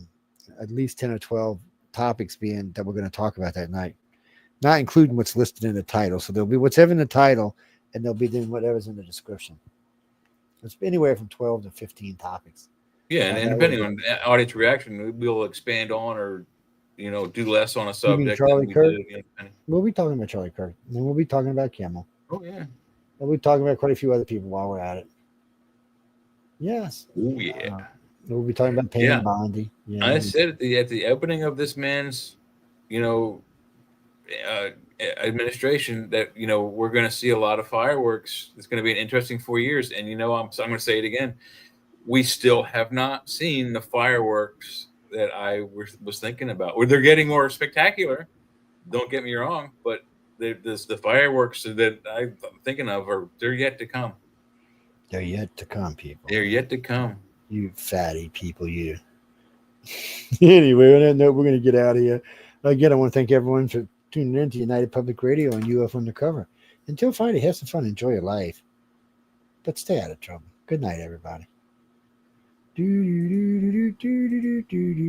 least 10 or 12 topics that we're going to talk about that night, not including what's listed in the title. So there'll be whatever in the title, and there'll be then whatever's in the description. It's anywhere from 12 to 15 topics. Yeah, and depending on audience reaction, we'll expand on or do less on a subject. You mean Charlie Kirk? Did, We'll be talking about Charlie Kirk. Then we'll be talking about Kimmel. Oh yeah. And we'll be talking about quite a few other people while we're at it. Yes. Oh yeah. We'll be talking about Payne Bondi. I said at the opening of this man's, administration that we're going to see a lot of fireworks. It's going to be an interesting 4 years, and I'm going to say it again. We still have not seen the fireworks that I was thinking about. Or they're getting more spectacular. Don't get me wrong, but the fireworks that I'm thinking of they're yet to come. They're yet to come, people. They're yet to come. You fatty people, you. Anyway, on that note, we're going to get out of here. Again, I want to thank everyone for tuning in to United Public Radio and UFO Undercover. Until Friday, have some fun, enjoy your life, but stay out of trouble. Good night, everybody. Do do do do do do do do.